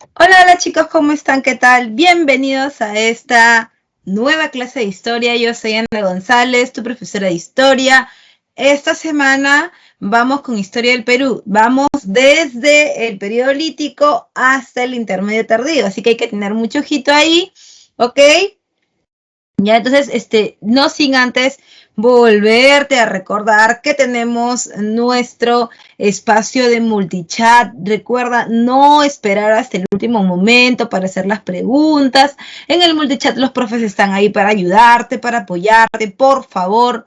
Hola, hola chicos, ¿cómo están? ¿Qué tal? Bienvenidos a esta nueva clase de historia. Yo soy Ana González, tu profesora de historia. Esta semana vamos con historia del Perú. Vamos desde el periodo lítico hasta el intermedio tardío, así que hay que tener mucho ojito ahí, ¿ok? Ya, entonces, no sin antes volverte a recordar que tenemos nuestro espacio de multichat. Recuerda no esperar hasta el último momento para hacer las preguntas. En el multichat los profes están ahí para ayudarte, para apoyarte. Por favor,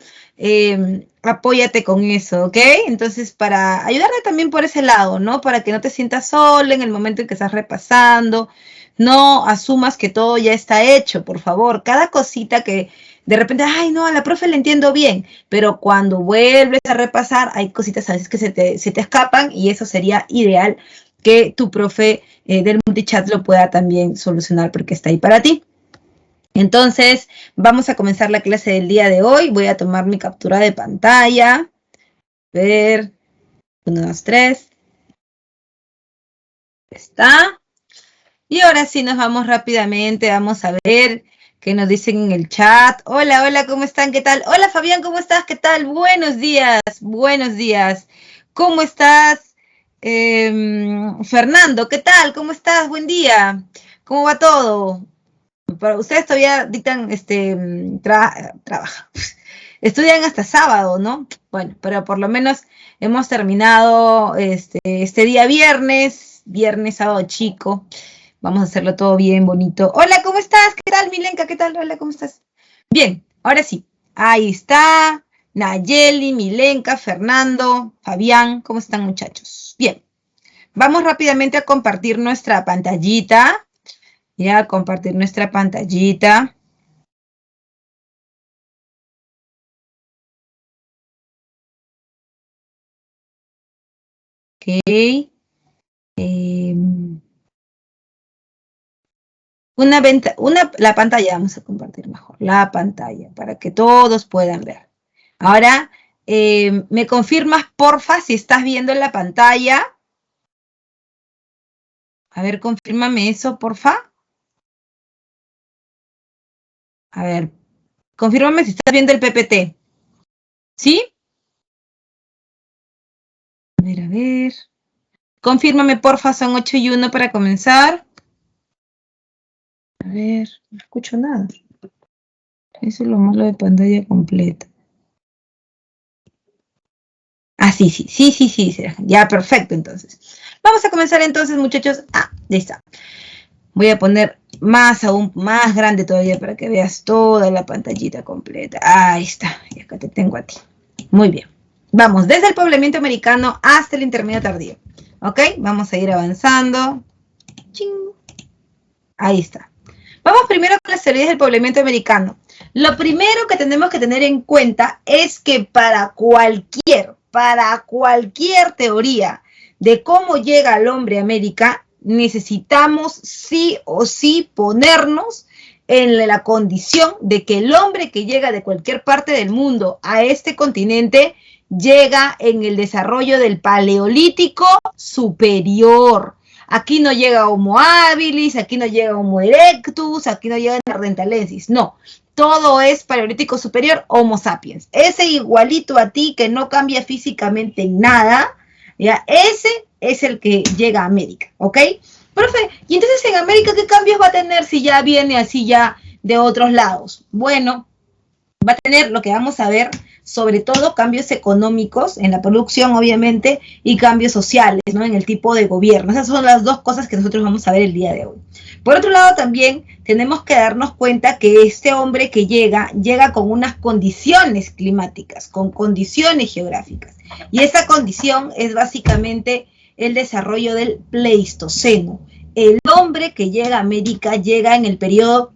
apóyate con eso, ¿ok? Entonces, para ayudarte también por ese lado, ¿no? Para que no te sientas sola en el momento en que estás repasando. No asumas que todo ya está hecho, por favor. Cada cosita que de repente, ay, no, a la profe le entiendo bien, pero cuando vuelves a repasar, hay cositas a veces que se te escapan y eso sería ideal que tu profe del multichat lo pueda también solucionar porque está ahí para ti. Entonces, vamos a comenzar la clase del día de hoy. Voy a tomar mi captura de pantalla. Ver, 1, 2, 3. Está. Y ahora sí nos vamos rápidamente, vamos a ver qué nos dicen en el chat. Hola, hola, ¿cómo están? ¿Qué tal? Hola Fabián, ¿cómo estás? ¿Qué tal? Buenos días, buenos días. ¿Cómo estás? Fernando, ¿qué tal? ¿Cómo estás? Buen día. ¿Cómo va todo? Para ustedes todavía dictan, trabajan. Estudian hasta sábado, ¿no? Bueno, pero por lo menos hemos terminado este día viernes, sábado chico. Vamos a hacerlo todo bien bonito. Hola, ¿cómo estás? ¿Qué tal, Milenka? ¿Qué tal? Hola, ¿cómo estás? Bien, ahora sí. Ahí está. Nayeli, Milenka, Fernando, Fabián. ¿Cómo están, muchachos? Bien. Vamos rápidamente a compartir nuestra pantallita. Ya, compartir nuestra pantallita. Ok. La pantalla, vamos a compartir mejor, la pantalla, para que todos puedan ver. Ahora, ¿me confirmas, porfa, si estás viendo la pantalla? A ver, confírmame eso, porfa. A ver, confírmame si estás viendo el PPT. ¿Sí? A ver, a ver. Confírmame, porfa, son 8:01 para comenzar. A ver, no escucho nada. Eso es lo malo de pantalla completa. Ah, sí. Ya, perfecto, entonces. Vamos a comenzar entonces, muchachos. Ah, ya está. Voy a poner aún más grande todavía para que veas toda la pantallita completa. Ahí está, y acá te tengo a ti. Muy bien. Vamos, desde el poblamiento americano hasta el intermedio tardío. ¿Ok? Vamos a ir avanzando. ¡Ching! Ahí está. Vamos primero con las teorías del poblamiento americano. Lo primero que tenemos que tener en cuenta es que para cualquier teoría de cómo llega el hombre a América, necesitamos sí o sí ponernos en la condición de que el hombre que llega de cualquier parte del mundo a este continente llega en el desarrollo del Paleolítico superior. Aquí no llega Homo habilis, aquí no llega Homo erectus, aquí no llega Neanderthalensis, no. Todo es Paleolítico superior, Homo sapiens. Ese igualito a ti que no cambia físicamente en nada, ¿ya? Ese es el que llega a América, ¿ok? Profe, ¿y entonces en América qué cambios va a tener si ya viene así ya de otros lados? Bueno, va a tener lo que vamos a ver, sobre todo cambios económicos en la producción, obviamente, y cambios sociales, ¿no? En el tipo de gobierno. Esas son las dos cosas que nosotros vamos a ver el día de hoy. Por otro lado, también tenemos que darnos cuenta que este hombre que llega con unas condiciones climáticas, con condiciones geográficas. Y esa condición es básicamente el desarrollo del Pleistoceno. El hombre que llega a América llega en el periodo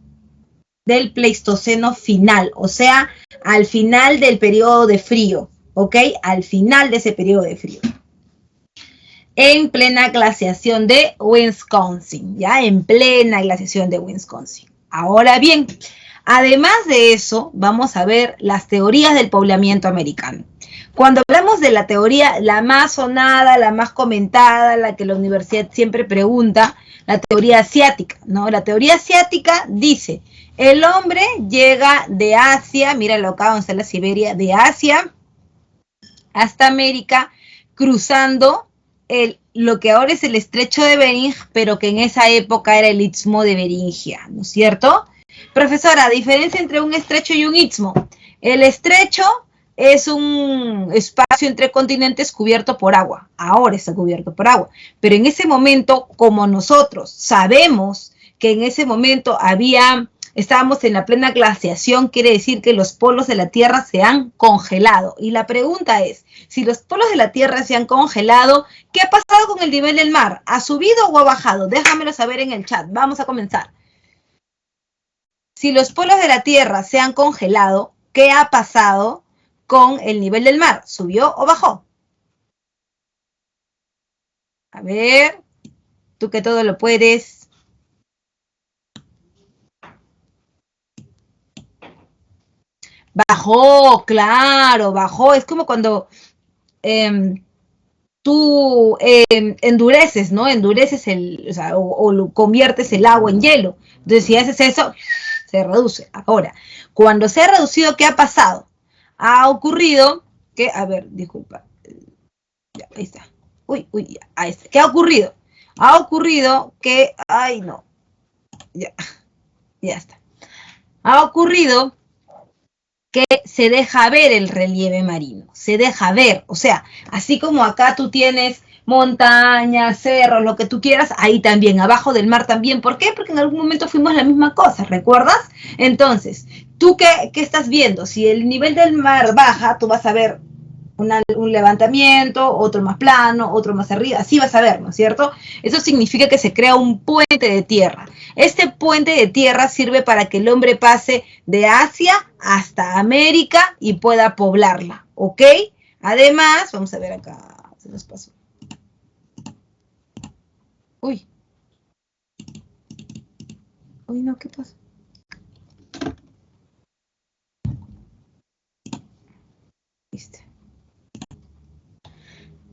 del Pleistoceno final, o sea, al final del periodo de frío, ¿ok? Al final de ese periodo de frío. En plena glaciación de Wisconsin, ¿ya? En plena glaciación de Wisconsin. Ahora bien, además de eso, vamos a ver las teorías del poblamiento americano. Cuando hablamos de la teoría, la más sonada, la más comentada, la que la universidad siempre pregunta, la teoría asiática, ¿no? La teoría asiática dice, el hombre llega de Asia, míralo acá donde está la Siberia, de Asia hasta América, cruzando lo que ahora es el estrecho de Bering, pero que en esa época era el istmo de Beringia, ¿no es cierto? Profesora, diferencia entre un estrecho y un istmo. El estrecho es un espacio entre continentes cubierto por agua. Ahora está cubierto por agua. Pero en ese momento, como nosotros sabemos que en ese momento estábamos en la plena glaciación, quiere decir que los polos de la Tierra se han congelado. Y la pregunta es, si los polos de la Tierra se han congelado, ¿qué ha pasado con el nivel del mar? ¿Ha subido o ha bajado? Déjamelo saber en el chat. Vamos a comenzar. Si los polos de la Tierra se han congelado, ¿qué ha pasado con el nivel del mar? ¿Subió o bajó? A ver, tú que todo lo puedes. Bajó, claro, bajó. Es como cuando tú endureces, ¿no? Endureces o conviertes el agua en hielo. Entonces, si haces eso, se reduce. Ahora, cuando se ha reducido, ¿qué ha pasado? Ha ocurrido que, a ver, disculpa. Ya, ahí está. Uy, ya, ahí está. ¿Qué ha ocurrido? Ha ocurrido que, ay, no. Ya está. Ha ocurrido que se deja ver el relieve marino, se deja ver, o sea, así como acá tú tienes montañas, cerros, lo que tú quieras, ahí también, abajo del mar también. ¿Por qué? Porque en algún momento fuimos la misma cosa, ¿recuerdas? Entonces, ¿tú qué estás viendo? Si el nivel del mar baja, tú vas a ver un levantamiento, otro más plano, otro más arriba, así vas a ver, ¿no es cierto? Eso significa que se crea un puente de tierra. Este puente de tierra sirve para que el hombre pase de Asia hasta América y pueda poblarla, ¿ok? Además, vamos a ver acá, se nos pasó. Uy, no, ¿qué pasa? ¿Viste?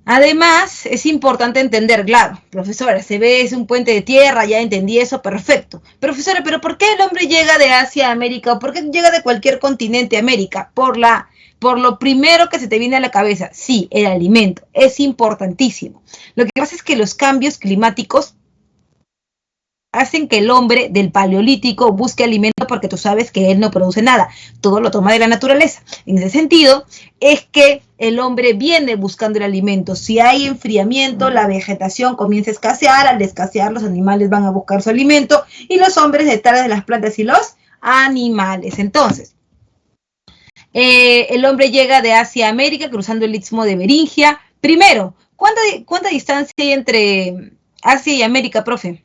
Además, es importante entender, claro, profesora, se ve, es un puente de tierra, ya entendí eso, perfecto. Profesora, pero ¿por qué el hombre llega de Asia a América? ¿O por qué llega de cualquier continente a América? Por lo primero que se te viene a la cabeza, sí, el alimento, es importantísimo. Lo que pasa es que los cambios climáticos hacen que el hombre del paleolítico busque alimento porque tú sabes que él no produce nada, todo lo toma de la naturaleza. En ese sentido, es que el hombre viene buscando el alimento. Si hay enfriamiento, la vegetación comienza a escasear, al escasear los animales van a buscar su alimento y los hombres detrás de las plantas y los animales. Entonces, el hombre llega de Asia a América cruzando el istmo de Beringia. Primero, ¿cuánta distancia hay entre Asia y América, profe?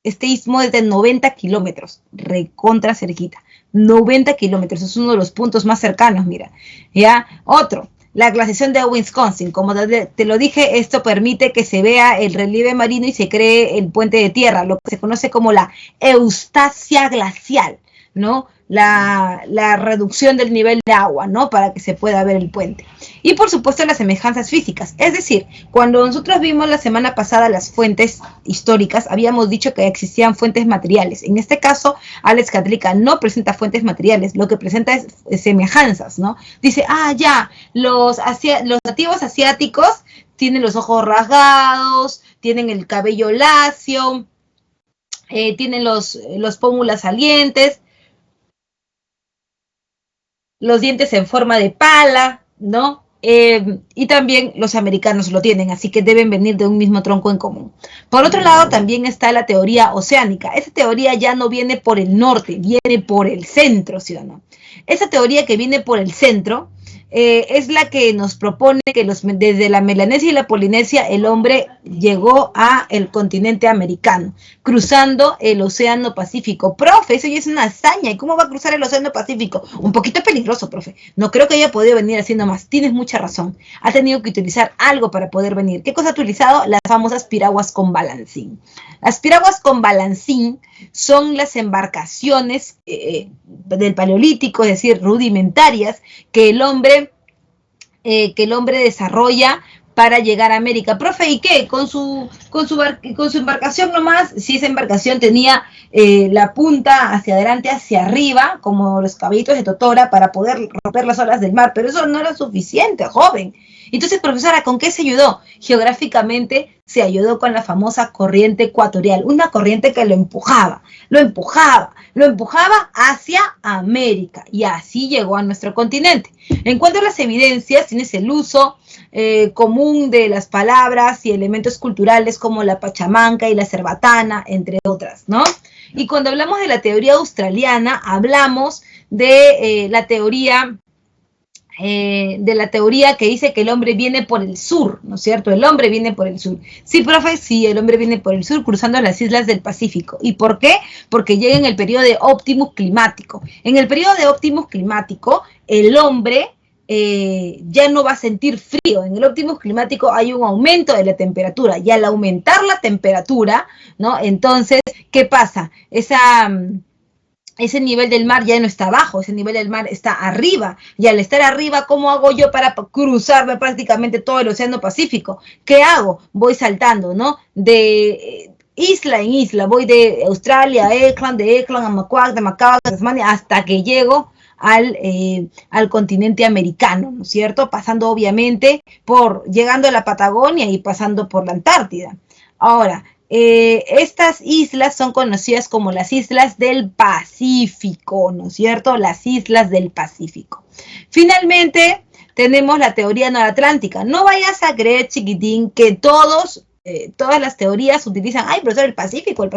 Este istmo es de 90 kilómetros, recontra cerquita, 90 kilómetros, es uno de los puntos más cercanos, mira, ¿ya? Otro, la glaciación de Wisconsin, como te lo dije, esto permite que se vea el relieve marino y se cree el puente de tierra, lo que se conoce como la eustasia glacial, ¿no? La reducción del nivel de agua, ¿no? Para que se pueda ver el puente. Y por supuesto las semejanzas físicas. Es decir, cuando nosotros vimos la semana pasada las fuentes históricas, habíamos dicho que existían fuentes materiales. En este caso, Alex Catrica no presenta fuentes materiales, lo que presenta es semejanzas, ¿no? Dice, ya, los nativos asiáticos tienen los ojos rasgados, tienen el cabello lacio, tienen los pómulos salientes, los dientes en forma de pala, ¿no? Y también los americanos lo tienen, así que deben venir de un mismo tronco en común. Por otro lado, también está la teoría oceánica. Esa teoría ya no viene por el norte, viene por el centro, ¿sí o no? Esa teoría que viene por el centro es la que nos propone que desde la Melanesia y la Polinesia el hombre llegó a el continente americano, cruzando el Océano Pacífico. Profe, eso ya es una hazaña. ¿Y cómo va a cruzar el Océano Pacífico? Un poquito peligroso, profe. No creo que haya podido venir haciendo más. Tienes mucha razón. Ha tenido que utilizar algo para poder venir. ¿Qué cosa ha utilizado? Las famosas piraguas con balancín. Las piraguas con balancín son las embarcaciones del Paleolítico, es decir, rudimentarias, que el hombre que el hombre desarrolla para llegar a América. Profe, ¿y qué? Con su embarcación nomás, si esa embarcación tenía la punta hacia adelante, hacia arriba, como los caballitos de Totora, para poder romper las olas del mar, pero eso no era suficiente, joven. Entonces, profesora, ¿con qué se ayudó? Geográficamente se ayudó con la famosa corriente ecuatorial, una corriente que lo empujaba hacia América, y así llegó a nuestro continente. En cuanto a las evidencias, tienes el uso común de las palabras y elementos culturales como la pachamanca y la cerbatana, entre otras, ¿no? Y cuando hablamos de la teoría australiana, hablamos de la teoría que dice que el hombre viene por el sur, ¿no es cierto? El hombre viene por el sur. Sí, profe, sí, el hombre viene por el sur, cruzando las islas del Pacífico. ¿Y por qué? Porque llega en el periodo de óptimus climático. En el periodo de óptimus climático, el hombre ya no va a sentir frío. En el óptimus climático hay un aumento de la temperatura, y al aumentar la temperatura, ¿no? Entonces, ¿qué pasa? Ese nivel del mar ya no está abajo, ese nivel del mar está arriba, y al estar arriba, ¿cómo hago yo para cruzarme prácticamente todo el océano Pacífico? ¿Qué hago? Voy saltando, ¿no? De isla en isla, voy de Australia a Auckland a Macquarie, de Macao a Tasmania, hasta que llego al continente americano, ¿no es cierto? Pasando obviamente llegando a la Patagonia y pasando por la Antártida. Ahora, estas islas son conocidas como las islas del Pacífico, ¿no es cierto? Las islas del Pacífico. Finalmente, tenemos la teoría noratlántica. No vayas a creer, chiquitín, que todas las teorías utilizan, ay, profesor, el Pacífico,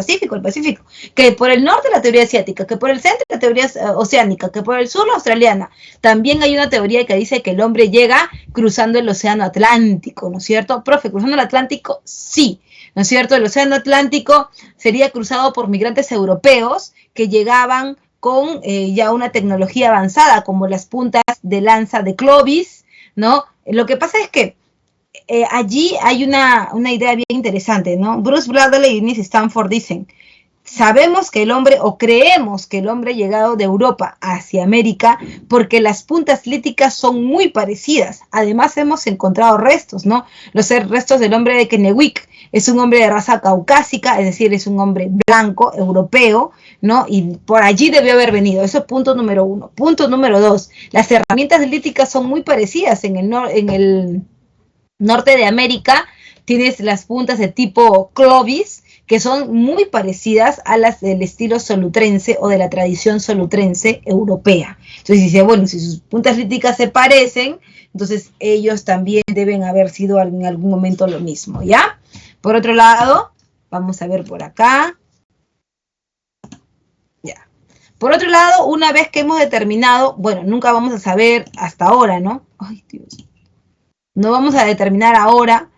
que por el norte la teoría asiática, que por el centro la teoría oceánica, que por el sur la australiana. También hay una teoría que dice que el hombre llega cruzando el océano Atlántico, ¿no es cierto? Profe, ¿cruzando el Atlántico? Sí. ¿No es cierto? El océano Atlántico sería cruzado por migrantes europeos que llegaban con ya una tecnología avanzada, como las puntas de lanza de Clovis, ¿no? Lo que pasa es que allí hay una idea bien interesante, ¿no? Bruce Bradley y Eunice Stanford dicen, sabemos que el hombre, o creemos que el hombre ha llegado de Europa hacia América porque las puntas líticas son muy parecidas. Además hemos encontrado restos, ¿no? Los restos del hombre de Kennewick. Es un hombre de raza caucásica, es decir, es un hombre blanco, europeo, ¿no? Y por allí debió haber venido. Eso es punto número 1. Punto número 2. Las herramientas líticas son muy parecidas. En el norte de América tienes las puntas de tipo Clovis, que son muy parecidas a las del estilo solutrense o de la tradición solutrense europea. Entonces dice, bueno, si sus puntas líticas se parecen, entonces ellos también deben haber sido en algún momento lo mismo, ¿ya? Por otro lado, vamos a ver por acá. Ya. Por otro lado, una vez que hemos determinado, bueno, nunca vamos a saber hasta ahora, ¿no? Ay, Dios. No vamos a determinar ahora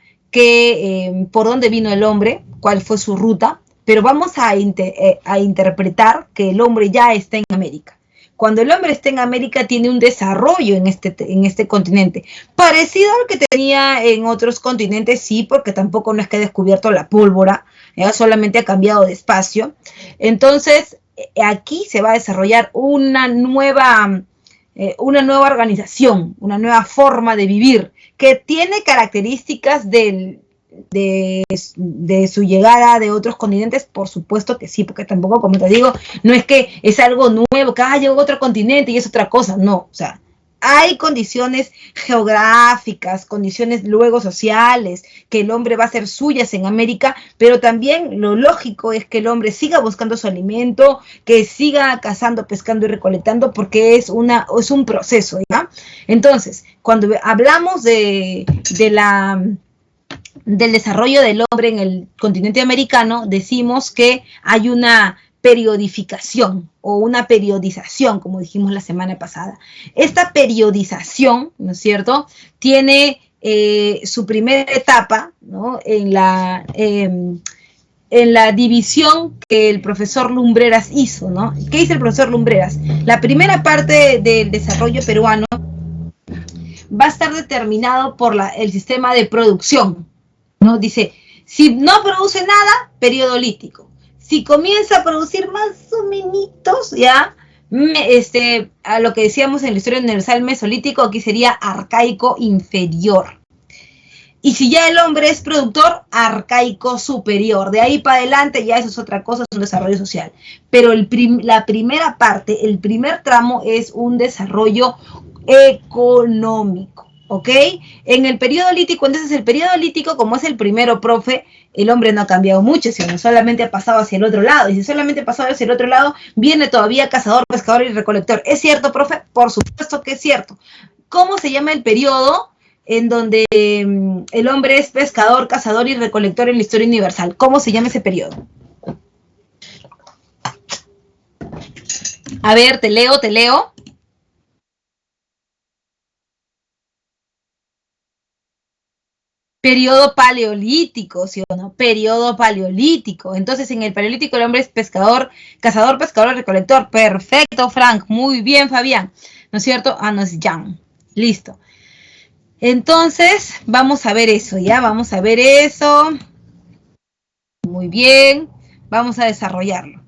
por dónde vino el hombre, cuál fue su ruta, pero vamos a interpretar que el hombre ya está en América. Cuando el hombre está en América tiene un desarrollo en este continente, parecido al que tenía en otros continentes, sí, porque tampoco no es que ha descubierto la pólvora, solamente ha cambiado de espacio. Entonces, aquí se va a desarrollar una nueva organización, una nueva forma de vivir, que tiene características de su llegada de otros continentes, por supuesto que sí, porque tampoco, como te digo, no es que es algo nuevo, que llegó a otro continente y es otra cosa, no, o sea, hay condiciones geográficas, condiciones luego sociales, que el hombre va a hacer suyas en América, pero también lo lógico es que el hombre siga buscando su alimento, que siga cazando, pescando y recolectando, porque es un proceso, ¿ya? Entonces, cuando hablamos del desarrollo del hombre en el continente americano, decimos que hay una periodificación o una periodización, como dijimos la semana pasada. Esta periodización, ¿no es cierto?, tiene su primera etapa, ¿no?, en la división que el profesor Lumbreras hizo, ¿no? ¿Qué hizo el profesor Lumbreras? La primera parte del desarrollo peruano va a estar determinado por el sistema de producción, ¿no? Dice, si no produce nada, periodo lítico. Si comienza a producir más o menos, ya, A lo que decíamos en la historia universal mesolítico, aquí sería arcaico inferior. Y si ya el hombre es productor, arcaico superior. De ahí para adelante ya eso es otra cosa, es un desarrollo social. Pero la primera parte, el primer tramo es un desarrollo económico, ¿ok? En el periodo lítico, entonces el periodo lítico, como es el primero, profe, el hombre no ha cambiado mucho, sino solamente ha pasado hacia el otro lado. Y si solamente ha pasado hacia el otro lado, viene todavía cazador, pescador y recolector. ¿Es cierto, profe? Por supuesto que es cierto. ¿Cómo se llama el periodo en donde el hombre es pescador, cazador y recolector en la historia universal? ¿Cómo se llama ese periodo? A ver, te leo. Periodo paleolítico, ¿sí o no? Periodo paleolítico. Entonces, en el paleolítico el hombre es pescador, cazador, pescador, recolector. Perfecto, Frank. Muy bien, Fabián. ¿No es cierto? Ah, no, es Jan. Listo. Entonces, vamos a ver eso, ¿ya? Vamos a ver eso. Muy bien. Vamos a desarrollarlo.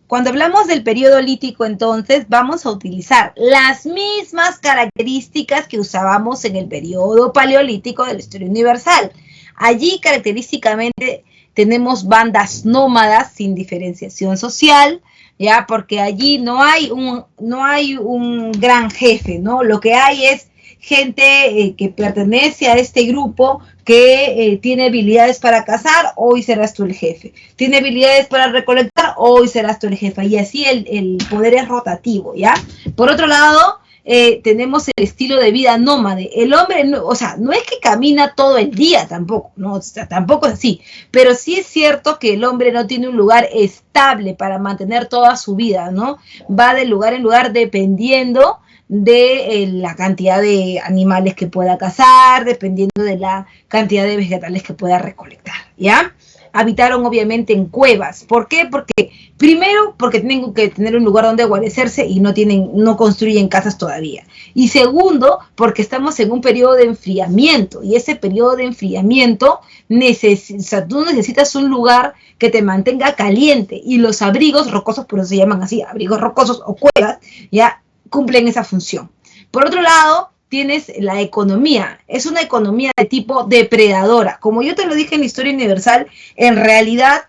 Cuando hablamos del periodo lítico, entonces, vamos a utilizar las mismas características que usábamos en el periodo paleolítico de la historia universal. Allí, característicamente, tenemos bandas nómadas sin diferenciación social, ¿ya? Porque allí no hay un gran jefe, ¿no? Lo que hay es gente que pertenece a este grupo que tiene habilidades para cazar, hoy serás tú el jefe. Tiene habilidades para recolectar, hoy serás tú el jefe. Y así el poder es rotativo, ¿ya? Por otro lado, tenemos el estilo de vida nómade. El hombre, no, o sea, no es que camina todo el día tampoco, ¿no? O sea, tampoco es así. Pero sí es cierto que el hombre no tiene un lugar estable para mantener toda su vida, ¿no? Va de lugar en lugar dependiendo de la cantidad de animales que pueda cazar, dependiendo de la cantidad de vegetales que pueda recolectar, ¿ya? Habitaron obviamente en cuevas. ¿Por qué? Porque primero, porque tienen que tener un lugar donde guarecerse y no construyen casas todavía. Y segundo, porque estamos en un periodo de enfriamiento y ese periodo de enfriamiento tú necesitas un lugar que te mantenga caliente y los abrigos rocosos, por eso se llaman así, abrigos rocosos o cuevas, ya cumplen esa función. Por otro lado, tienes la economía. Es una economía de tipo depredadora. Como yo te lo dije en la historia universal, en realidad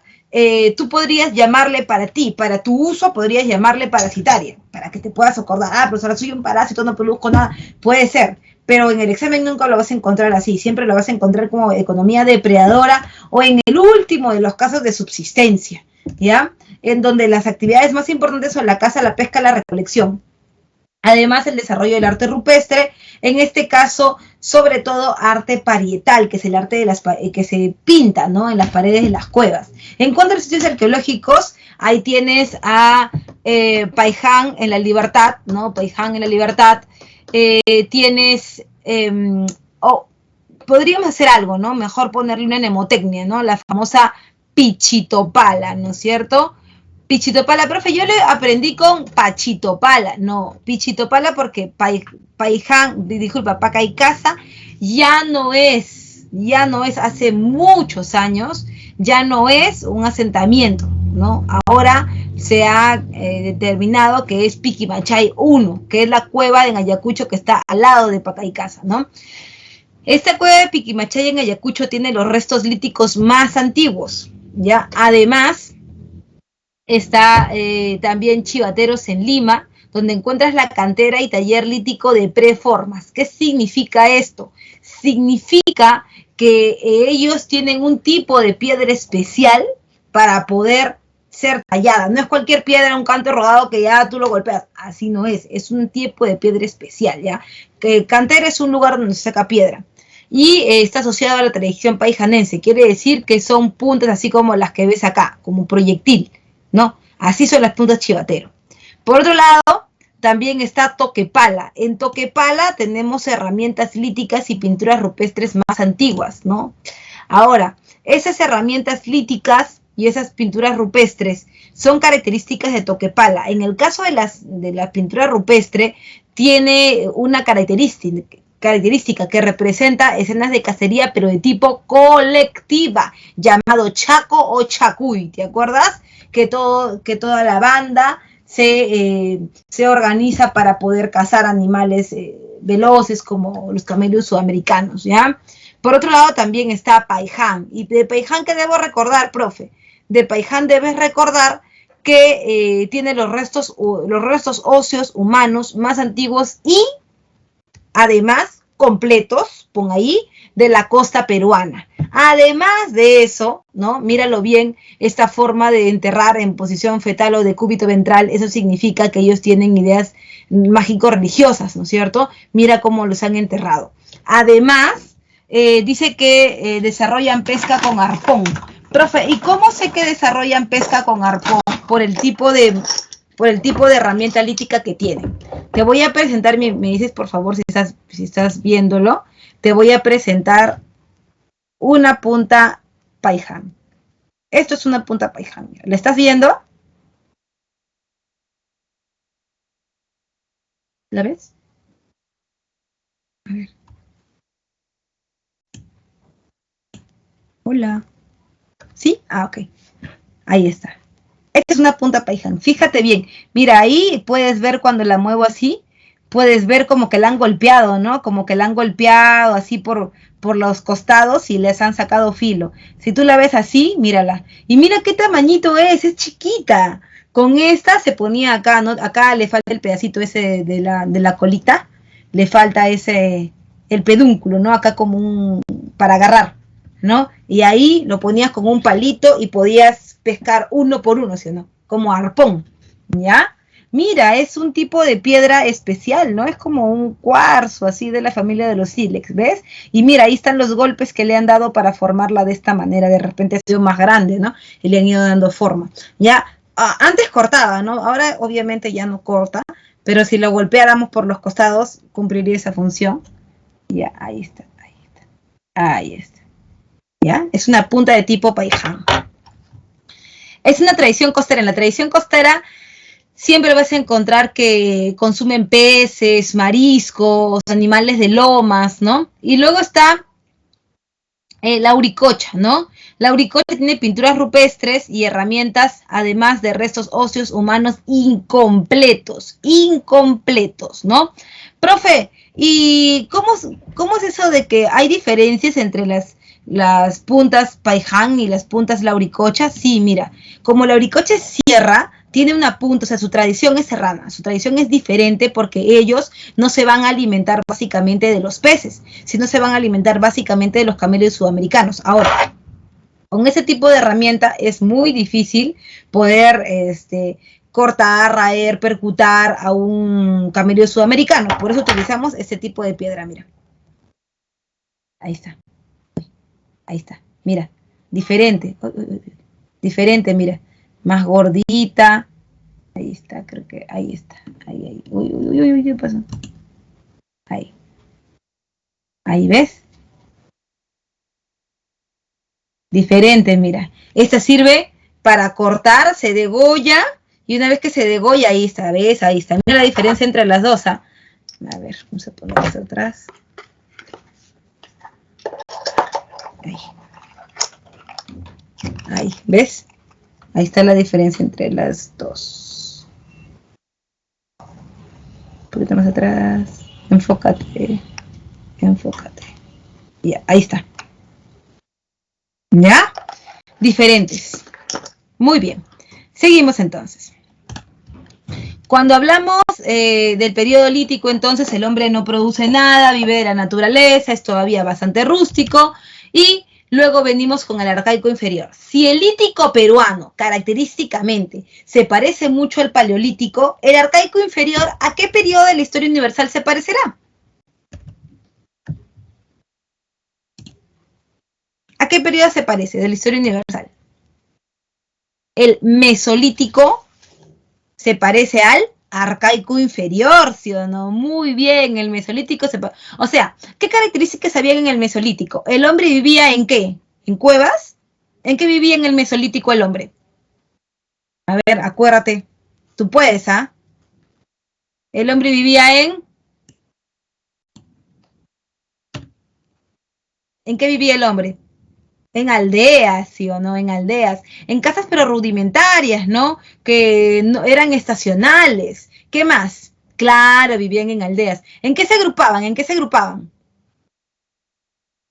tú podrías llamarle para ti, para tu uso podrías llamarle parasitaria, para que te puedas acordar, profesora, soy un parásito, no produzco nada. Puede ser, pero en el examen nunca lo vas a encontrar así. Siempre lo vas a encontrar como economía depredadora o en el último de los casos de subsistencia, ¿ya? En donde las actividades más importantes son la caza, la pesca, la recolección. Además, el desarrollo del arte rupestre, en este caso, sobre todo arte parietal, que es el arte que se pinta, ¿no?, en las paredes de las cuevas. En cuanto a los sitios arqueológicos, ahí tienes a Paiján en la Libertad, ¿no? Paiján en la Libertad. Tienes, podríamos hacer algo, ¿no? Mejor ponerle una mnemotecnia, ¿no? La famosa Pichitopala, ¿no es cierto? Pichitopala, profe, yo le aprendí con Pachitopala, no, Pichitopala porque Paiján, disculpa, Pacaicasa ya no es, hace muchos años, ya no es un asentamiento, ¿no? Ahora se ha determinado que es Piquimachay 1, que es la cueva en Ayacucho que está al lado de Pacaicasa, ¿no? Esta cueva de Piquimachay en Ayacucho tiene los restos líticos más antiguos, ¿ya? Además, está también Chivateros en Lima, donde encuentras la cantera y taller lítico de preformas. ¿Qué significa esto? Significa que ellos tienen un tipo de piedra especial para poder ser tallada. No es cualquier piedra, un canto rodado que ya tú lo golpeas. Así no es un tipo de piedra especial, ¿ya? Que cantera es un lugar donde se saca piedra. Y está asociado a la tradición paijanense. Quiere decir que son puntas así como las que ves acá, como proyectil, ¿no? Así son las puntas Chivatero. Por otro lado, también está Toquepala. En Toquepala tenemos herramientas líticas y pinturas rupestres más antiguas, ¿no? Ahora, esas herramientas líticas y esas pinturas rupestres son características de Toquepala. En el caso de la pintura rupestre, tiene una característica que representa escenas de cacería, pero de tipo colectiva, llamado Chaco o Chacuy, ¿te acuerdas? Que toda la banda se organiza para poder cazar animales veloces como los camellos sudamericanos, ¿ya? Por otro lado también está Paiján. ¿Y de Paiján qué debo recordar, profe? De Paiján debes recordar que tiene los restos óseos humanos más antiguos y además completos, pon ahí, de la costa peruana. Además de eso, ¿no? Míralo bien, esta forma de enterrar en posición fetal o de cúbito ventral, eso significa que ellos tienen ideas mágico-religiosas, ¿no es cierto? Mira cómo los han enterrado. Además, dice que desarrollan pesca con arpón. Profe, ¿y cómo sé que desarrollan pesca con arpón? Por el tipo de herramienta lítica que tienen. Te voy a presentar, me dices por favor si estás viéndolo, te voy a presentar una punta Paiján. Esto es una punta Paiján. ¿La estás viendo? ¿La ves? A ver. Hola. ¿Sí? Ah, ok. Ahí está. Esta es una punta Paiján. Fíjate bien. Mira, ahí puedes ver cuando la muevo así, puedes ver como que la han golpeado, ¿no? Como que la han golpeado así por los costados y les han sacado filo. Si tú la ves así, mírala. Y mira qué tamañito es chiquita. Con esta se ponía acá, ¿no? Acá le falta el pedacito ese de la colita, le falta el pedúnculo, ¿no? Acá como para agarrar, ¿no? Y ahí lo ponías con un palito y podías pescar uno por uno, ¿sí o no? Como arpón, ¿ya? Mira, es un tipo de piedra especial, ¿no? Es como un cuarzo así de la familia de los sílex, ¿ves? Y mira, ahí están los golpes que le han dado para formarla de esta manera. De repente ha sido más grande, ¿no? Y le han ido dando forma. Ya, antes cortaba, ¿no? Ahora obviamente ya no corta, pero si lo golpeáramos por los costados, cumpliría esa función. Ya, ahí está, ahí está. Ahí está. ¿Ya? Es una punta de tipo Paiján. Es una tradición costera. En la tradición costera siempre vas a encontrar que consumen peces, mariscos, animales de lomas, ¿no? Y luego está la uricocha, ¿no? La uricocha tiene pinturas rupestres y herramientas, además de restos óseos humanos incompletos, ¿no? Profe, ¿y cómo es eso de que hay diferencias entre las puntas Paiján y las puntas lauricocha? Sí, mira, como la lauricocha es sierra, tiene una punta, o sea, su tradición es serrana, su tradición es diferente porque ellos no se van a alimentar básicamente de los peces, sino se van a alimentar básicamente de los camellos sudamericanos. Ahora, con ese tipo de herramienta es muy difícil poder cortar, raer, percutar a un camello sudamericano. Por eso utilizamos este tipo de piedra, mira. Ahí está. Ahí está. Mira, diferente. Diferente, mira. Más gordita. Ahí está, creo que ahí está. Ahí. Uy, ¿qué pasó? Ahí. Ahí, ¿ves? Diferente, mira. Esta sirve para cortar, se degolla, y una vez que se degolla, ahí está, ¿ves? Ahí está. Mira la diferencia entre las dos, ¿ah? A ver, vamos a poner esto atrás. Ahí. Ahí, ¿ves? Ahí está la diferencia entre las dos. Un poquito más atrás. Enfócate. Enfócate. Ya, ahí está. ¿Ya? Diferentes. Muy bien. Seguimos entonces. Cuando hablamos del periodo lítico, entonces el hombre no produce nada, vive de la naturaleza, es todavía bastante rústico, y luego venimos con el arcaico inferior. Si el lítico peruano característicamente se parece mucho al paleolítico, el arcaico inferior, ¿a qué periodo de la historia universal se parecerá? ¿A qué periodo se parece de la historia universal? El mesolítico se parece al arcaico inferior, ¿sí o no? Muy bien, el mesolítico o sea, ¿qué características había en el mesolítico? ¿El hombre vivía en qué? ¿En cuevas? ¿En qué vivía en el mesolítico el hombre? A ver, acuérdate. Tú puedes, ¿ah? El hombre vivía en... ¿En qué vivía el hombre? En aldeas, ¿sí o no? En aldeas. En casas pero rudimentarias, ¿no? Que no, eran estacionales. ¿Qué más? Claro, vivían en aldeas. ¿En qué se agrupaban? ¿En qué se agrupaban?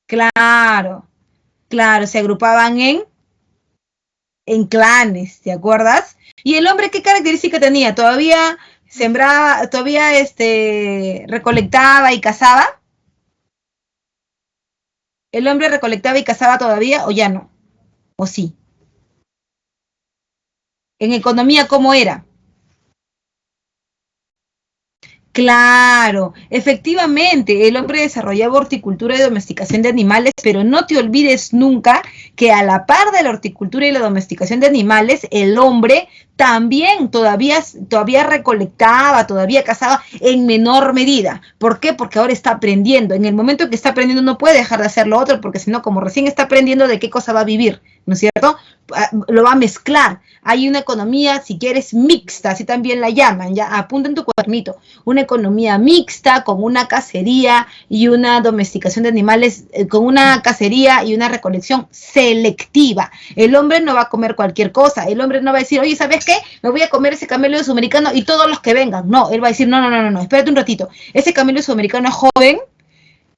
Claro, claro, se agrupaban en clanes, ¿te acuerdas? ¿Y el hombre qué característica tenía? ¿Todavía sembraba, todavía recolectaba y cazaba? ¿El hombre recolectaba y cazaba todavía o ya no? ¿O sí? ¿En economía cómo era? Claro, efectivamente, el hombre desarrollaba horticultura y domesticación de animales, pero no te olvides nunca que a la par de la horticultura y la domesticación de animales, el hombre también todavía recolectaba, todavía cazaba en menor medida. ¿Por qué? Porque ahora está aprendiendo. En el momento que está aprendiendo no puede dejar de hacer lo otro, porque si no, como recién está aprendiendo de qué cosa va a vivir, ¿no es cierto? Lo va a mezclar. Hay una economía, si quieres, mixta, así también la llaman, ya apunta en tu cuadernito, una economía mixta con una cacería y una domesticación de animales, con una cacería y una recolección selectiva. El hombre no va a comer cualquier cosa, el hombre no va a decir, oye, ¿sabes qué? Me voy a comer ese camello sudamericano y todos los que vengan. No, él va a decir, no, no, no, no, no, espérate un ratito, ese camello sudamericano es joven,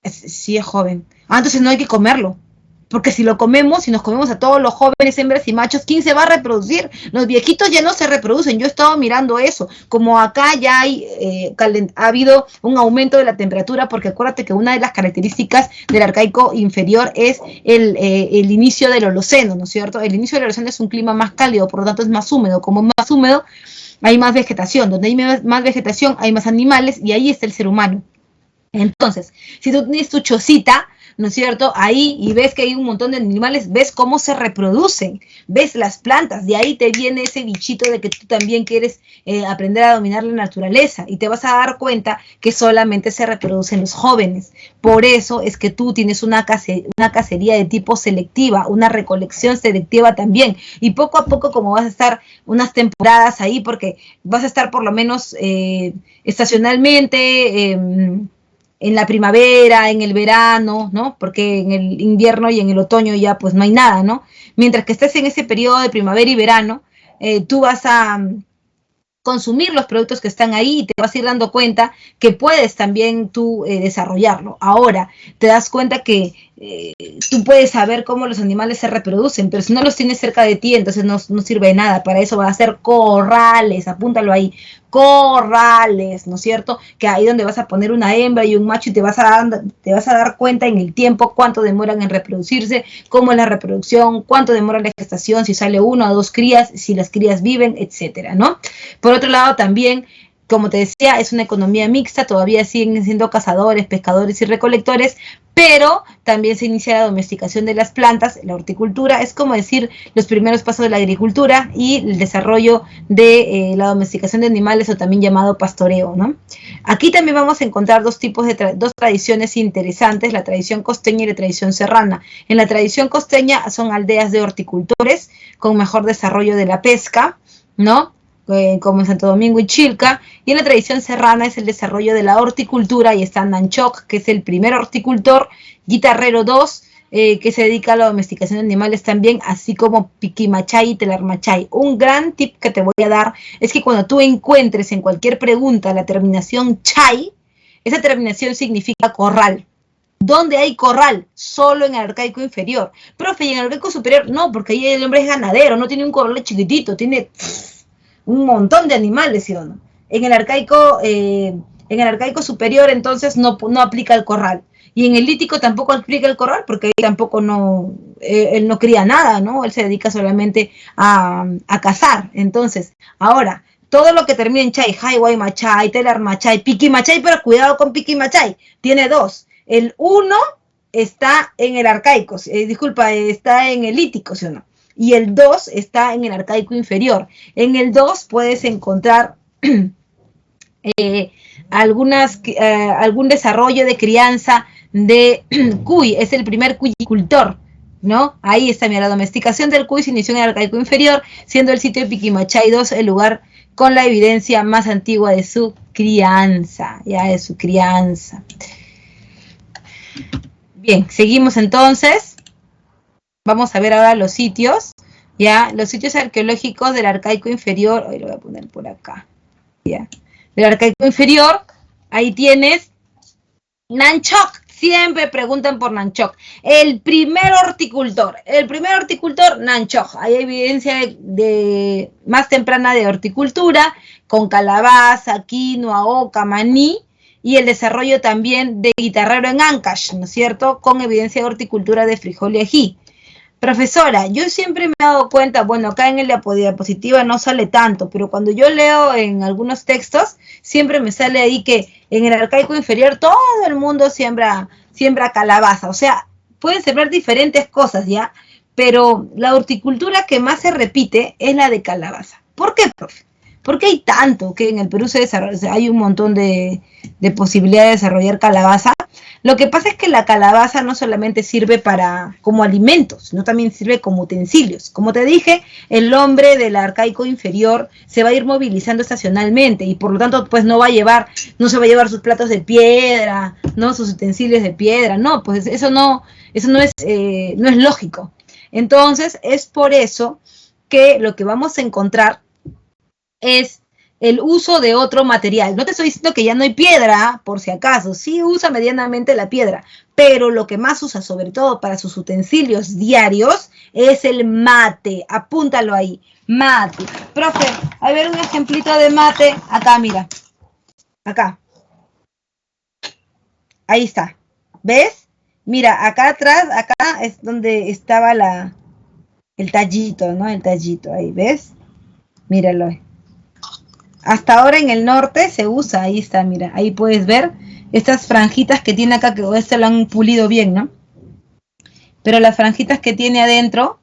sí es joven, entonces no hay que comerlo. Porque si lo comemos, si nos comemos a todos los jóvenes, hembras y machos, ¿quién se va a reproducir? Los viejitos ya no se reproducen. Yo he estado mirando eso. Como acá ya ha habido un aumento de la temperatura, porque acuérdate que una de las características del arcaico inferior es el inicio del Holoceno, ¿no es cierto? El inicio del Holoceno es un clima más cálido, por lo tanto es más húmedo. Como es más húmedo, hay más vegetación. Donde hay más vegetación, hay más animales y ahí está el ser humano. Entonces, si tú tienes tu chocita, ¿no es cierto? Ahí y ves que hay un montón de animales, ves cómo se reproducen, ves las plantas, de ahí te viene ese bichito de que tú también quieres aprender a dominar la naturaleza y te vas a dar cuenta que solamente se reproducen los jóvenes. Por eso es que tú tienes una cacería de tipo selectiva, una recolección selectiva también. Y poco a poco, como vas a estar unas temporadas ahí, porque vas a estar por lo menos estacionalmente, en la primavera, en el verano, ¿no? Porque en el invierno y en el otoño ya pues no hay nada, ¿no? Mientras que estés en ese periodo de primavera y verano, tú vas a consumir los productos que están ahí y te vas a ir dando cuenta que puedes también tú desarrollarlo. Ahora, te das cuenta que tú puedes saber cómo los animales se reproducen, pero si no los tienes cerca de ti, entonces no sirve de nada. Para eso va a ser corrales, apúntalo ahí, corrales, ¿no es cierto? Que ahí donde vas a poner una hembra y un macho y te vas a dar cuenta en el tiempo cuánto demoran en reproducirse, cómo es la reproducción, cuánto demora la gestación, si sale una o dos crías, si las crías viven, etcétera, ¿no? Por otro lado, también, como te decía, es una economía mixta, todavía siguen siendo cazadores, pescadores y recolectores, pero también se inicia la domesticación de las plantas, la horticultura, es como decir los primeros pasos de la agricultura y el desarrollo de la domesticación de animales o también llamado pastoreo, ¿no? Aquí también vamos a encontrar dos tradiciones interesantes, la tradición costeña y la tradición serrana. En la tradición costeña son aldeas de horticultores con mejor desarrollo de la pesca, ¿no? Como en Santo Domingo y Chilca, y en la tradición serrana es el desarrollo de la horticultura, y está Nanchoc, que es el primer horticultor, Guitarrero 2, que se dedica a la domesticación de animales también, así como Piquimachay y Telarmachay. Un gran tip que te voy a dar es que cuando tú encuentres en cualquier pregunta la terminación chay, esa terminación significa corral. ¿Dónde hay corral? Solo en el arcaico inferior. Profe, ¿y en el arcaico superior? No, porque ahí el hombre es ganadero, no tiene un corral chiquitito, tiene un montón de animales, ¿sí o no? En el arcaico superior entonces no aplica el corral. Y en el lítico tampoco aplica el corral porque ahí tampoco él no cría nada, ¿no? Él se dedica solamente a cazar. Entonces, ahora, todo lo que termina en chay, Haiwai Machay, Telar Machay, Piqui Machay, pero cuidado con Piqui Machay, tiene dos. El uno está en el arcaico, está en el lítico, ¿sí o no? Y el 2 está en el arcaico inferior. En el 2 puedes encontrar algún desarrollo de crianza de cuy, es el primer cuyicultor, ¿no? Ahí está, mira, la domesticación del cuy se inició en el arcaico inferior, siendo el sitio de Piquimachay 2 el lugar con la evidencia más antigua de su crianza, ya de su crianza. Bien, seguimos entonces. Vamos a ver ahora los sitios, ¿ya? Los sitios arqueológicos del Arcaico Inferior, hoy lo voy a poner por acá, ¿ya? Del Arcaico Inferior, ahí tienes Nanchok, siempre preguntan por Nanchok. El primer horticultor, Nanchok. Hay evidencia de más temprana de horticultura, con calabaza, quinoa, oca, maní, y el desarrollo también de guitarrero en Ancash, ¿no es cierto? Con evidencia de horticultura de frijol y ají. Profesora, yo siempre me he dado cuenta, bueno, acá en la diapositiva no sale tanto, pero cuando yo leo en algunos textos, siempre me sale ahí que en el Arcaico Inferior todo el mundo siembra calabaza. O sea, pueden sembrar diferentes cosas, ¿ya? Pero la horticultura que más se repite es la de calabaza. ¿Por qué, profe? Porque hay tanto que en el Perú hay un montón de posibilidades de desarrollar calabaza. Lo que pasa es que la calabaza no solamente sirve como alimentos, sino también sirve como utensilios. Como te dije, el hombre del Arcaico Inferior se va a ir movilizando estacionalmente y por lo tanto pues no se va a llevar sus platos de piedra, no sus utensilios de piedra, no, pues eso no es lógico. Entonces es por eso que lo que vamos a encontrar es el uso de otro material. No te estoy diciendo que ya no hay piedra, por si acaso, sí usa medianamente la piedra, pero lo que más usa, sobre todo para sus utensilios diarios, es el mate. Apúntalo ahí, mate. Profe, a ver un ejemplito de mate. Acá, mira. Acá. Ahí está. ¿Ves? Mira, acá atrás, acá es donde estaba el tallito, ¿no? El tallito, ahí, ¿ves? Míralo ahí. Hasta ahora en el norte se usa, ahí está, mira, ahí puedes ver estas franjitas que tiene acá, que esto lo han pulido bien, ¿no? Pero las franjitas que tiene adentro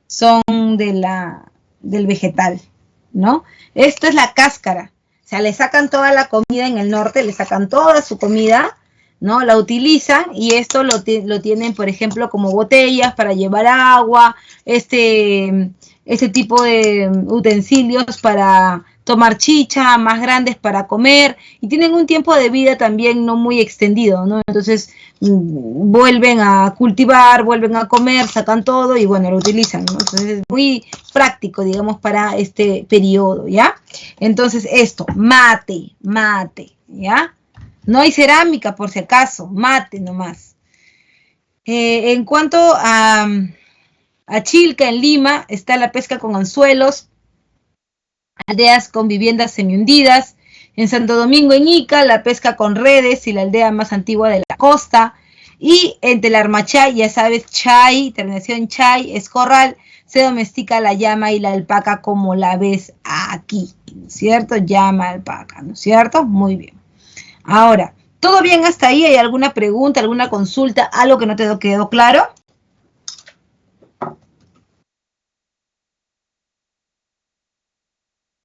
son del vegetal, ¿no? Esto es la cáscara, o sea, le sacan toda la comida en el norte, le sacan toda su comida, ¿no? La utilizan y esto lo tienen, por ejemplo, como botellas para llevar agua, este tipo de utensilios para tomar chicha, más grandes para comer, y tienen un tiempo de vida también no muy extendido, ¿no? Entonces vuelven a cultivar, vuelven a comer, sacan todo y bueno, lo utilizan, ¿no? Entonces es muy práctico, digamos, para este periodo, ¿ya? Entonces esto, mate, ¿ya? No hay cerámica, por si acaso, mate nomás. En cuanto a Chilca, en Lima, está la pesca con anzuelos, aldeas con viviendas semihundidas. En Santo Domingo, en Ica, la pesca con redes y la aldea más antigua de la costa. Y en Telarmachay, ya sabes, chay, terminación chay, es corral, se domestica la llama y la alpaca como la ves aquí, ¿no es cierto? Llama, alpaca, ¿no es cierto? Muy bien. Ahora, ¿todo bien hasta ahí? ¿Hay alguna pregunta, alguna consulta, algo que no te quedó claro?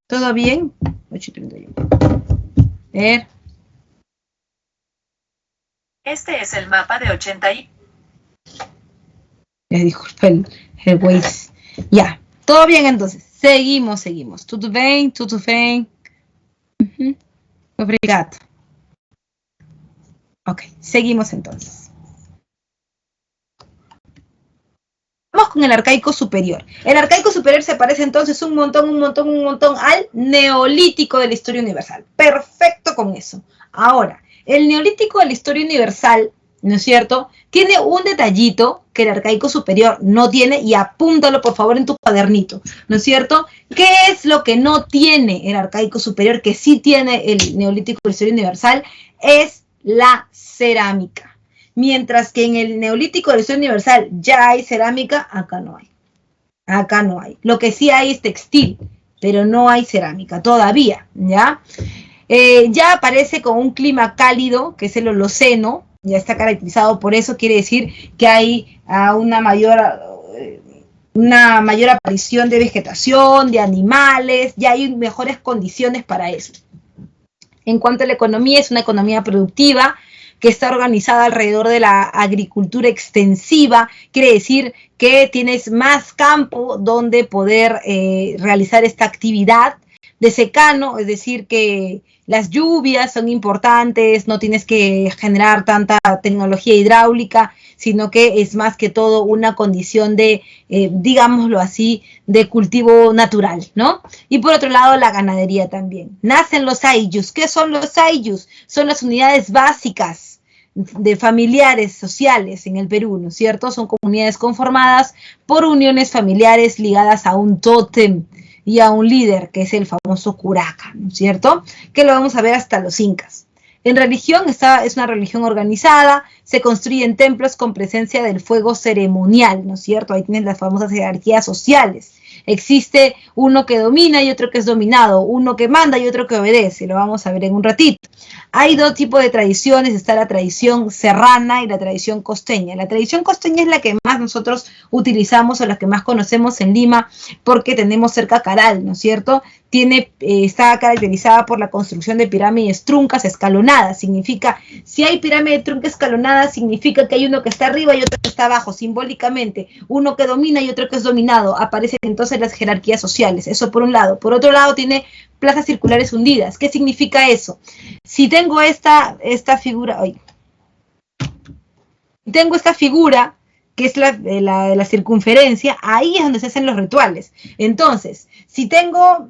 ¿Todo bien? 8:31. A ver. Este es el mapa de 80 y... Disculpa el Waze. Ya, todo bien entonces. Seguimos. Tudo bem? Obrigado. Ok, seguimos entonces. Vamos con el Arcaico Superior. El Arcaico Superior se parece entonces un montón al Neolítico de la Historia Universal. Perfecto con eso. Ahora, el Neolítico de la Historia Universal, ¿no es cierto?, tiene un detallito que el Arcaico Superior no tiene, y apúntalo por favor en tu cuadernito, ¿no es cierto? ¿Qué es lo que no tiene el Arcaico Superior, que sí tiene el Neolítico de la Historia Universal? Es la cerámica. Mientras que en el Neolítico de la Historia Universal ya hay cerámica, acá no hay. Acá no hay. Lo que sí hay es textil, pero no hay cerámica todavía, ¿ya? Ya aparece con un clima cálido, que es el Holoceno, ya está caracterizado por eso, quiere decir que hay una mayor aparición de vegetación, de animales, ya hay mejores condiciones para eso. En cuanto a la economía, es una economía productiva, que está organizada alrededor de la agricultura extensiva, quiere decir que tienes más campo donde poder realizar esta actividad, de secano, es decir, que las lluvias son importantes, no tienes que generar tanta tecnología hidráulica, sino que es más que todo una condición de, digámoslo así, de cultivo natural, ¿no? Y por otro lado, la ganadería también. Nacen los ayllus. ¿Qué son los ayllus? Son las unidades básicas de familiares sociales en el Perú, ¿no es cierto? Son comunidades conformadas por uniones familiares ligadas a un tótem y a un líder, que es el famoso curaca, ¿no es cierto? Que lo vamos a ver hasta los incas. En religión, esta es una religión organizada, se construyen templos con presencia del fuego ceremonial, ¿no es cierto? Ahí tienes las famosas jerarquías sociales. Existe uno que domina y otro que es dominado, uno que manda y otro que obedece, lo vamos a ver en un ratito. Hay dos tipos de tradiciones, está la tradición serrana y la tradición costeña. La tradición costeña es la que más nosotros utilizamos o la que más conocemos en Lima porque tenemos cerca Caral, ¿no es cierto? Está caracterizada por la construcción de pirámides truncas escalonadas. Significa, si hay pirámide trunca escalonada, significa que hay uno que está arriba y otro que está abajo, simbólicamente. Uno que domina y otro que es dominado. Aparecen entonces las jerarquías sociales. Eso por un lado. Por otro lado, tiene plazas circulares hundidas. ¿Qué significa eso? Si tengo esta figura, que es la circunferencia, ahí es donde se hacen los rituales. Entonces, si tengo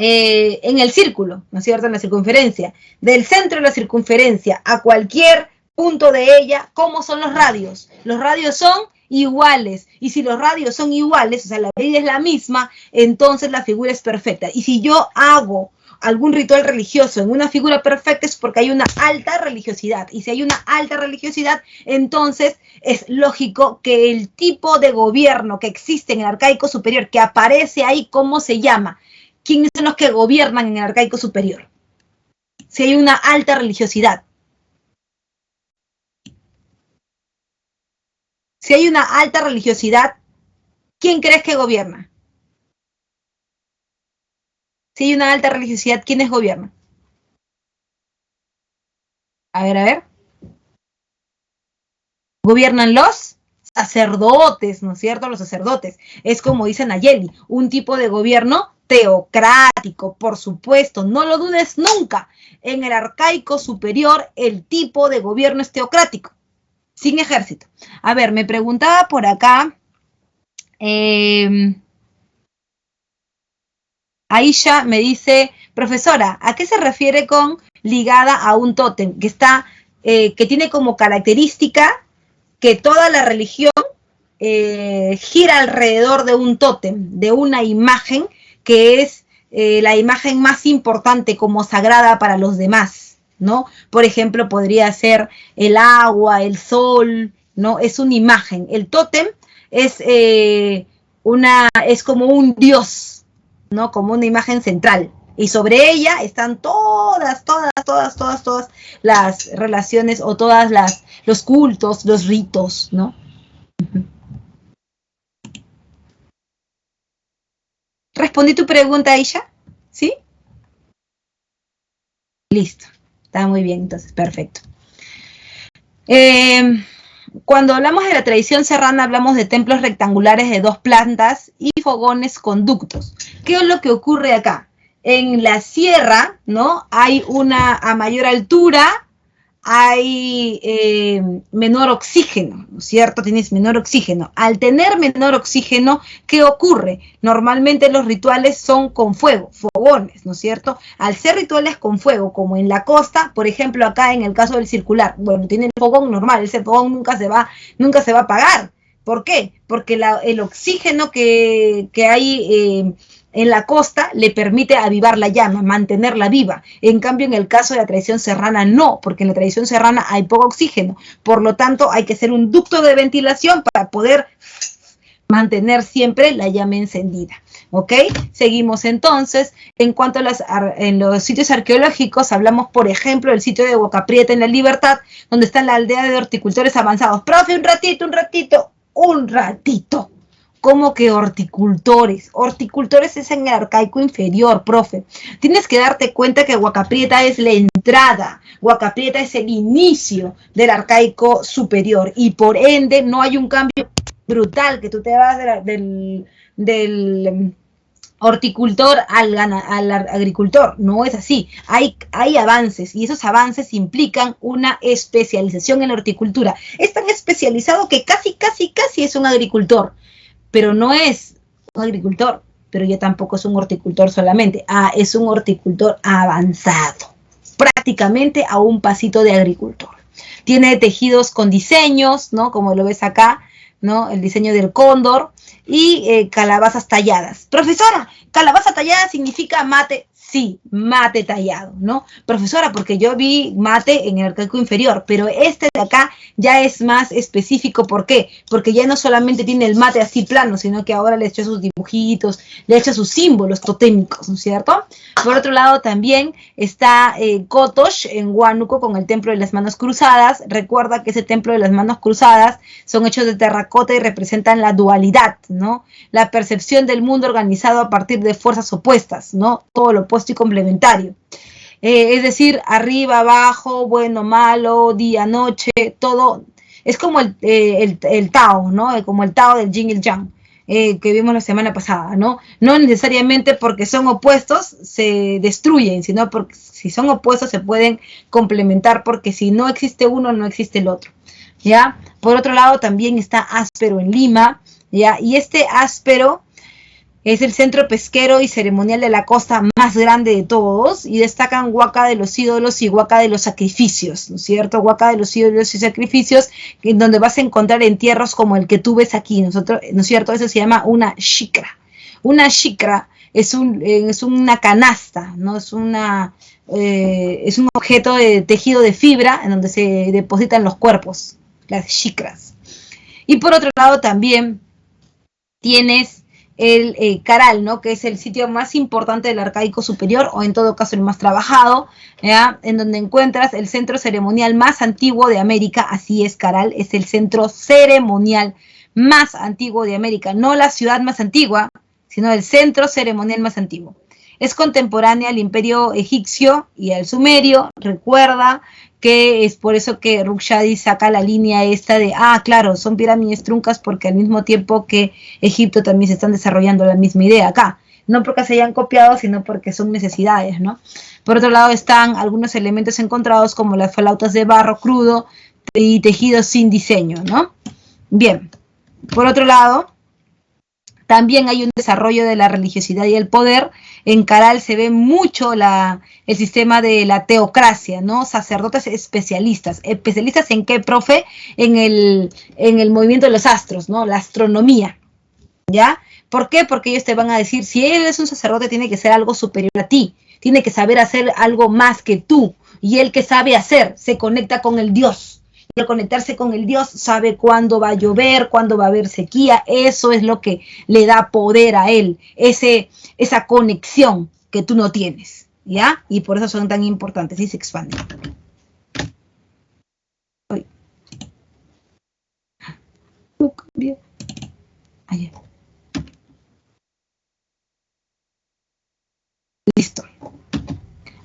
en el círculo, ¿no es cierto?, en la circunferencia, del centro de la circunferencia a cualquier punto de ella, ¿cómo son los radios? Los radios son iguales, y si los radios son iguales, o sea, la medida es la misma, entonces la figura es perfecta. Y si yo hago algún ritual religioso en una figura perfecta es porque hay una alta religiosidad, y si hay una alta religiosidad, entonces es lógico que el tipo de gobierno que existe en el arcaico superior, que aparece ahí, ¿cómo se llama? ¿Quiénes son los que gobiernan en el arcaico superior? Si hay una alta religiosidad. Si hay una alta religiosidad, ¿quién crees que gobierna? Si hay una alta religiosidad, ¿quiénes gobiernan? A ver. Gobiernan los sacerdotes, ¿no es cierto? Los sacerdotes. Es como dice Nayeli, un tipo de gobierno teocrático, por supuesto, no lo dudes nunca. En el arcaico superior, el tipo de gobierno es teocrático, sin ejército. A ver, me preguntaba por acá, Aisha me dice, profesora, ¿a qué se refiere con ligada a un tótem? Que tiene como característica que toda la religión gira alrededor de un tótem, de una imagen que es la imagen más importante como sagrada para los demás, ¿no? Por ejemplo, podría ser el agua, el sol, ¿no? Es una imagen. El tótem es como un dios, ¿no? Como una imagen central. Y sobre ella están todas las relaciones o los cultos, los ritos, ¿no? ¿Respondí tu pregunta, Aisha? ¿Sí? Listo. Está muy bien, entonces, perfecto. Cuando hablamos de la tradición serrana, hablamos de templos rectangulares de 2 plantas y fogones con ductos. ¿Qué es lo que ocurre acá? En la sierra, ¿no? Hay a mayor altura, hay menor oxígeno, ¿no es cierto? Tienes menor oxígeno. Al tener menor oxígeno, ¿qué ocurre? Normalmente los rituales son con fuego, fogones, ¿no es cierto? Al ser rituales con fuego, como en la costa, por ejemplo, acá en el caso del circular, bueno, tiene el fogón normal, ese fogón nunca se va a apagar. ¿Por qué? Porque el oxígeno que hay en la costa le permite avivar la llama, mantenerla viva. En cambio, en el caso de la tradición serrana, no, porque en la tradición serrana hay poco oxígeno. Por lo tanto, hay que hacer un ducto de ventilación para poder mantener siempre la llama encendida. ¿Ok? Seguimos entonces. En cuanto a en los sitios arqueológicos, hablamos, por ejemplo, del sitio de Boca Prieta en La Libertad, donde está la aldea de horticultores avanzados. Profe, un ratito. ¿Cómo que horticultores? Horticultores es en el arcaico inferior, profe. Tienes que darte cuenta que Huaca Prieta es la entrada, Huaca Prieta es el inicio del arcaico superior y por ende no hay un cambio brutal que tú te vas horticultor al agricultor. No es así. Hay avances y esos avances implican una especialización en la horticultura. Es tan especializado que casi es un agricultor, pero no es un agricultor, pero ya tampoco es un horticultor solamente. Es un horticultor avanzado, prácticamente a un pasito de agricultor. Tiene tejidos con diseños, ¿no? Como lo ves acá, ¿no? El diseño del cóndor y calabazas talladas. Profesora, calabaza tallada significa mate. Sí, mate tallado, ¿no? Profesora, porque yo vi mate en el arcaico inferior, pero este de acá ya es más específico. ¿Por qué? Porque ya no solamente tiene el mate así plano, sino que ahora le echa sus dibujitos, le echa sus símbolos totémicos, ¿no es cierto? Por otro lado, también está Kotosh en Huánuco con el Templo de las Manos Cruzadas. Recuerda que ese Templo de las Manos Cruzadas son hechos de terracota y representan la dualidad, ¿no? La percepción del mundo organizado a partir de fuerzas opuestas, ¿no? Todo lo opuesto y complementario. Es decir, arriba, abajo, bueno, malo, día, noche, todo. Es como el Tao, ¿no? Como el Tao del Yin y el Yang. Que vimos la semana pasada, ¿no? No necesariamente porque son opuestos se destruyen, sino porque si son opuestos se pueden complementar, porque si no existe uno, no existe el otro, ¿ya? Por otro lado, también está Áspero en Lima, ¿ya? Y este Áspero es el centro pesquero y ceremonial de la costa más grande de todos, y destacan Huaca de los ídolos y Huaca de los sacrificios, ¿no es cierto? Huaca de los ídolos y sacrificios, en donde vas a encontrar entierros como el que tú ves aquí, ¿no es cierto? Eso se llama una shikra. Una shikra es una canasta, ¿no? Es un objeto de tejido de fibra en donde se depositan los cuerpos, las shikras. Y por otro lado también tienes el Caral, ¿no? Que es el sitio más importante del arcaico superior, o en todo caso el más trabajado, ¿ya? En donde encuentras el centro ceremonial más antiguo de América. Así es, Caral es el centro ceremonial más antiguo de América, no la ciudad más antigua, sino el centro ceremonial más antiguo. Es contemporánea al imperio egipcio y al sumerio. Recuerda que es por eso que Rukhshadi saca la línea esta de, claro, son pirámides truncas porque al mismo tiempo que Egipto también se están desarrollando la misma idea acá. No porque se hayan copiado, sino porque son necesidades, ¿no? Por otro lado están algunos elementos encontrados como las flautas de barro crudo y tejidos sin diseño, ¿no? Bien, por otro lado, también hay un desarrollo de la religiosidad y el poder. En Caral se ve mucho el sistema de la teocracia, ¿no? Sacerdotes especialistas. ¿Especialistas en qué, profe? En el movimiento de los astros, ¿no? La astronomía, ¿ya? ¿Por qué? Porque ellos te van a decir, si él es un sacerdote, tiene que ser algo superior a ti. Tiene que saber hacer algo más que tú. Y él que sabe hacer, se conecta con el Dios. Y al conectarse con el Dios, sabe cuándo va a llover, cuándo va a haber sequía. Eso es lo que le da poder a él, esa conexión que tú no tienes, ¿ya? Y por eso son tan importantes y se expanden. Listo.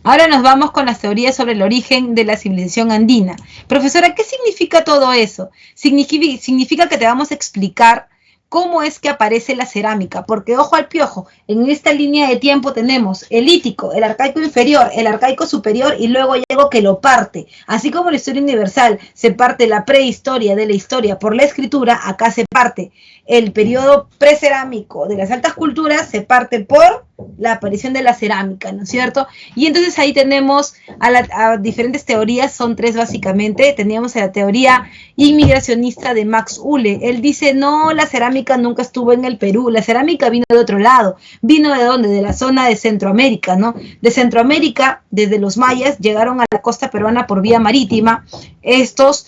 Ahora nos vamos con las teorías sobre el origen de la civilización andina. Profesora, ¿qué significa todo eso? Significa que te vamos a explicar cómo es que aparece la cerámica, porque ojo al piojo, en esta línea de tiempo tenemos el lítico, el arcaico inferior, el arcaico superior y luego hay algo que lo parte. Así como la historia universal se parte la prehistoria de la historia por la escritura, acá se parte el periodo precerámico de las altas culturas, se parte por la aparición de la cerámica, ¿no es cierto? Y entonces ahí tenemos a diferentes teorías, son tres básicamente. Teníamos la teoría inmigracionista de Max Uhle. Él dice, no, la cerámica nunca estuvo en el Perú, la cerámica vino de otro lado. ¿Vino de dónde? De la zona de Centroamérica, ¿no? De Centroamérica, desde los mayas, llegaron a la costa peruana por vía marítima, estos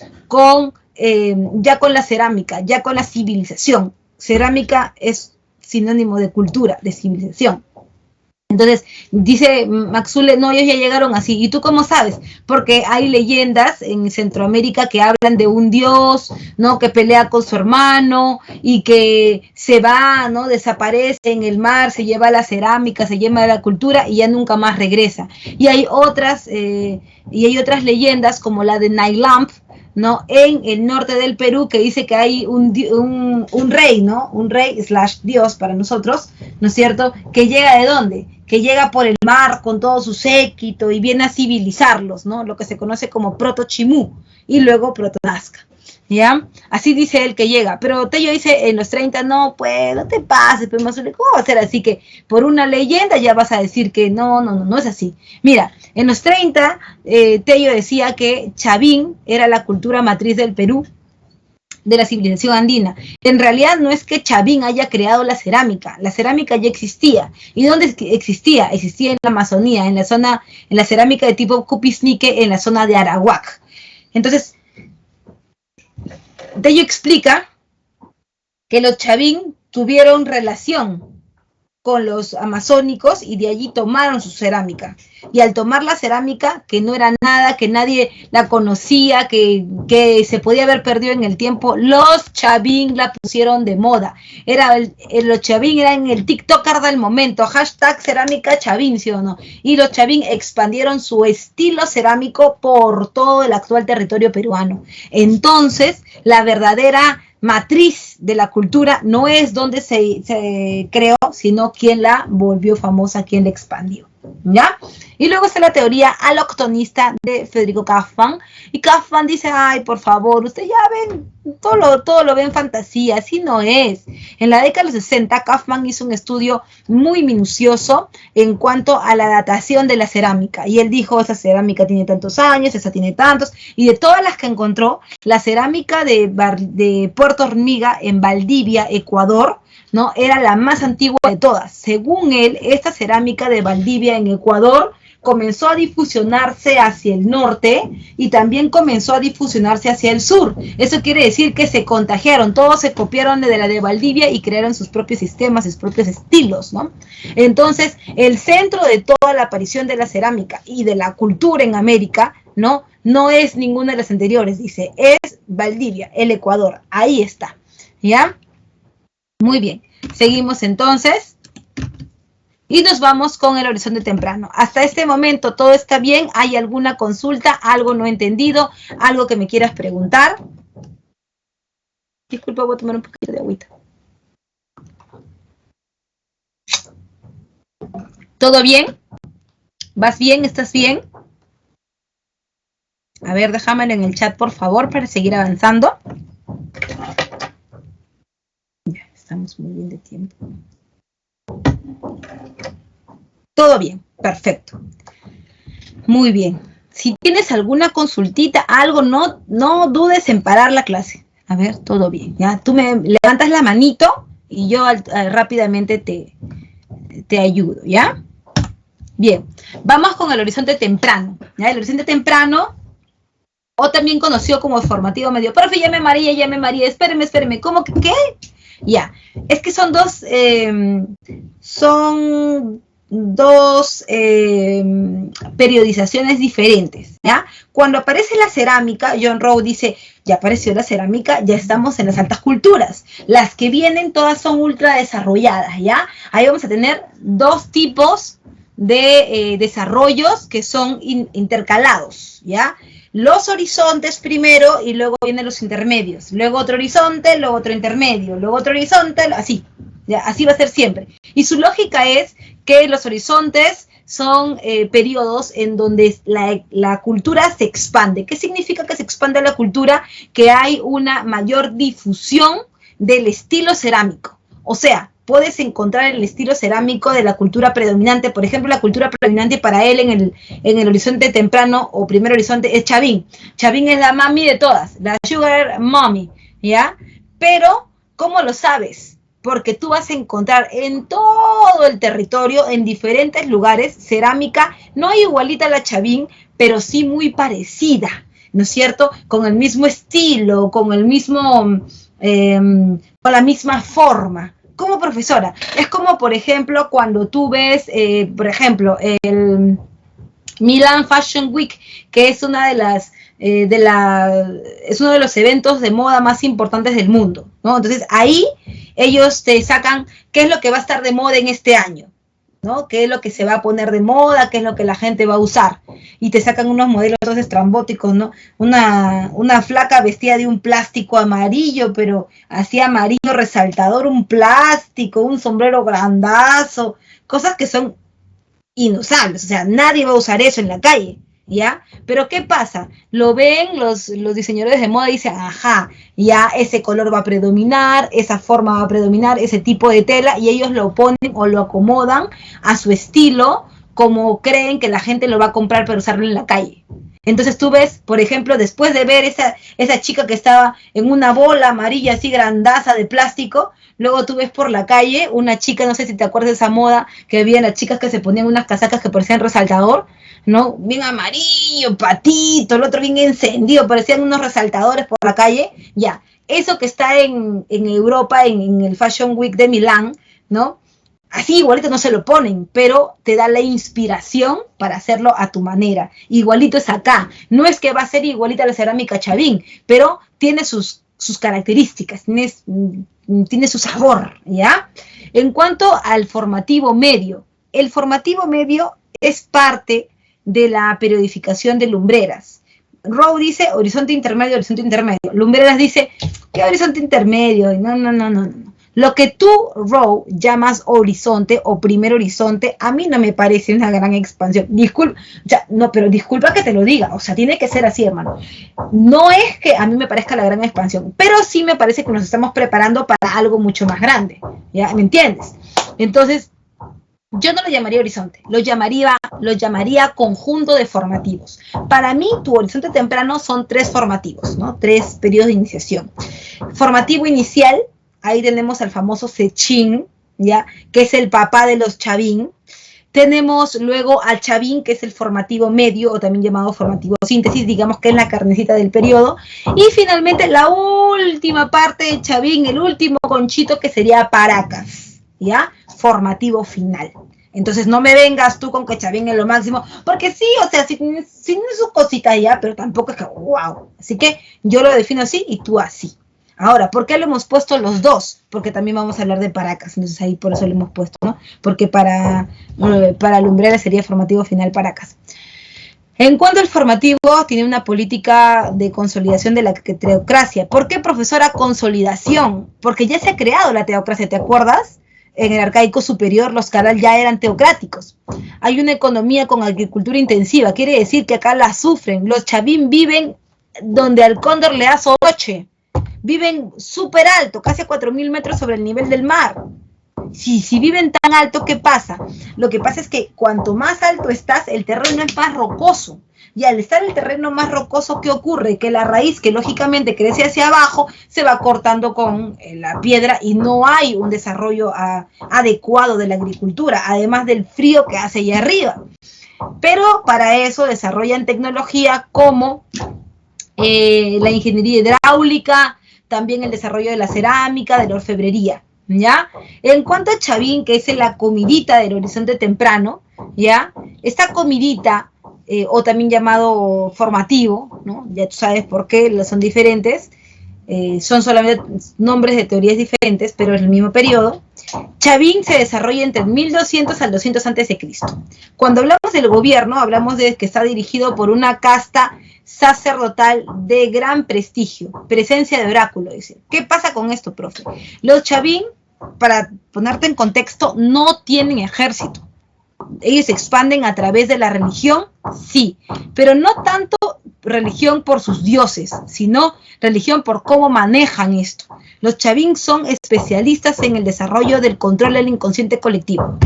ya con la cerámica, ya con la civilización. Cerámica es sinónimo de cultura, de civilización. Entonces, dice Max Uhle, no, ellos ya llegaron así. ¿Y tú cómo sabes? Porque hay leyendas en Centroamérica que hablan de un dios, ¿no? Que pelea con su hermano y que se va, ¿no? Desaparece en el mar, se lleva la cerámica, se lleva la cultura y ya nunca más regresa. Y hay otras y hay otras leyendas como la de Nailamp, ¿no? En el norte del Perú, que dice que hay un rey, ¿no? Un rey / dios para nosotros, ¿no es cierto? Que llega ¿de dónde? Que llega por el mar con todo su séquito y viene a civilizarlos, ¿no? Lo que se conoce como Proto-Chimú y luego Proto-Nazca, ¿ya? Así dice él que llega, pero Tello dice en los 30, no, pues, no te pases, pues, ¿cómo va a ser así que por una leyenda ya vas a decir que no es así? Mira, en los 30, Tello decía que Chavín era la cultura matriz del Perú, de la civilización andina. En realidad no es que Chavín haya creado la cerámica ya existía. ¿Y dónde existía? Existía en la Amazonía, en la cerámica de tipo Cupisnique, en la zona de Arawak. Entonces, Tello explica que los Chavín tuvieron relación con los amazónicos y de allí tomaron su cerámica. Y al tomar la cerámica, que no era nada, que nadie la conocía, que se podía haber perdido en el tiempo, los Chavín la pusieron de moda. Los Chavín eran el TikToker del momento, hashtag cerámica Chavín, ¿sí o no? Y los Chavín expandieron su estilo cerámico por todo el actual territorio peruano. Entonces, la verdadera matriz de la cultura no es donde se creó, sino quien la volvió famosa, quien la expandió, ¿ya? Y luego está la teoría aloctonista de Federico Kaufmann, y Kaufmann dice, ay, por favor, ustedes ya ven, todo lo ven fantasía, así no es. En la década de los 60, Kaufmann hizo un estudio muy minucioso en cuanto a la datación de la cerámica, y él dijo, esa cerámica tiene tantos años, esa tiene tantos, y de todas las que encontró, la cerámica de Puerto Hormiga, en Valdivia, Ecuador, ¿no? Era la más antigua de todas. Según él, esta cerámica de Valdivia en Ecuador comenzó a difusionarse hacia el norte y también comenzó a difusionarse hacia el sur. Eso quiere decir que se contagiaron, todos se copiaron de la de Valdivia y crearon sus propios sistemas, sus propios estilos, ¿no? Entonces, el centro de toda la aparición de la cerámica y de la cultura en América, no es ninguna de las anteriores, dice, es Valdivia, el Ecuador, ahí está, ¿ya? Muy bien, seguimos entonces y nos vamos con el horizonte temprano. Hasta este momento todo está bien, ¿hay alguna consulta, algo no entendido, algo que me quieras preguntar? Disculpa, voy a tomar un poquito de agüita. ¿Todo bien? ¿Vas bien? ¿Estás bien? A ver, déjamelo en el chat, por favor, para seguir avanzando. Ya, estamos muy bien de tiempo. Todo bien, perfecto. Muy bien. Si tienes alguna consultita, algo, no dudes en parar la clase. A ver, todo bien, ¿ya? Tú me levantas la manito y yo rápidamente te ayudo, ¿ya? Bien, vamos con el horizonte temprano, ¿ya? El horizonte temprano, o también conocido como formativo medio. Profe, llame María, espéreme, ¿cómo que qué? Ya, es que son dos periodizaciones diferentes, ¿ya? Cuando aparece la cerámica, John Rowe dice, ya apareció la cerámica, ya estamos en las altas culturas. Las que vienen todas son ultra desarrolladas, ¿ya? Ahí vamos a tener dos tipos de desarrollos que son intercalados, ¿ya? Los horizontes primero y luego vienen los intermedios, luego otro horizonte, luego otro intermedio, luego otro horizonte, así, ¿ya? Así va a ser siempre. Y su lógica es que los horizontes son periodos en donde la cultura se expande. ¿Qué significa que se expande la cultura? Que hay una mayor difusión del estilo cerámico. O sea, puedes encontrar el estilo cerámico de la cultura predominante. Por ejemplo, la cultura predominante para él en el horizonte temprano o primer horizonte es Chavín. Chavín es la mami de todas, la sugar mommy, ¿ya? Pero, ¿cómo lo sabes? Porque tú vas a encontrar en todo el territorio, en diferentes lugares, cerámica, no igualita a la Chavín, pero sí muy parecida, ¿no es cierto? Con el mismo estilo, con el mismo, con la misma forma. Como profesora, es como, por ejemplo, cuando tú ves, por ejemplo, el Milan Fashion Week, que es una es uno de los eventos de moda más importantes del mundo, ¿no? Entonces, ahí ellos te sacan qué es lo que va a estar de moda en este año. ¿no? ¿Qué es lo que se va a poner de moda? ¿Qué es lo que la gente va a usar? Y te sacan unos modelos estrambóticos, ¿no? Una flaca vestida de un plástico amarillo, pero así amarillo resaltador, un plástico, un sombrero grandazo, cosas que son inusables, o sea, nadie va a usar eso en la calle, ¿ya? Pero ¿qué pasa? Lo ven los diseñadores de moda y dicen, ajá, ya ese color va a predominar, esa forma va a predominar, ese tipo de tela, y ellos lo ponen o lo acomodan a su estilo, como creen que la gente lo va a comprar para usarlo en la calle. Entonces tú ves, por ejemplo, después de ver esa chica que estaba en una bola amarilla así grandaza de plástico, luego tú ves por la calle una chica, no sé si te acuerdas de esa moda, que había las chicas que se ponían unas casacas que parecían resaltador, ¿no? Bien amarillo, patito, el otro bien encendido, parecían unos resaltadores por la calle. Ya, eso que está en Europa, en el Fashion Week de Milán, ¿no? Así igualito no se lo ponen, pero te da la inspiración para hacerlo a tu manera. Igualito es acá. No es que va a ser igualita la cerámica Chavín, pero tiene sus características, tiene su sabor, ¿ya? En cuanto al formativo medio, el formativo medio es parte de la periodificación de Lumbreras. Rowe dice horizonte intermedio, horizonte intermedio. Lumbreras dice, ¿qué horizonte intermedio? No. Lo que tú, Rowe, llamas horizonte o primer horizonte, a mí no me parece una gran expansión. Disculpa, pero disculpa que te lo diga, o sea, tiene que ser así, hermano. No es que a mí me parezca la gran expansión, pero sí me parece que nos estamos preparando para algo mucho más grande, ¿ya? ¿Me entiendes? Entonces, yo no lo llamaría horizonte, lo llamaría conjunto de formativos. Para mí, tu horizonte temprano son 3 formativos, ¿no? 3 periodos de iniciación. Formativo inicial, ahí tenemos al famoso Sechín, ¿ya? Que es el papá de los Chavín. Tenemos luego al Chavín, que es el formativo medio, o también llamado formativo síntesis, digamos que es la carnecita del periodo. Y finalmente la última parte de Chavín, el último conchito, que sería Paracas, ¿ya? Formativo final. Entonces no me vengas tú con que Chavín es lo máximo, porque sí, o sea, sí tiene sus cositas ya, pero tampoco es que wow. Así que yo lo defino así y tú así. Ahora, ¿por qué lo hemos puesto los dos? Porque también vamos a hablar de Paracas, entonces ahí por eso lo hemos puesto, ¿no? Porque para Lumbreras sería formativo final Paracas. En cuanto al formativo, tiene una política de consolidación de la teocracia. ¿Por qué, profesora, consolidación? Porque ya se ha creado la teocracia, ¿te acuerdas? En el arcaico superior los Caral ya eran teocráticos. Hay una economía con agricultura intensiva, quiere decir que acá la sufren. Los Chavín viven donde al cóndor le da soroche. Viven súper alto, casi a 4.000 metros sobre el nivel del mar. Si viven tan alto, ¿qué pasa? Lo que pasa es que cuanto más alto estás, el terreno es más rocoso. Y al estar el terreno más rocoso, ¿qué ocurre? Que la raíz, que lógicamente crece hacia abajo, se va cortando con la piedra y no hay un desarrollo adecuado de la agricultura, además del frío que hace allá arriba. Pero para eso desarrollan tecnología como la ingeniería hidráulica, también el desarrollo de la cerámica, de la orfebrería, ¿ya? En cuanto a Chavín, que es la comidita del horizonte temprano, ¿ya? Esta comidita, o también llamado formativo, ¿no? Ya tú sabes por qué son diferentes, son solamente nombres de teorías diferentes, pero en el mismo periodo. Chavín se desarrolla entre 1200 al 200 a.C. Cuando hablamos del gobierno, hablamos de que está dirigido por una casta sacerdotal de gran prestigio, presencia de oráculo, dice. ¿Qué pasa con esto, profe? Los Chavín, para ponerte en contexto, no tienen ejército. Ellos se expanden a través de la religión, sí, pero no tanto religión por sus dioses, sino religión por cómo manejan esto. Los Chavín son especialistas en el desarrollo del control del inconsciente colectivo.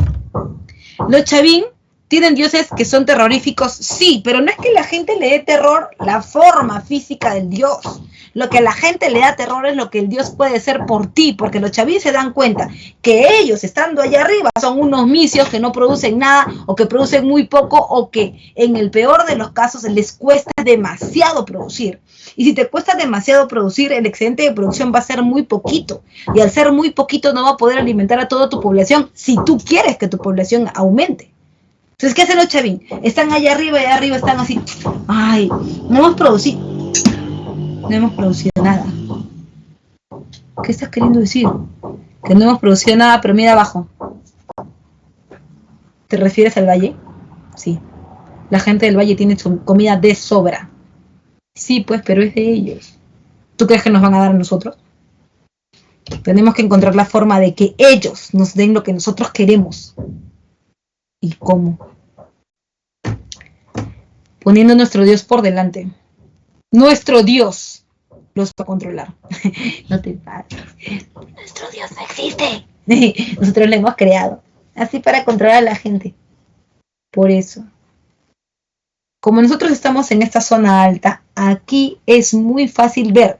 Los Chavín tienen dioses que son terroríficos, sí, pero no es que la gente le dé terror la forma física del dios. Lo que a la gente le da terror es lo que el dios puede ser por ti, porque los Chavín se dan cuenta que ellos, estando allá arriba, son unos misios que no producen nada, o que producen muy poco, o que en el peor de los casos les cuesta demasiado producir. Y si te cuesta demasiado producir, el excedente de producción va a ser muy poquito. Y al ser muy poquito no va a poder alimentar a toda tu población si tú quieres que tu población aumente. Entonces, ¿qué hacen los Chavín? Están allá arriba y allá arriba están así. Ay, no hemos producido nada. ¿Qué estás queriendo decir? Que no hemos producido nada, pero mira abajo. ¿Te refieres al valle? Sí. La gente del valle tiene su comida de sobra. Sí, pues, pero es de ellos. ¿Tú crees que nos van a dar a nosotros? Tenemos que encontrar la forma de que ellos nos den lo que nosotros queremos. ¿Y cómo? Poniendo a nuestro Dios por delante. Nuestro Dios los va a controlar. No te pases. Nuestro Dios no existe. Nosotros lo hemos creado. Así para controlar a la gente. Por eso. Como nosotros estamos en esta zona alta, aquí es muy fácil ver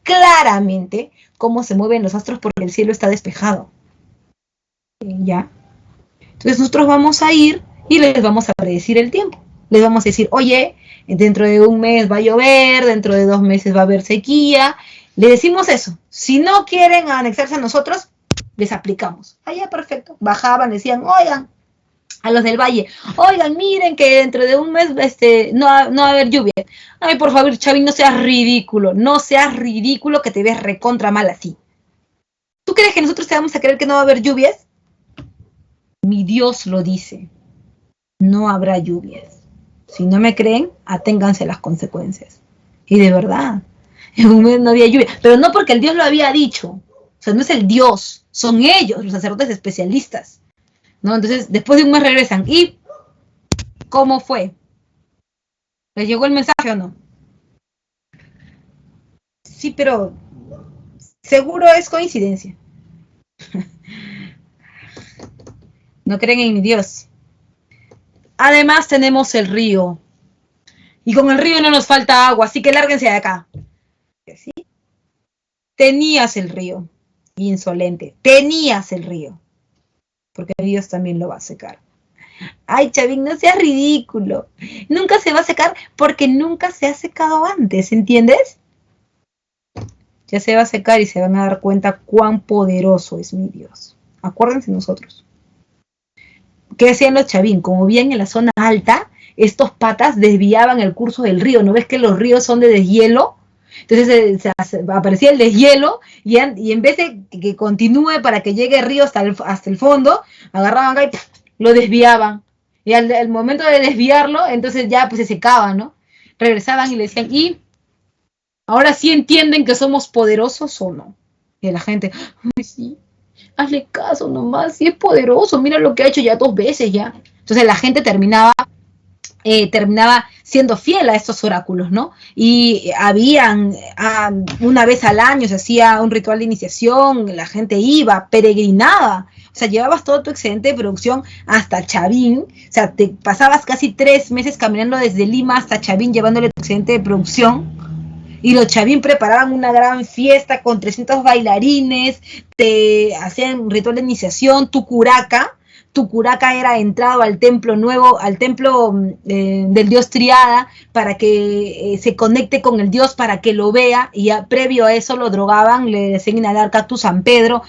claramente cómo se mueven los astros porque el cielo está despejado. ¿Ya? Entonces nosotros vamos a ir y les vamos a predecir el tiempo. Les vamos a decir, oye, dentro de un mes va a llover, dentro de 2 meses va a haber sequía. Le decimos eso. Si no quieren anexarse a nosotros, les aplicamos. Allá, perfecto. Bajaban, decían, oigan, a los del valle, oigan, miren que dentro de un mes no va a haber lluvia. Ay, por favor, Chavín, no seas ridículo. No seas ridículo que te ves recontra mal así. ¿Tú crees que nosotros te vamos a creer que no va a haber lluvias? Mi Dios lo dice. No habrá lluvias. Si no me creen, aténganse a las consecuencias. Y de verdad, en un mes no había lluvia. Pero no porque el Dios lo había dicho. O sea, no es el Dios, son ellos, los sacerdotes especialistas. ¿No? Entonces, después de un mes regresan. ¿Y cómo fue? ¿Les llegó el mensaje o no? Sí, pero seguro es coincidencia. No creen en mi Dios. Además tenemos el río. Y con el río no nos falta agua, así que lárguense de acá. ¿Sí? Tenías el río. Insolente. Tenías el río. Porque Dios también lo va a secar. Ay, Chavín, no seas ridículo. Nunca se va a secar porque nunca se ha secado antes, ¿entiendes? Ya se va a secar y se van a dar cuenta cuán poderoso es mi Dios. Acuérdense nosotros. ¿Qué hacían los Chavín? Como bien en la zona alta, estos patas desviaban el curso del río. ¿No ves que los ríos son de deshielo? Entonces aparecía el deshielo y en vez de que continúe para que llegue el río hasta el fondo, agarraban acá y lo desviaban. Y al momento de desviarlo, entonces ya pues se secaba, ¿no? Regresaban y le decían, ¿y ahora sí entienden que somos poderosos o no? Y la gente, ay, sí, hazle caso nomás, sí es poderoso, mira lo que ha hecho ya 2 veces ya. Entonces la gente terminaba siendo fiel a estos oráculos, ¿no? Y habían, una vez al año se hacía un ritual de iniciación, la gente iba, peregrinaba, o sea, llevabas todo tu excedente de producción hasta Chavín, o sea, te pasabas casi 3 meses caminando desde Lima hasta Chavín llevándole tu excedente de producción, y los Chavín preparaban una gran fiesta con 300 bailarines, te hacían un ritual de iniciación, tu curaca era entrado al templo nuevo, al templo del dios Triada, para que se conecte con el dios, para que lo vea, y previo a eso lo drogaban, le hacían inhalar cactus San Pedro,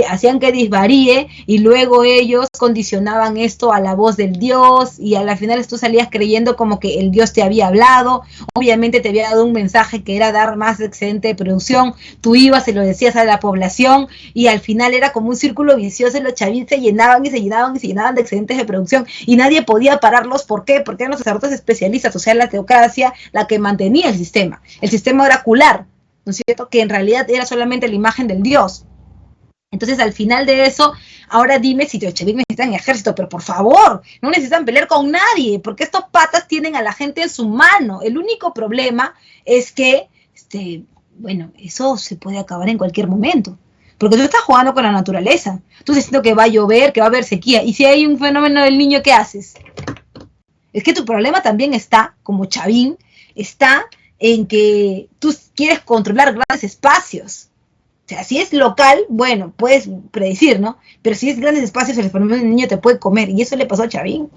hacían que disvaríe, y luego ellos condicionaban esto a la voz del dios, y a la final tú salías creyendo como que el dios te había hablado, obviamente te había dado un mensaje que era dar más excedente de producción, tú ibas y lo decías a la población, y al final era como un círculo vicioso, y los Chavín se llenaban y se llenaban y se llenaban de excedentes de producción y nadie podía pararlos. ¿Por qué? Porque eran los sacerdotes especialistas, o sea, la teocracia la que mantenía el sistema oracular, ¿no es cierto? Que en realidad era solamente la imagen del dios. Entonces, al final de eso, ahora dime si los Chavín necesitan ejército, pero por favor, no necesitan pelear con nadie, porque estos patas tienen a la gente en su mano. El único problema es que, bueno, eso se puede acabar en cualquier momento. Porque tú estás jugando con la naturaleza. Tú estás diciendo que va a llover, que va a haber sequía. Y si hay un fenómeno del Niño, ¿qué haces? Es que tu problema también está, como Chavín, está en que tú quieres controlar grandes espacios. O sea, si es local, bueno, puedes predecir, ¿no? Pero si es grandes espacios, el fenómeno del Niño te puede comer. Y eso le pasó a Chavín.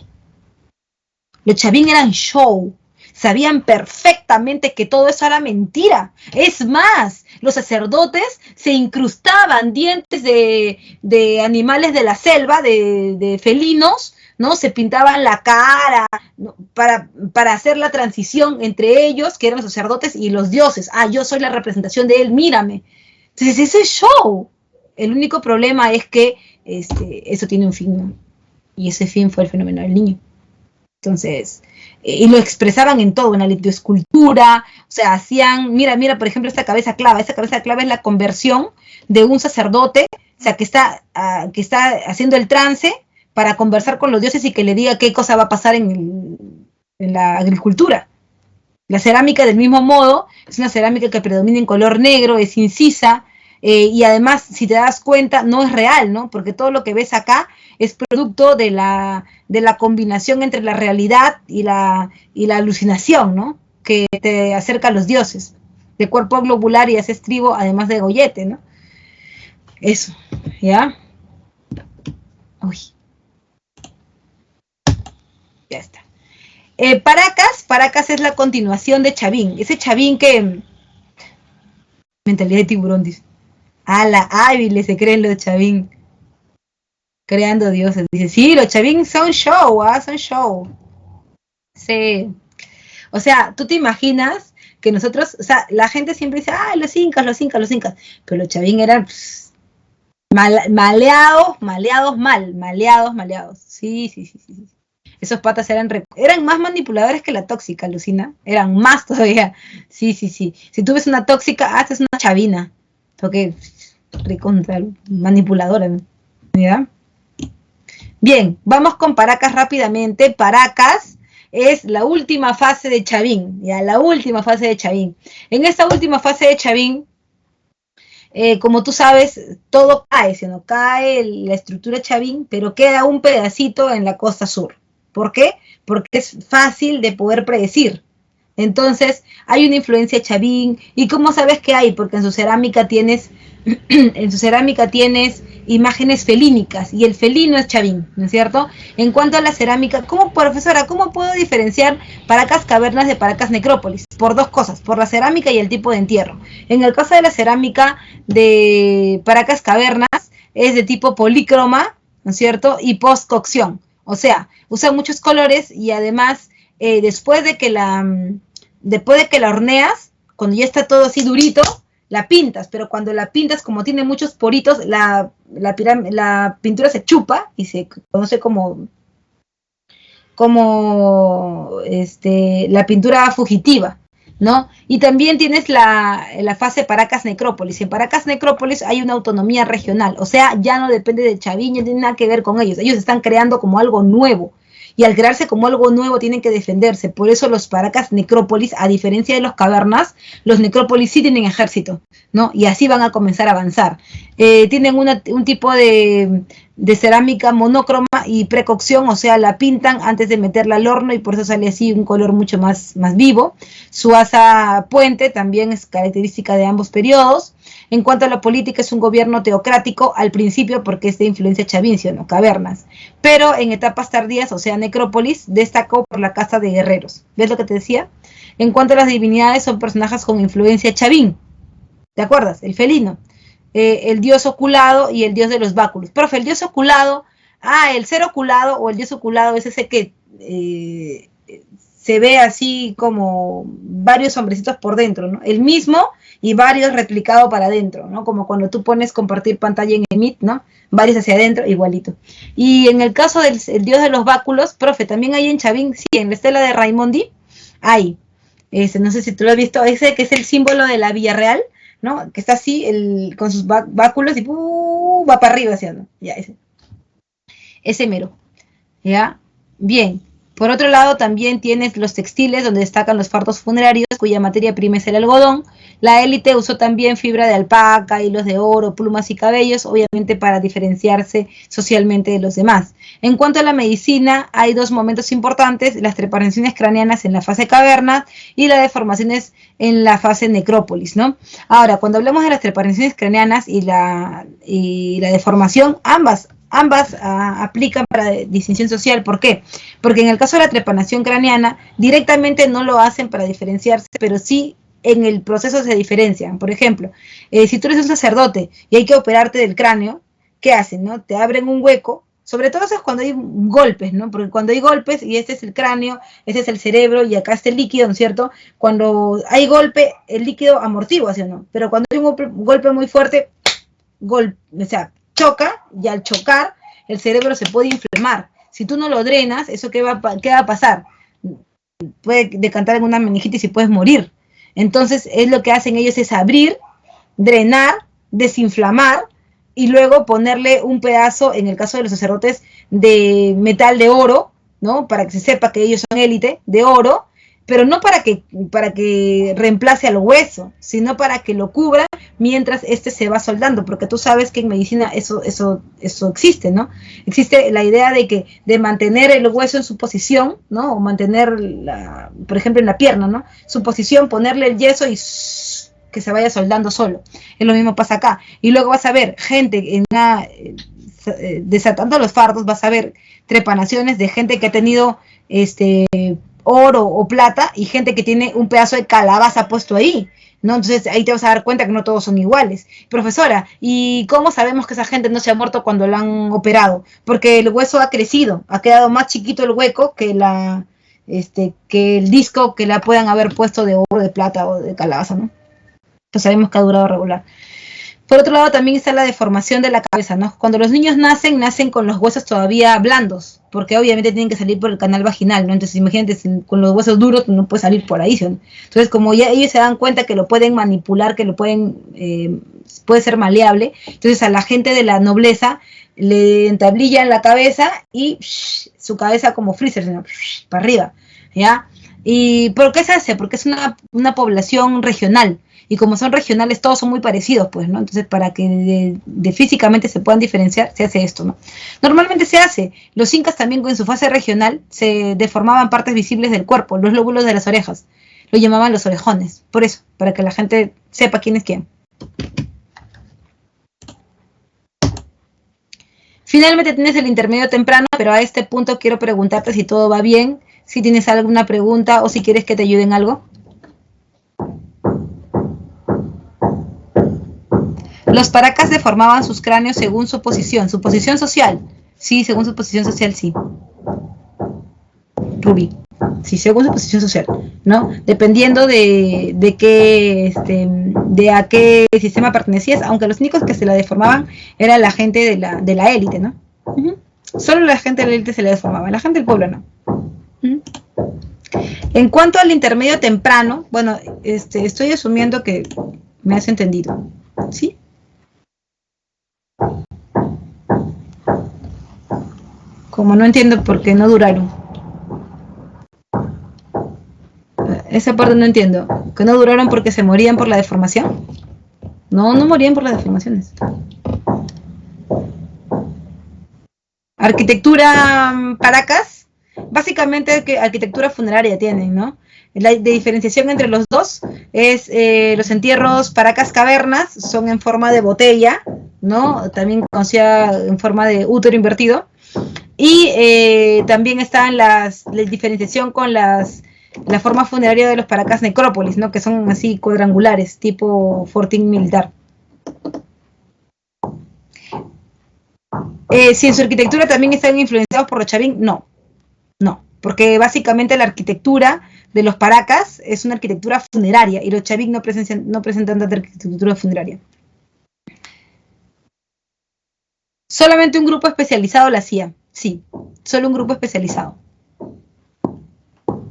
Los Chavín eran show. Sabían perfectamente que todo eso era mentira. Es más, los sacerdotes se incrustaban dientes de animales de la selva, de felinos, ¿no? Se pintaban la cara, ¿no? para hacer la transición entre ellos, que eran los sacerdotes, y los dioses. Ah, yo soy la representación de él, mírame. Entonces, ese es show. El único problema es que eso tiene un fin, ¿no? Y ese fin fue el fenómeno del niño. Entonces, y lo expresaban en todo, en la litoscultura, o sea, hacían, mira, por ejemplo, esta cabeza clava es la conversión de un sacerdote, o sea, que está haciendo el trance para conversar con los dioses y que le diga qué cosa va a pasar en la agricultura. La cerámica, del mismo modo, es una cerámica que predomina en color negro, es incisa, y además, si te das cuenta, no es real, ¿no? Porque todo lo que ves acá es producto de la combinación entre la realidad y la alucinación, ¿no? Que te acerca a los dioses. De cuerpo globular y hace estribo, además de gollete, ¿no? Eso, ¿ya? Uy. Ya está. Paracas es la continuación de Chavín. Ese Chavín que... Mentalidad de tiburón, dice. A la hábil se creen los Chavín. Creando dioses. Dice, sí, los Chavín son show, son show. Sí. O sea, tú te imaginas que nosotros, o sea, la gente siempre dice, los incas. Pero los Chavín eran maleados. Sí. Esos patas eran más manipuladores que la tóxica, Lucina. Eran más todavía. Sí. Si tú ves una tóxica, esta es una chavina. Porque recontra manipuladora, ¿ya? Bien, vamos con Paracas rápidamente. Paracas es la última fase de Chavín, ya, la última fase de Chavín. En esta última fase de Chavín, como tú sabes, todo cae, ¿no? Cae la estructura Chavín, pero queda un pedacito en la costa sur. ¿Por qué? Porque es fácil de poder predecir. Entonces, hay una influencia Chavín. ¿Y cómo sabes que hay? Porque en su cerámica tienes imágenes felínicas, y el felino es Chavín, ¿no es cierto? En cuanto a la cerámica, profesora, ¿cómo puedo diferenciar Paracas cavernas de Paracas necrópolis? Por dos cosas, por la cerámica y el tipo de entierro. En el caso de la cerámica de Paracas cavernas, es de tipo polícroma, ¿no es cierto? Y post-cocción. O sea, usa muchos colores y además, después de que la horneas, cuando ya está todo así durito, la pintas, pero cuando la pintas, como tiene muchos poritos, la pintura se chupa y se conoce como la pintura fugitiva, ¿no? Y también tienes la fase Paracas necrópolis. En Paracas necrópolis hay una autonomía regional, o sea, ya no depende de Chavín, no tiene nada que ver con ellos están creando como algo nuevo. Y al crearse como algo nuevo tienen que defenderse. Por eso los Paracas necrópolis, a diferencia de los cavernas, los necrópolis sí tienen ejército, ¿no? Y así van a comenzar a avanzar. Tienen un tipo de cerámica monócroma y precocción, o sea, la pintan antes de meterla al horno y por eso sale así un color mucho más vivo. Su asa puente también es característica de ambos periodos. En cuanto a la política, es un gobierno teocrático al principio porque es de influencia chavincio, ¿no? Cavernas. Pero en etapas tardías, o sea, necrópolis, destacó por la casta de guerreros. ¿Ves lo que te decía? En cuanto a las divinidades, son personajes con influencia chavín. ¿Te acuerdas? El felino. El dios oculado y el dios de los báculos. Profe, el dios oculado, el ser oculado o el dios oculado es ese que se ve así como varios hombrecitos por dentro, ¿no? El mismo y varios replicado para adentro, ¿no? Como cuando tú pones compartir pantalla en el Meet, ¿no? Varios hacia adentro, igualito. Y en el caso del dios de los báculos, profe, también hay en Chavín, sí, en la estela de Raimondi, hay, no sé si tú lo has visto, ese que es el símbolo de la Villarreal, ¿no? Que está así, con sus báculos y va para arriba, ¿sí? ¿No? Ya, ese mero, ¿ya? Bien. Por otro lado, también tienes los textiles, donde destacan los fardos funerarios, cuya materia prima es el algodón. La élite usó también fibra de alpaca, hilos de oro, plumas y cabellos, obviamente para diferenciarse socialmente de los demás. En cuanto a la medicina, hay dos momentos importantes: las trepanaciones craneanas en la fase caverna y las deformaciones en la fase necrópolis, ¿no? Ahora, cuando hablamos de las trepanaciones craneanas y la deformación, ambas aplican para distinción social. ¿Por qué? Porque en el caso de la trepanación craneana, directamente no lo hacen para diferenciarse, pero sí en el proceso se diferencian. Por ejemplo, si tú eres un sacerdote y hay que operarte del cráneo, ¿qué hacen? ¿No? Te abren un hueco, sobre todo eso es cuando hay golpes, ¿no? Porque cuando hay golpes, y este es el cráneo, este es el cerebro, y acá está el líquido, ¿no es cierto? Cuando hay golpe, el líquido amortigua, ¿sí o no? Pero cuando hay un golpe muy fuerte, o sea, choca, y al chocar el cerebro se puede inflamar. Si tú no lo drenas, ¿eso qué va a pasar? Puede decantar en una meningitis y puedes morir. Entonces, es lo que hacen ellos es abrir, drenar, desinflamar y luego ponerle un pedazo, en el caso de los sacerdotes, de metal de oro, ¿no? Para que se sepa que ellos son élite, de oro, pero no para que reemplace al hueso, sino para que lo cubra mientras este se va soldando, porque tú sabes que en medicina eso existe, ¿no? Existe la idea de mantener el hueso en su posición, ¿no? O mantener, por ejemplo, en la pierna, ¿no? Su posición, ponerle el yeso y que se vaya soldando solo. Es lo mismo pasa acá. Y luego vas a ver gente desatando los fardos, vas a ver trepanaciones de gente que ha tenido oro o plata y gente que tiene un pedazo de calabaza puesto ahí, ¿no? Entonces ahí te vas a dar cuenta que no todos son iguales. Profesora, ¿y cómo sabemos que esa gente no se ha muerto cuando la han operado? Porque el hueso ha crecido, ha quedado más chiquito el hueco que que el disco que la puedan haber puesto de oro, de plata o de calabaza, ¿no? Pues sabemos que ha durado regular. Por otro lado, también está la deformación de la cabeza, ¿no? Cuando los niños nacen con los huesos todavía blandos, porque obviamente tienen que salir por el canal vaginal, ¿no? Entonces, imagínate, con los huesos duros no puede salir por ahí, ¿no? Entonces, como ya ellos se dan cuenta que lo pueden manipular, que lo puede ser maleable, entonces a la gente de la nobleza le entablillan la cabeza y su cabeza como freezer, ¿no? Para arriba, ¿ya? ¿Y por qué se hace? Porque es una población regional. Y como son regionales, todos son muy parecidos, pues, ¿no? Entonces, para que físicamente se puedan diferenciar, se hace esto, ¿no? Normalmente se hace. Los incas también, en su fase regional, se deformaban partes visibles del cuerpo, los lóbulos de las orejas. Lo llamaban los orejones. Por eso, para que la gente sepa quién es quién. Finalmente tienes el intermedio temprano, pero a este punto quiero preguntarte si todo va bien, si tienes alguna pregunta o si quieres que te ayude en algo. Los paracas deformaban sus cráneos según su posición social. Sí, según su posición social, sí. Rubí. Sí, según su posición social, ¿no? Dependiendo de a qué sistema pertenecías, aunque los únicos que se la deformaban era la gente de la élite, ¿no? Solo la gente de la élite se la deformaba, la gente del pueblo no. En cuanto al intermedio temprano, bueno, estoy asumiendo que me has entendido, ¿sí? Como no entiendo por qué no duraron. Esa parte no entiendo. ¿Que no duraron porque se morían por la deformación? No, no morían por las deformaciones. Arquitectura Paracas, básicamente arquitectura funeraria tienen, ¿no? La diferenciación entre los dos es los entierros Paracas cavernas son en forma de botella, ¿no? También conocida en forma de útero invertido. Y también están la diferenciación con la forma funeraria de los Paracas necrópolis, ¿no? Que son así cuadrangulares, tipo fortín militar. Si en su arquitectura también están influenciados por los chavín, no, porque básicamente la arquitectura de los Paracas es una arquitectura funeraria y los chavín no presentan tanta arquitectura funeraria. Solamente un grupo especializado la hacía, sí, solo un grupo especializado,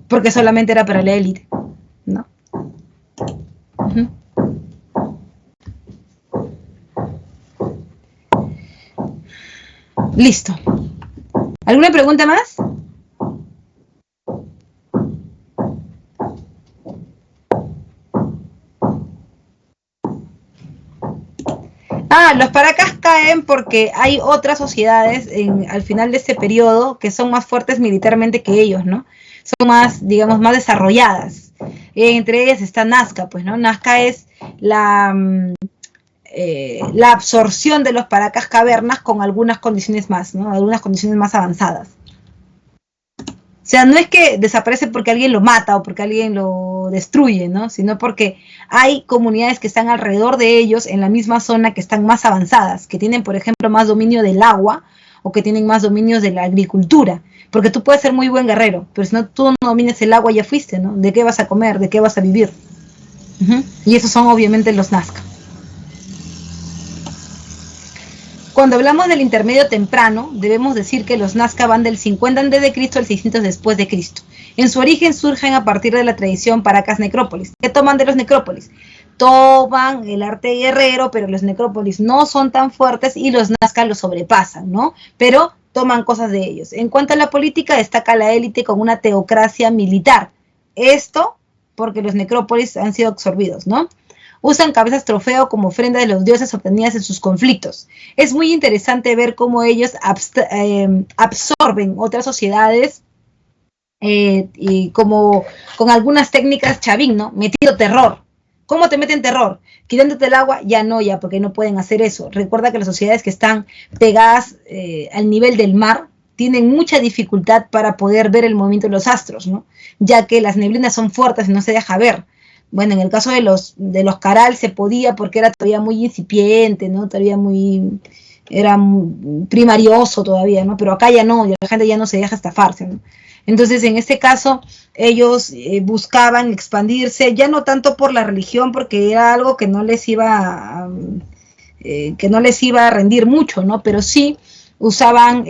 porque solamente era para la élite, ¿no? Listo. ¿Alguna pregunta más? Los Paracas caen porque hay otras sociedades al final de este periodo que son más fuertes militarmente que ellos, ¿no? Son más, digamos, más desarrolladas. Entre ellas está Nazca, pues, ¿no? Nazca es la absorción de los Paracas cavernas con algunas condiciones más, ¿no? Algunas condiciones más avanzadas. O sea, no es que desaparece porque alguien lo mata o porque alguien lo destruye, ¿no? Sino porque hay comunidades que están alrededor de ellos en la misma zona que están más avanzadas, que tienen, por ejemplo, más dominio del agua o que tienen más dominios de la agricultura. Porque tú puedes ser muy buen guerrero, pero si no tú no dominas el agua ya fuiste, ¿no? ¿De qué vas a comer? ¿De qué vas a vivir? Y esos son obviamente los Nazca. Cuando hablamos del intermedio temprano, debemos decir que los Nazca van del 50 a.C. al 600 después de Cristo. En su origen surgen a partir de la tradición Paracas Necrópolis. ¿Qué toman de los necrópolis? Toman el arte guerrero, pero los necrópolis no son tan fuertes y los Nazca los sobrepasan, ¿no? Pero toman cosas de ellos. En cuanto a la política, destaca la élite con una teocracia militar. Esto porque los necrópolis han sido absorbidos, ¿no? Usan cabezas trofeo como ofrenda de los dioses obtenidas en sus conflictos. Es muy interesante ver cómo ellos absorben otras sociedades y como con algunas técnicas chavín, ¿no? Metido terror. ¿Cómo te meten terror? Quitándote el agua, ya no, ya, porque no pueden hacer eso. Recuerda que las sociedades que están pegadas al nivel del mar tienen mucha dificultad para poder ver el movimiento de los astros, ¿no? Ya que las neblinas son fuertes y no se deja ver. Bueno, en el caso de los Caral se podía porque era todavía muy incipiente, ¿no? Todavía era primarioso todavía, ¿no? Pero acá ya no, la gente ya no se deja estafarse, ¿no? Entonces, en este caso, ellos buscaban expandirse, ya no tanto por la religión, porque era algo que no les iba a rendir mucho, ¿no? Pero sí usaban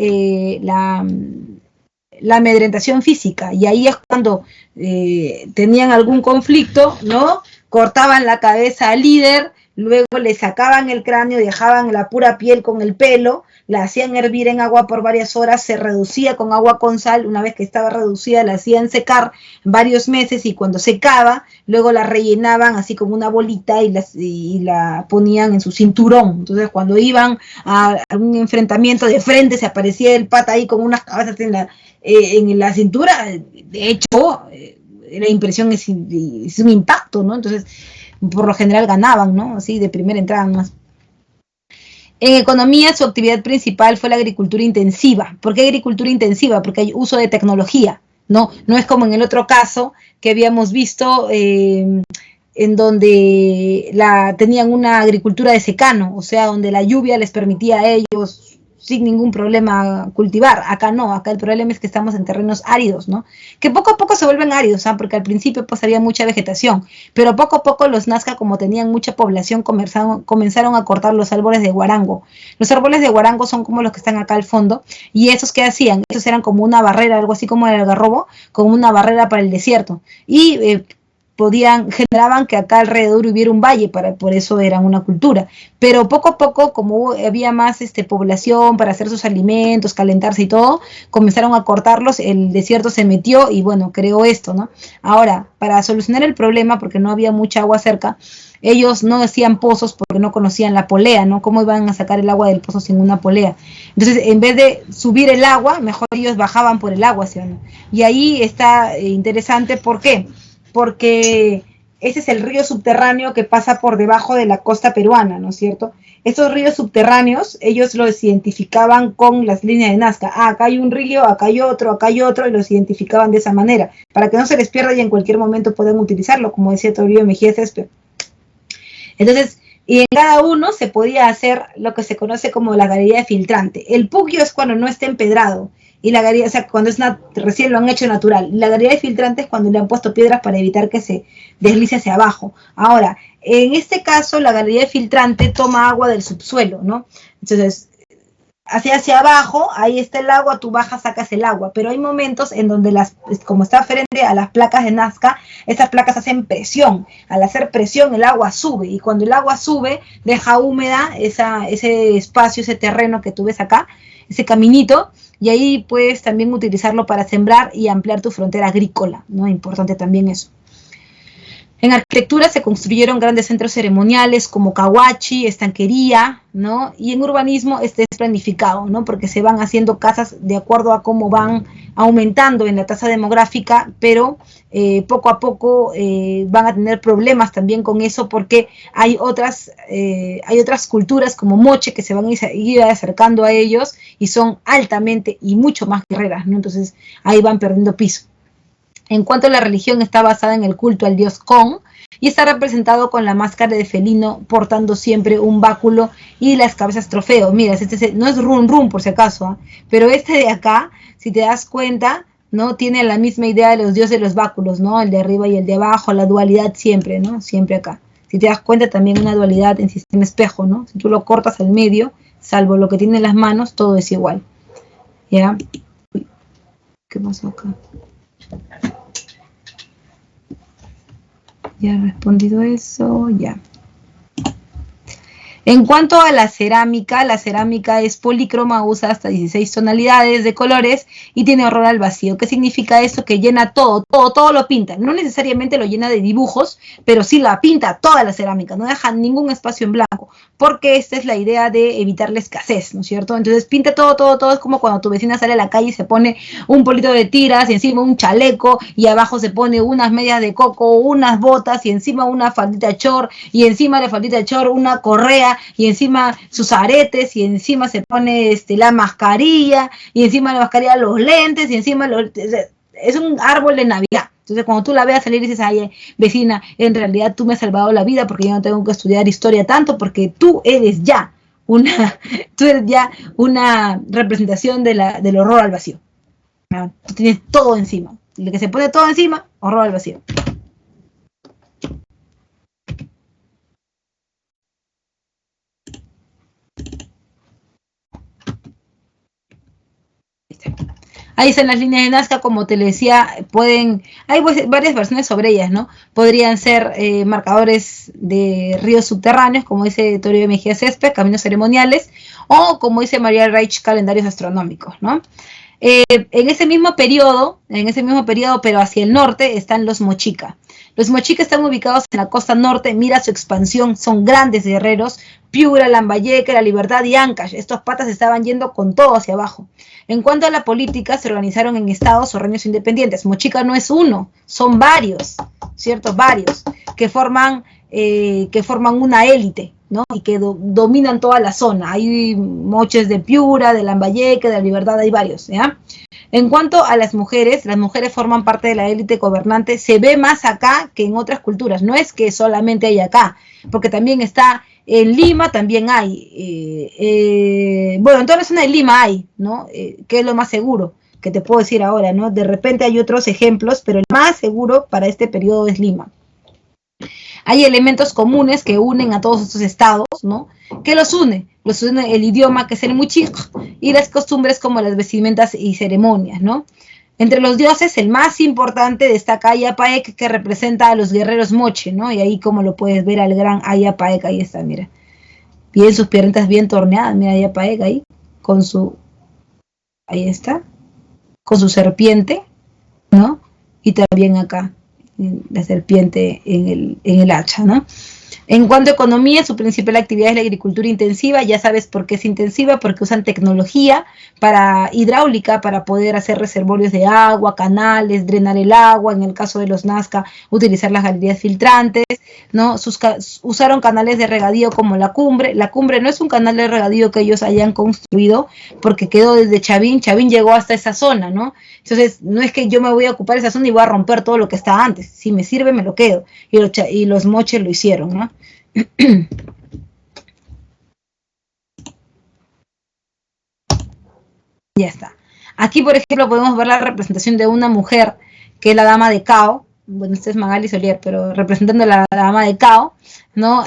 la amedrentación física, y ahí es cuando tenían algún conflicto, ¿no? Cortaban la cabeza al líder, luego le sacaban el cráneo, dejaban la pura piel con el pelo, la hacían hervir en agua por varias horas, se reducía con agua con sal, una vez que estaba reducida la hacían secar varios meses, y cuando secaba, luego la rellenaban así como una bolita y la ponían en su cinturón. Entonces cuando iban a un enfrentamiento de frente, se aparecía el pata ahí con unas cabezas en la cintura. De hecho, la impresión es un impacto, ¿no? Entonces, por lo general ganaban, ¿no? Así de primera entrada más. En economía, su actividad principal fue la agricultura intensiva. ¿Por qué agricultura intensiva? Porque hay uso de tecnología, ¿no? No es como en el otro caso que habíamos visto en donde tenían una agricultura de secano, o sea, donde la lluvia les permitía a ellos sin ningún problema cultivar. Acá no, acá el problema es que estamos en terrenos áridos, ¿no? Que poco a poco se vuelven áridos, ¿ah? Porque al principio pues había mucha vegetación, pero poco a poco los Nazca, como tenían mucha población, comenzaron a cortar los árboles de guarango. Los árboles de guarango son como los que están acá al fondo, y esos que hacían, esos eran como una barrera, algo así como el algarrobo, como una barrera para el desierto, y generaban que acá alrededor hubiera un valle, por eso eran una cultura. Pero poco a poco, como había más población para hacer sus alimentos, calentarse y todo, comenzaron a cortarlos, el desierto se metió y bueno, creó esto, ¿no? Ahora, para solucionar el problema, porque no había mucha agua cerca, ellos no hacían pozos porque no conocían la polea, ¿no? ¿Cómo iban a sacar el agua del pozo sin una polea? Entonces, en vez de subir el agua, mejor ellos bajaban por el agua, ¿sí o no? Y ahí está interesante, ¿por qué? Porque ese es el río subterráneo que pasa por debajo de la costa peruana, ¿no es cierto? Estos ríos subterráneos, ellos los identificaban con las líneas de Nazca. Acá hay un río, acá hay otro, y los identificaban de esa manera, para que no se les pierda y en cualquier momento puedan utilizarlo, como decía Toribio Mejía Césped. Entonces, y en cada uno se podía hacer lo que se conoce como la galería de filtrante. El puquio es cuando no está empedrado, y la galería, o sea, cuando recién lo han hecho natural. La galería de filtrante es cuando le han puesto piedras para evitar que se deslice hacia abajo. Ahora, en este caso, la galería de filtrante toma agua del subsuelo, ¿no? Entonces, hacia abajo, ahí está el agua, tú bajas, sacas el agua, pero hay momentos en donde como está frente a las placas de Nazca, esas placas hacen presión. Al hacer presión, el agua sube, y cuando el agua sube, deja húmeda ese espacio, ese terreno que tú ves acá, ese caminito, y ahí puedes también utilizarlo para sembrar y ampliar tu frontera agrícola, ¿no? Importante también eso. En arquitectura se construyeron grandes centros ceremoniales como Cahuachi, estanquería, ¿no? Y en urbanismo es planificado, ¿no? Porque se van haciendo casas de acuerdo a cómo van aumentando en la tasa demográfica, pero poco a poco van a tener problemas también con eso, porque hay otras culturas como Moche que se van a ir acercando a ellos y son altamente y mucho más guerreras, ¿no? Entonces ahí van perdiendo piso. En cuanto a la religión, está basada en el culto al dios Con y está representado con la máscara de felino portando siempre un báculo y las cabezas trofeo. Mira, no es Run Run por si acaso, pero este de acá, si te das cuenta, ¿no? Tiene la misma idea de los dioses de los báculos, ¿no? El de arriba y el de abajo, la dualidad siempre, ¿no? Siempre acá. Si te das cuenta, también una dualidad en sistema espejo, ¿no? Si tú lo cortas al medio, salvo lo que tiene en las manos, todo es igual. ¿Ya? Uy, ¿qué pasó acá? Ya he respondido eso, ya. En cuanto a la cerámica es polícroma, usa hasta 16 tonalidades de colores y tiene horror al vacío. ¿Qué significa esto? Que llena todo lo pinta. No necesariamente lo llena de dibujos, pero sí la pinta toda la cerámica, no deja ningún espacio en blanco, porque esta es la idea de evitar la escasez, ¿no es cierto? Entonces pinta todo, es como cuando tu vecina sale a la calle y se pone un polito de tiras y encima un chaleco y abajo se pone unas medias de coco, unas botas y encima una faldita short y encima de la faldita short una correa y encima sus aretes y encima se pone la mascarilla y encima de la mascarilla los lentes y encima es un árbol de Navidad. Entonces cuando tú la veas salir dices, ay, vecina, en realidad tú me has salvado la vida porque yo no tengo que estudiar historia tanto, porque tú eres ya una representación del horror al vacío. Tú tienes todo encima. Lo que se pone todo encima, horror al vacío. Ahí están las líneas de Nazca, como te le decía, hay varias versiones sobre ellas, ¿no? Podrían ser marcadores de ríos subterráneos, como dice Toribio Mejía Césped, caminos ceremoniales, o como dice María Reich, calendarios astronómicos, ¿no? En ese mismo periodo, pero hacia el norte, están los mochica. Los mochica están ubicados en la costa norte, mira su expansión, son grandes guerreros, Piura, Lambayeque, La Libertad y Ancash. Estos patas estaban yendo con todo hacia abajo. En cuanto a la política, se organizaron en estados o reinos independientes. Mochica no es uno, son varios, ¿cierto? Varios, que forman una élite, ¿no? Y que dominan toda la zona. Hay moches de Piura, de Lambayeque, de La Libertad, hay varios, ¿ya? En cuanto a las mujeres forman parte de la élite gobernante, se ve más acá que en otras culturas, no es que solamente hay acá, porque también está en Lima, también hay, bueno, en toda la zona de Lima hay, ¿no? Que es lo más seguro que te puedo decir ahora, ¿no? De repente hay otros ejemplos, pero el más seguro para este periodo es Lima. Hay elementos comunes que unen a todos estos estados, ¿no? ¿Qué los une? Los une el idioma, que es el muchico, y las costumbres como las vestimentas y ceremonias, ¿no? Entre los dioses, el más importante destaca Ayapaec, que representa a los guerreros moche, ¿no? Y ahí, como lo puedes ver, al gran Ayapaec, ahí está, mira. Bien, sus piernitas bien torneadas, mira Ayapaec ahí, ahí está, con su serpiente, ¿no? Y también acá, la serpiente en el hacha, ¿no? En cuanto a economía, su principal actividad es la agricultura intensiva. Ya sabes por qué es intensiva, porque usan tecnología hidráulica para poder hacer reservorios de agua, canales, drenar el agua. En el caso de los Nazca, utilizar las galerías filtrantes, ¿no? Usaron canales de regadío como la Cumbre. La Cumbre no es un canal de regadío que ellos hayan construido, porque quedó desde Chavín llegó hasta esa zona, ¿no? Entonces, no es que yo me voy a ocupar esa zona y voy a romper todo lo que está antes. Si me sirve, me lo quedo. Y los moches lo hicieron, ¿no? Ya está. Aquí, por ejemplo, podemos ver la representación de una mujer, que es la dama de Cao. Bueno, esta es Magali Solier, pero representando a la dama de Cao, ¿no?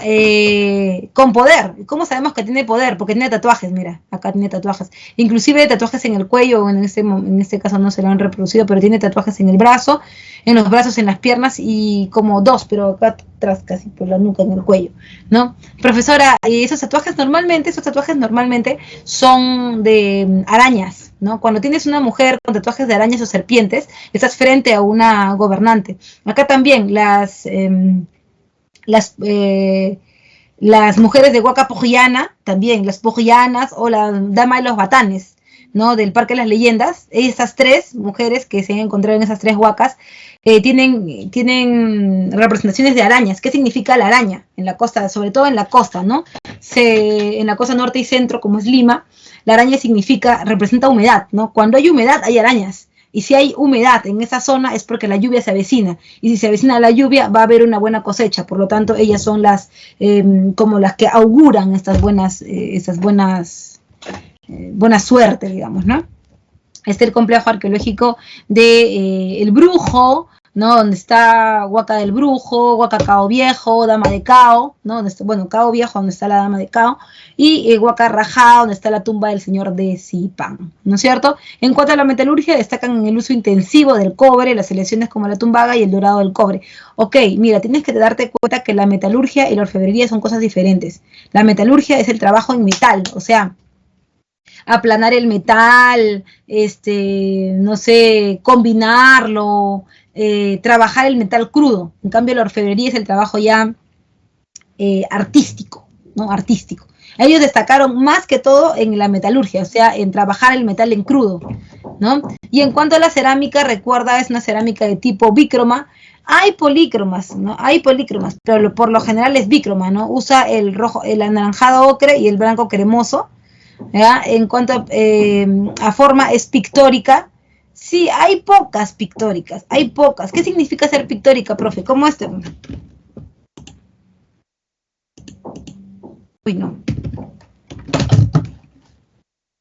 Con poder. ¿Cómo sabemos que tiene poder? Porque tiene tatuajes, mira, acá tiene tatuajes. Inclusive tatuajes en el cuello, en este caso no se lo han reproducido, pero tiene tatuajes en el brazo, en los brazos, en las piernas y como dos, pero acá atrás casi por la nuca, en el cuello, ¿no? Profesora, esos tatuajes normalmente son de arañas, ¿no? Cuando tienes una mujer con tatuajes de arañas o serpientes, estás frente a una gobernante. Acá también las mujeres de Huaca Pujillana, también las pujillanas o la dama de los batanes, ¿no? Del Parque de las Leyendas, esas tres mujeres que se han encontrado en esas tres huacas tienen representaciones de arañas. ¿Qué significa la araña? En la costa, sobre todo en la costa, ¿no? En la costa norte y centro, como es Lima, la araña representa humedad, ¿no? Cuando hay humedad hay arañas. Y si hay humedad en esa zona es porque la lluvia se avecina. Y si se avecina la lluvia va a haber una buena cosecha. Por lo tanto, ellas son como las que auguran buena suerte, digamos, ¿no? Este es el complejo arqueológico de El Brujo, ¿no? Donde está Huaca del Brujo, Huaca Cao Viejo, Dama de Cao, ¿no? Donde está, bueno, Cao Viejo, donde está la Dama de Cao, y Huaca Rajá, donde está la tumba del señor de Zipán, ¿no es cierto? En cuanto a la metalurgia, destacan en el uso intensivo del cobre, las selecciones como la tumbaga y el dorado del cobre. Ok, mira, tienes que darte cuenta que la metalurgia y la orfebrería son cosas diferentes. La metalurgia es el trabajo en metal, o sea, aplanar el metal, no sé, combinarlo, trabajar el metal crudo. En cambio, la orfebrería es el trabajo ya artístico, ¿no? Artístico. Ellos destacaron más que todo en la metalurgia, o sea, en trabajar el metal en crudo, ¿no? Y en cuanto a la cerámica, recuerda, es una cerámica de tipo bícroma. Hay polícromas, ¿no? Hay polícromas, pero por lo general es bícroma, ¿no? Usa el rojo, el anaranjado ocre y el blanco cremoso. ¿Ya? En cuanto a forma, es pictórica. Sí, hay pocas pictóricas, hay pocas. ¿Qué significa ser pictórica, profe? ¿Cómo este? Uy, no.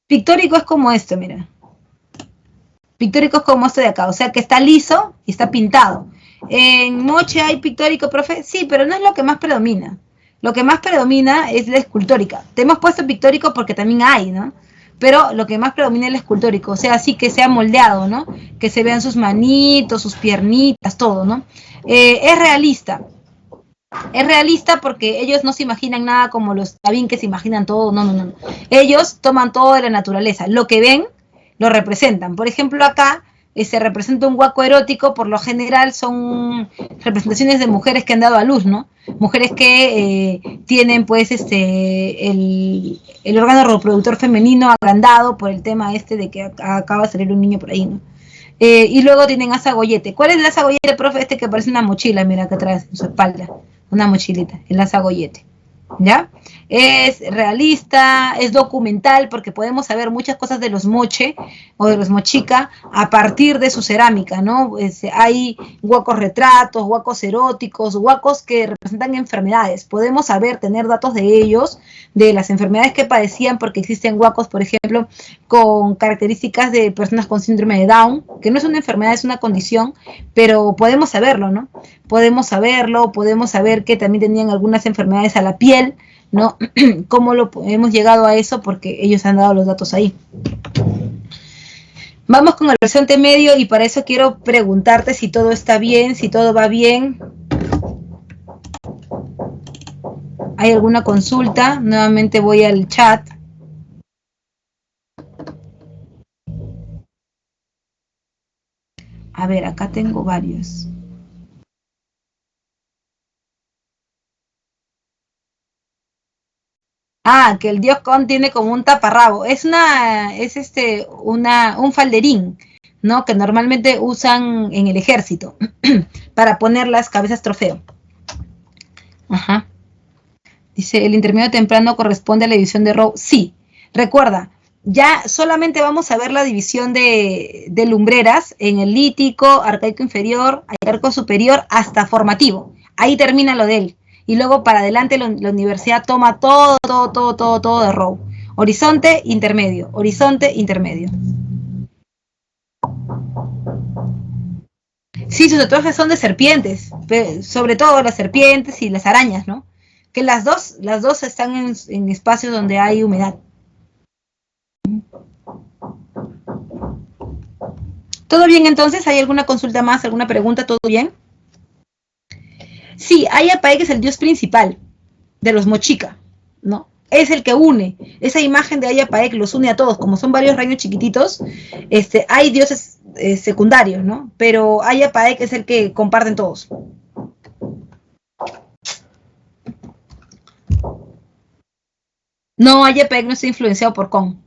Pictórico es como esto, mira. Pictórico es como esto de acá, o sea que está liso y está pintado. ¿En Moche hay pictórico, profe? Sí, pero no es lo que más predomina. Lo que más predomina es la escultórica. Te hemos puesto pictórico porque también hay, ¿no? Pero lo que más predomina es el escultórico, o sea, sí que sea moldeado, ¿no? Que se vean sus manitos, sus piernitas, todo, ¿no? Es realista. Es realista porque ellos no se imaginan nada como los Davín que se imaginan todo, no, no, no. Ellos toman todo de la naturaleza. Lo que ven, lo representan. Por ejemplo, acá se representa un huaco erótico, por lo general son representaciones de mujeres que han dado a luz, ¿no? Mujeres que tienen pues el órgano reproductor femenino agrandado por el tema de que acaba de salir un niño por ahí, ¿no? Y luego tienen asa gollete. ¿Cuál es el asa gollete, profe? Este que parece una mochila, mira acá atrás, en su espalda. Una mochilita, el asa gollete. ¿Ya? Es realista, es documental, porque podemos saber muchas cosas de los moche o de los mochica a partir de su cerámica, ¿no? Hay huacos retratos, huacos eróticos, huacos que representan enfermedades. Podemos saber, tener datos de ellos, de las enfermedades que padecían, porque existen huacos, por ejemplo, con características de personas con síndrome de Down, que no es una enfermedad, es una condición, pero podemos saberlo, ¿no? Podemos saberlo, podemos saber que también tenían algunas enfermedades a la piel, ¿no? ¿Cómo hemos llegado a eso? Porque ellos han dado los datos ahí. Vamos con el horizonte medio y para eso quiero preguntarte si todo está bien, si todo va bien. ¿Hay alguna consulta? Nuevamente voy al chat. A ver, acá tengo varios. Ah, que el dios Con tiene como un taparrabo. Es un falderín, ¿no? Que normalmente usan en el ejército para poner las cabezas trofeo. Ajá. Dice, el intermedio temprano corresponde a la división de Rowe. Sí, recuerda, ya solamente vamos a ver la división de lumbreras en el lítico, arcaico inferior, arcaico superior, hasta formativo. Ahí termina lo de él. Y luego para adelante la universidad toma todo de Rowe. Horizonte, intermedio. Horizonte, intermedio. Sí, sus tatuajes son de serpientes, sobre todo las serpientes y las arañas, ¿no? Que las dos están en espacios donde hay humedad. ¿Todo bien entonces? ¿Hay alguna consulta más, alguna pregunta? ¿Todo bien? Sí, Ayapaec es el dios principal de los mochica, ¿no? Es el que une. Esa imagen de Ayapaec los une a todos. Como son varios reinos chiquititos, hay dioses secundarios, ¿no? Pero Ayapaec es el que comparten todos. No, Ayapaec no está influenciado por Con.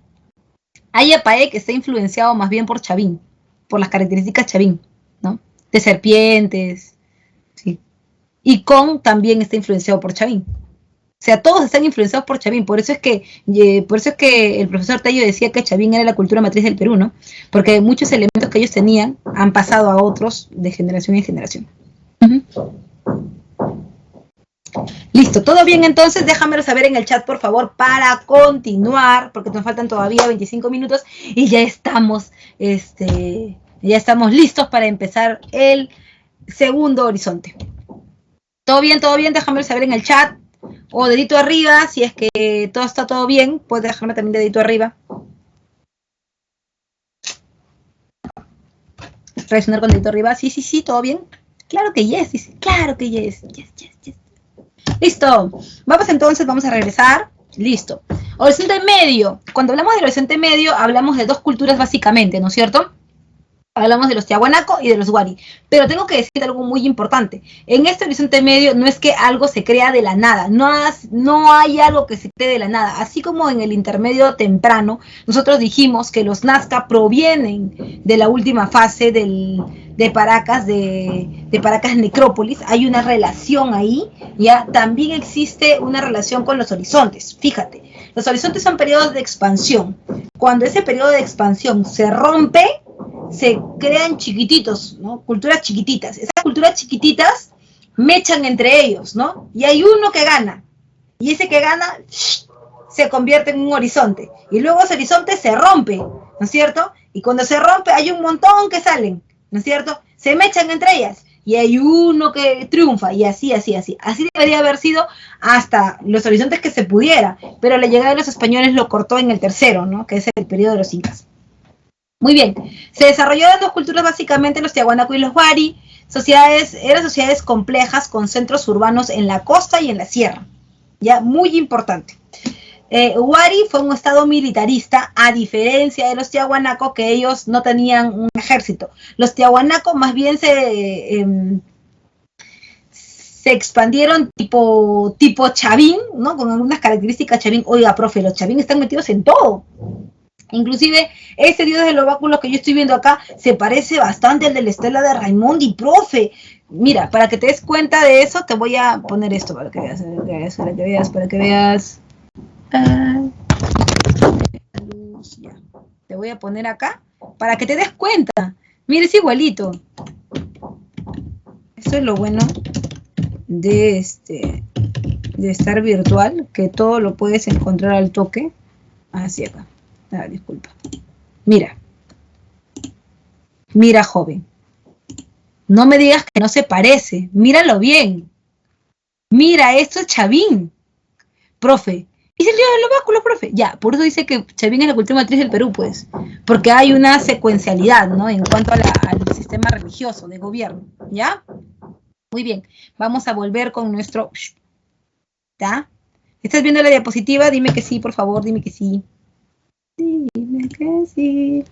Ayapaec está influenciado más bien por Chavín, por las características Chavín, ¿no? De serpientes, sí. Y Con también está influenciado por Chavín. O sea, todos están influenciados por Chavín. Por eso es que el profesor Tello decía que Chavín era la cultura matriz del Perú, ¿no? Porque muchos elementos que ellos tenían han pasado a otros de generación en generación. Listo, ¿todo bien entonces? Déjamelo saber en el chat, por favor, para continuar, porque nos faltan todavía 25 minutos y ya estamos listos para empezar el segundo horizonte. ¿Todo bien? ¿Todo bien? Déjame saber en el chat. O dedito arriba, si es que todo está todo bien. Puedes dejarme también dedito arriba. Reaccionar con dedito arriba. Sí, sí, sí, ¿todo bien? Claro que yes, dice. Claro que yes. Yes, yes, yes. Listo. Vamos entonces, vamos a regresar. Listo. Horizonte medio. Cuando hablamos del horizonte medio, hablamos de dos culturas básicamente, ¿no es cierto? Hablamos de los Tiahuanaco y de los Wari. Pero tengo que decir algo muy importante. En este horizonte medio no es que algo se crea de la nada. No hay algo que se cree de la nada. Así como en el intermedio temprano, nosotros dijimos que los Nazca provienen de la última fase de Paracas, de Paracas Necrópolis. Hay una relación ahí. Ya también existe una relación con los horizontes. Fíjate, los horizontes son periodos de expansión. Cuando ese periodo de expansión se rompe, se crean chiquititos, ¿no? Culturas chiquititas. Esas culturas chiquititas mechan entre ellos, ¿no? Y hay uno que gana. Y ese que gana se convierte en un horizonte. Y luego ese horizonte se rompe, ¿no es cierto? Y cuando se rompe hay un montón que salen, ¿no es cierto? Se mechan entre ellas. Y hay uno que triunfa. Y así, así, así. Así debería haber sido hasta los horizontes que se pudiera. Pero la llegada de los españoles lo cortó en el tercero, ¿no? Que es el periodo de los incas. Muy bien, se desarrollaron dos culturas básicamente, los Tiahuanaco y los Wari. Eran sociedades complejas con centros urbanos en la costa y en la sierra. Ya, muy importante. Wari fue un estado militarista, a diferencia de los Tiahuanaco, que ellos no tenían un ejército. Los Tiahuanaco más bien se expandieron tipo Chavín, ¿no? Con algunas características Chavín. Oiga, profe, los Chavín están metidos en todo. Inclusive, ese dios de los báculos que yo estoy viendo acá se parece bastante al de la estela de Raimondi, profe. Mira, para que te des cuenta de eso, te voy a poner esto para que veas, para que veas. Te voy a poner acá para que te des cuenta. Mira, es igualito. Eso es lo bueno de estar virtual, que todo lo puedes encontrar al toque. Así acá. Ah, disculpa. Mira, joven. No me digas que no se parece. Míralo bien. Mira, esto es Chavín. Profe. ¿Y el dios de los báculos, profe? Ya, por eso dice que Chavín es la cultura matriz del Perú, pues. Porque hay una secuencialidad, ¿no? En cuanto al sistema religioso de gobierno. ¿Ya? Muy bien. Vamos a volver con nuestro... ¿Ya? ¿Estás viendo la diapositiva? Dime que sí, por favor. Dime que sí. Dime que sí.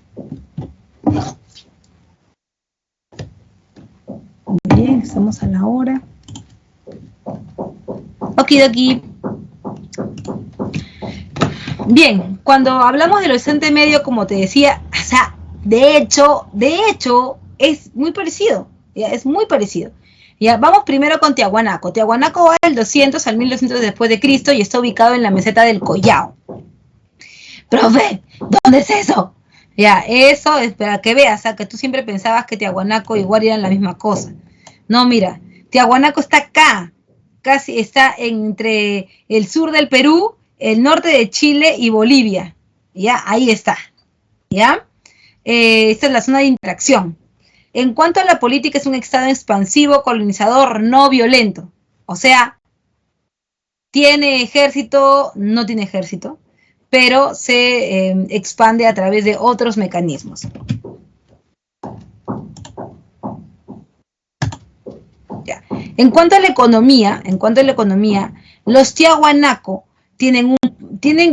Muy bien, estamos a la hora. Okidoki. Bien, cuando hablamos del horizonte medio, como te decía, o sea, de hecho, es muy parecido. ¿Ya? Es muy parecido. Ya, vamos primero con Tiahuanaco. Tiahuanaco va del 200 al 1200 después de Cristo y está ubicado en la meseta del Collao. Profe, ¿dónde es eso? Ya, eso es para que veas, o sea, que tú siempre pensabas que Tiahuanaco y Wari eran la misma cosa. No, mira, Tiahuanaco está acá, casi está entre el sur del Perú, el norte de Chile y Bolivia. Ya, ahí está. ¿Ya? Esta es la zona de interacción. En cuanto a la política, es un estado expansivo, colonizador, no violento. O sea, ¿tiene ejército? No tiene ejército, pero se expande a través de otros mecanismos. Ya. En cuanto a la economía, los Tiahuanaco tienen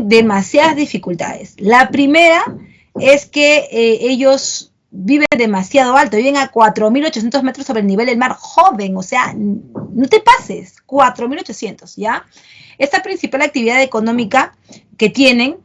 demasiadas dificultades. La primera es que ellos viven demasiado alto, viven a 4.800 metros sobre el nivel del mar, joven, o sea, no te pases, 4.800, ¿ya? Esta principal actividad económica que tienen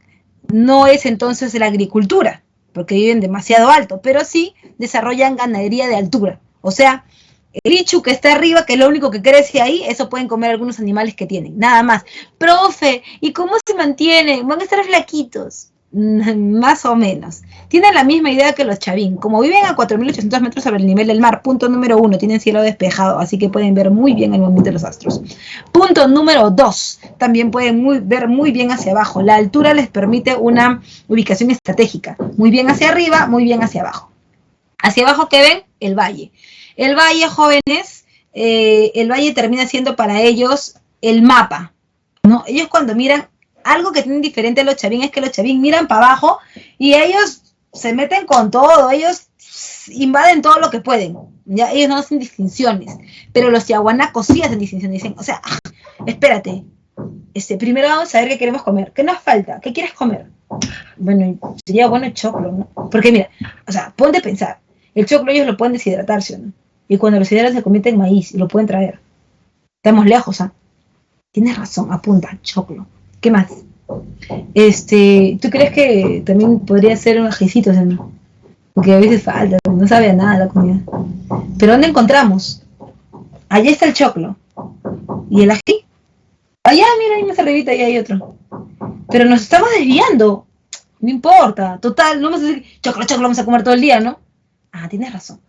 no es entonces la agricultura, porque viven demasiado alto, pero sí desarrollan ganadería de altura, o sea, el ichu que está arriba, que es lo único que crece ahí, eso pueden comer algunos animales que tienen, nada más. Profe, ¿y cómo se mantienen? Van a estar flaquitos. Más o menos. Tienen la misma idea que los Chavín. Como viven a 4.800 metros sobre el nivel del mar, punto número 1, tienen cielo despejado, así que pueden ver muy bien el movimiento de los astros. Punto número 2, también pueden ver muy bien hacia abajo. La altura les permite una ubicación estratégica. Muy bien hacia arriba, muy bien hacia abajo. Hacia abajo, ¿qué ven? el valle. El valle, jóvenes, el valle termina siendo para ellos el mapa, ¿no? Ellos cuando miran, algo que tienen diferente a los chavín es que los chavín miran para abajo y ellos se meten con todo, ellos invaden todo lo que pueden, ¿ya? Ellos no hacen distinciones, pero los tiahuanacos sí hacen distinciones, dicen, o sea, espérate, primero vamos a ver qué queremos comer, ¿qué nos falta? ¿Qué quieres comer? Bueno, sería bueno el choclo, ¿no? Porque mira, o sea, ponte a pensar, el choclo ellos lo pueden deshidratar, ¿sí o no? Y cuando lo deshidratan se convierte en maíz y lo pueden traer. Estamos lejos, ¿ah? Tienes razón, apunta, choclo. ¿Qué más? ¿Tú crees que también podría ser un ajicito, ¿no? Porque a veces falta, no sabe a nada la comida. ¿Pero dónde encontramos? Allá está el choclo. ¿Y el ají? Allá, mira, ahí más arribita, ahí hay otro. Pero nos estamos desviando. No importa, total, no vamos a decir choclo, vamos a comer todo el día, ¿no? Ah, tienes razón.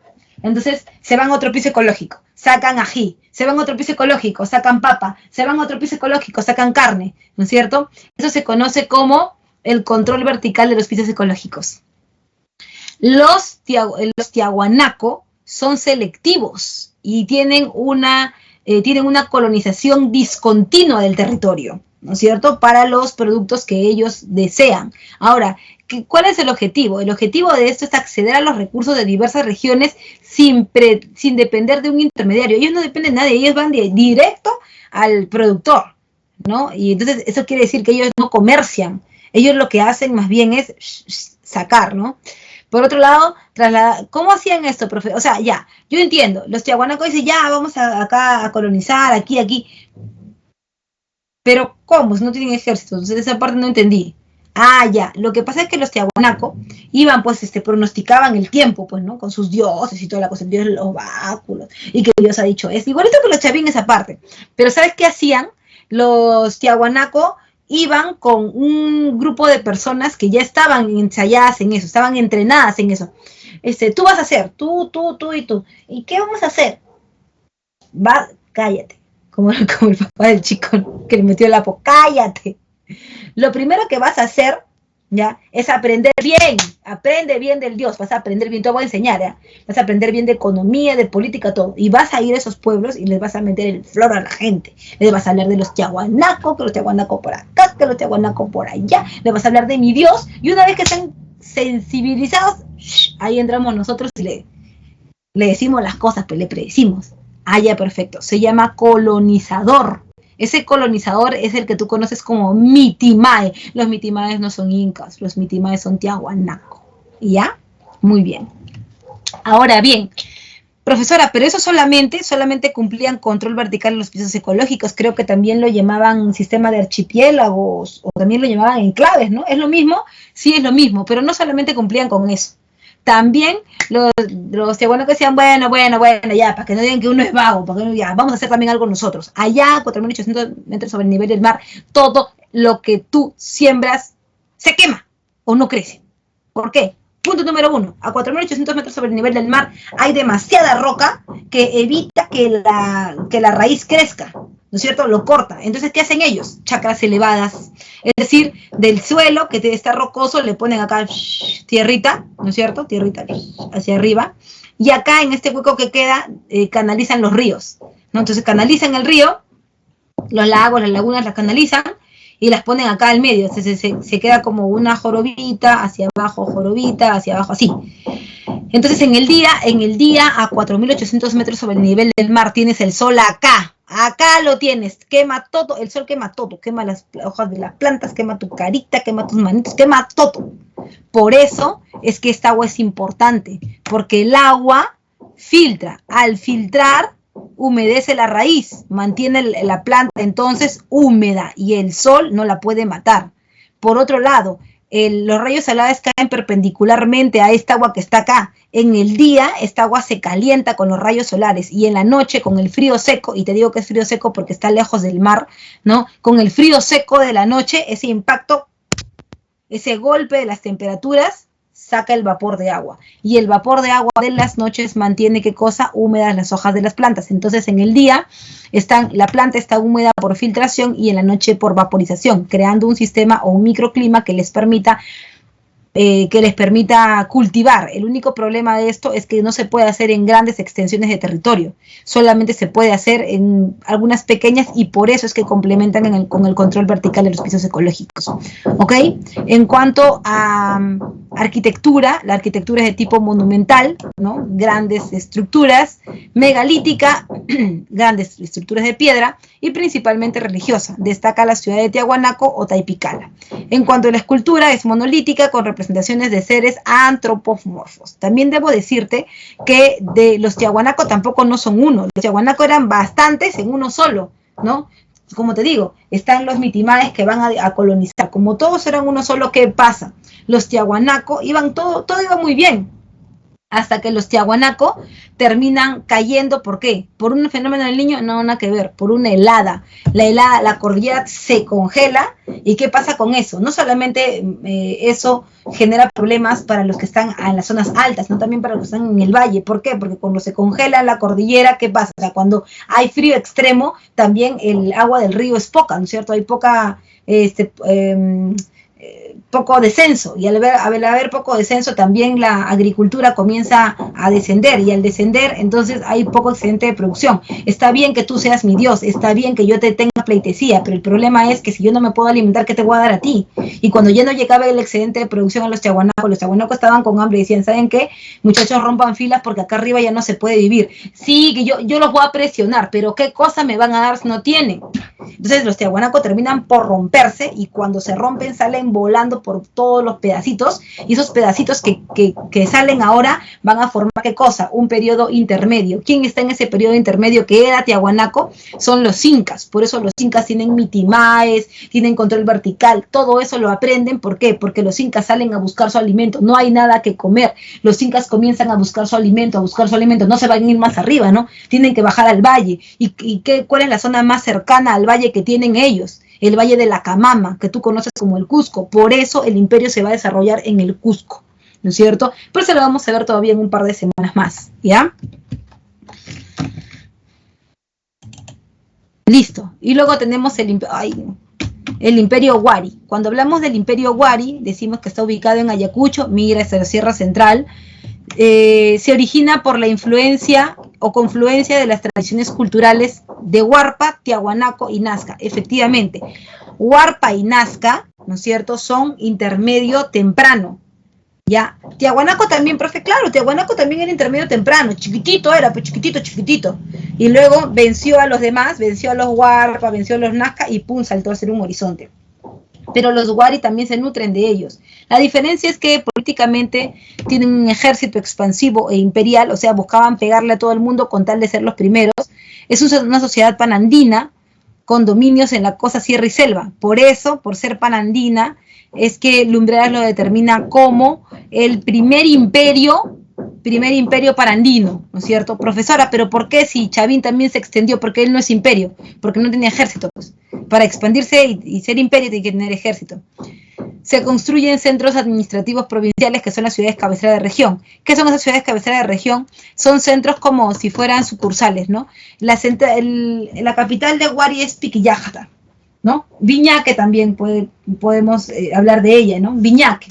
Entonces se van a otro piso ecológico, sacan ají, se van a otro piso ecológico, sacan papa, se van a otro piso ecológico, sacan carne, ¿no es cierto? Eso se conoce como el control vertical de los pisos ecológicos. Los tiahuanaco son selectivos y tienen una colonización discontinua del territorio, ¿no es cierto?, para los productos que ellos desean. Ahora, ¿cuál es el objetivo? El objetivo de esto es acceder a los recursos de diversas regiones sin depender de un intermediario. Ellos no dependen de nadie, ellos van directo al productor, ¿no? Y entonces eso quiere decir que ellos no comercian, ellos lo que hacen más bien es sacar, ¿no? Por otro lado, ¿cómo hacían esto, profe? O sea, ya, yo entiendo, los tiahuanacos dicen, ya, vamos acá a colonizar, aquí. Pero, ¿cómo? Si no tienen ejército, entonces esa parte no entendí. Ah, ya, lo que pasa es que los tiahuanacos iban, pues, pronosticaban el tiempo, pues, ¿no? Con sus dioses y toda la cosa, el dios de los báculos, y que Dios ha dicho esto. Igualito que los chavín esa parte. Pero, ¿sabes qué hacían? Los tiahuanacos iban con un grupo de personas que ya estaban ensayadas en eso, estaban entrenadas en eso. Tú vas a hacer, tú y tú. ¿Y qué vamos a hacer? Cállate. Como el papá del chico que le metió el apo, cállate. Lo primero que vas a hacer, ¿ya?, es aprende bien del Dios, vas a aprender bien, te voy a enseñar, ¿ya? Vas a aprender bien de economía, de política, todo, y vas a ir a esos pueblos y les vas a meter el flor a la gente, les vas a hablar de los tiahuanacos, que los tiahuanacos por acá, que los tiahuanacos por allá, les vas a hablar de mi Dios, y una vez que estén sensibilizados, ahí entramos nosotros y le decimos las cosas, pues le predecimos. Ah, ya, perfecto, se llama colonizador. Ese colonizador es el que tú conoces como mitimae. Los mitimaes no son incas, los mitimaes son tiahuanaco. ¿Ya? Muy bien. Ahora bien, profesora, pero eso solamente cumplían control vertical en los pisos ecológicos. Creo que también lo llamaban sistema de archipiélagos o también lo llamaban enclaves, ¿no? ¿Es lo mismo? Sí, es lo mismo, pero no solamente cumplían con eso. También los tiahuanacos decían, bueno, ya, para que no digan que uno es vago, para que no, ya, vamos a hacer también algo nosotros. Allá, 4.800 metros sobre el nivel del mar, todo lo que tú siembras se quema o no crece. ¿Por qué? Punto número 1, a 4.800 metros sobre el nivel del mar hay demasiada roca que evita que la raíz crezca, ¿no es cierto? Lo corta. Entonces, ¿qué hacen ellos? Chacras elevadas. Es decir, del suelo que está rocoso le ponen acá tierrita, ¿no es cierto? Tierrita hacia arriba. Y acá en este hueco que queda canalizan los ríos, ¿no? Entonces canalizan el río, los lagos, las lagunas las canalizan y las ponen acá al medio. Se queda como una jorobita, hacia abajo, así. Entonces en el día a 4.800 metros sobre el nivel del mar tienes el sol acá lo tienes, quema todo, el sol quema todo, quema las hojas de las plantas, quema tu carita, quema tus manitos, quema todo. Por eso es que esta agua es importante, porque el agua filtra, al filtrar humedece la raíz, mantiene la planta entonces húmeda y el sol no la puede matar. Por otro lado, los rayos solares caen perpendicularmente a esta agua que está acá. En el día, esta agua se calienta con los rayos solares y en la noche, con el frío seco, y te digo que es frío seco porque está lejos del mar, ¿no? Con el frío seco de la noche, ese impacto, ese golpe de las temperaturas, saca el vapor de agua. Y el vapor de agua de las noches mantiene, ¿qué cosa? Húmedas las hojas de las plantas. Entonces, en el día, la planta está húmeda por filtración y en la noche por vaporización, creando un sistema o un microclima que les permita que les permita cultivar. El único problema de esto es que no se puede hacer en grandes extensiones de territorio, solamente se puede hacer en algunas pequeñas y por eso es que complementan con el control vertical de los pisos ecológicos. ¿Ok? En cuanto a arquitectura, la arquitectura es de tipo monumental, ¿no? Grandes estructuras, megalítica, grandes estructuras de piedra y principalmente religiosa. Destaca la ciudad de Tiahuanaco o Taipicala. En cuanto a la escultura, es monolítica con representaciones de seres antropomorfos. También debo decirte que de los Tiahuanaco tampoco no son uno. Los Tiahuanaco eran bastantes en uno solo, ¿no? Como te digo, están los mitimaes que van a colonizar. Como todos eran uno solo, ¿qué pasa? Los Tiahuanaco todo iba muy bien. Hasta que los Tiahuanaco terminan cayendo, ¿por qué? ¿Por un fenómeno del Niño? No, nada que ver, por una helada. La cordillera se congela, ¿y qué pasa con eso? No solamente eso genera problemas para los que están en las zonas altas, no también para los que están en el valle. ¿Por qué? Porque cuando se congela la cordillera, ¿qué pasa? O sea, cuando hay frío extremo, también el agua del río es poca, ¿no es cierto? Hay poco descenso, y al haber poco descenso también la agricultura comienza a descender, y al descender entonces hay poco excedente de producción. Está bien que tú seas mi Dios, está bien que yo te tenga pleitesía, pero el problema es que si yo no me puedo alimentar, ¿qué te voy a dar a ti? Y cuando ya no llegaba el excedente de producción a los Tiahuanaco estaban con hambre y decían, ¿saben qué? Muchachos, rompan filas porque acá arriba ya no se puede vivir. Sí, que yo los voy a presionar, pero ¿qué cosa me van a dar si no tienen? Entonces los Tiahuanaco terminan por romperse, y cuando se rompen salen volando por todos los pedacitos, y esos pedacitos que salen ahora van a formar ¿qué cosa? Un periodo intermedio. ¿Quién está en ese periodo intermedio que era Tiahuanaco? Son los incas. Por eso los incas tienen mitimaes, tienen control vertical, todo eso lo aprenden. ¿Por qué? Porque los incas salen a buscar su alimento, no hay nada que comer, los incas comienzan a buscar su alimento, no se van a ir más arriba, ¿no? Tienen que bajar al valle. ¿Cuál es la zona más cercana al valle que tienen ellos? El valle de la Camama, que tú conoces como el Cusco. Por eso el imperio se va a desarrollar en el Cusco, ¿no es cierto? Pero eso lo vamos a ver todavía en un par de semanas más, ¿ya? Listo. Y luego tenemos el imperio Huari. Cuando hablamos del imperio Huari, decimos que está ubicado en Ayacucho, migra hacia la Sierra Central. Se origina por la influencia o confluencia de las tradiciones culturales de Huarpa, Tiahuanaco y Nazca. Efectivamente, Huarpa y Nazca, ¿no es cierto?, son intermedio temprano. Ya, Tiahuanaco también, profe, claro, Tiahuanaco también era intermedio temprano, chiquitito era, pues chiquitito. Y luego venció a los demás, venció a los Huarpa, venció a los Nazca y pum, saltó a ser un horizonte. Pero los Huari también se nutren de ellos. La diferencia es que políticamente tienen un ejército expansivo e imperial, o sea, buscaban pegarle a todo el mundo con tal de ser los primeros. Es una sociedad panandina con dominios en la costa, sierra y selva. Por eso, por ser panandina, es que Lumbreras lo determina como el primer imperio parandino, ¿no es cierto? Profesora, pero ¿por qué si Chavín también se extendió? Porque él no es imperio, porque no tenía ejército, pues. Para expandirse y ser imperio tiene que tener ejército. Se construyen centros administrativos provinciales que son las ciudades cabecera de región. ¿Qué son esas ciudades cabecera de región? Son centros como si fueran sucursales, ¿no? La capital de Huari es Piquillacta, ¿no? Viñaque también podemos hablar de ella, ¿no? Viñaque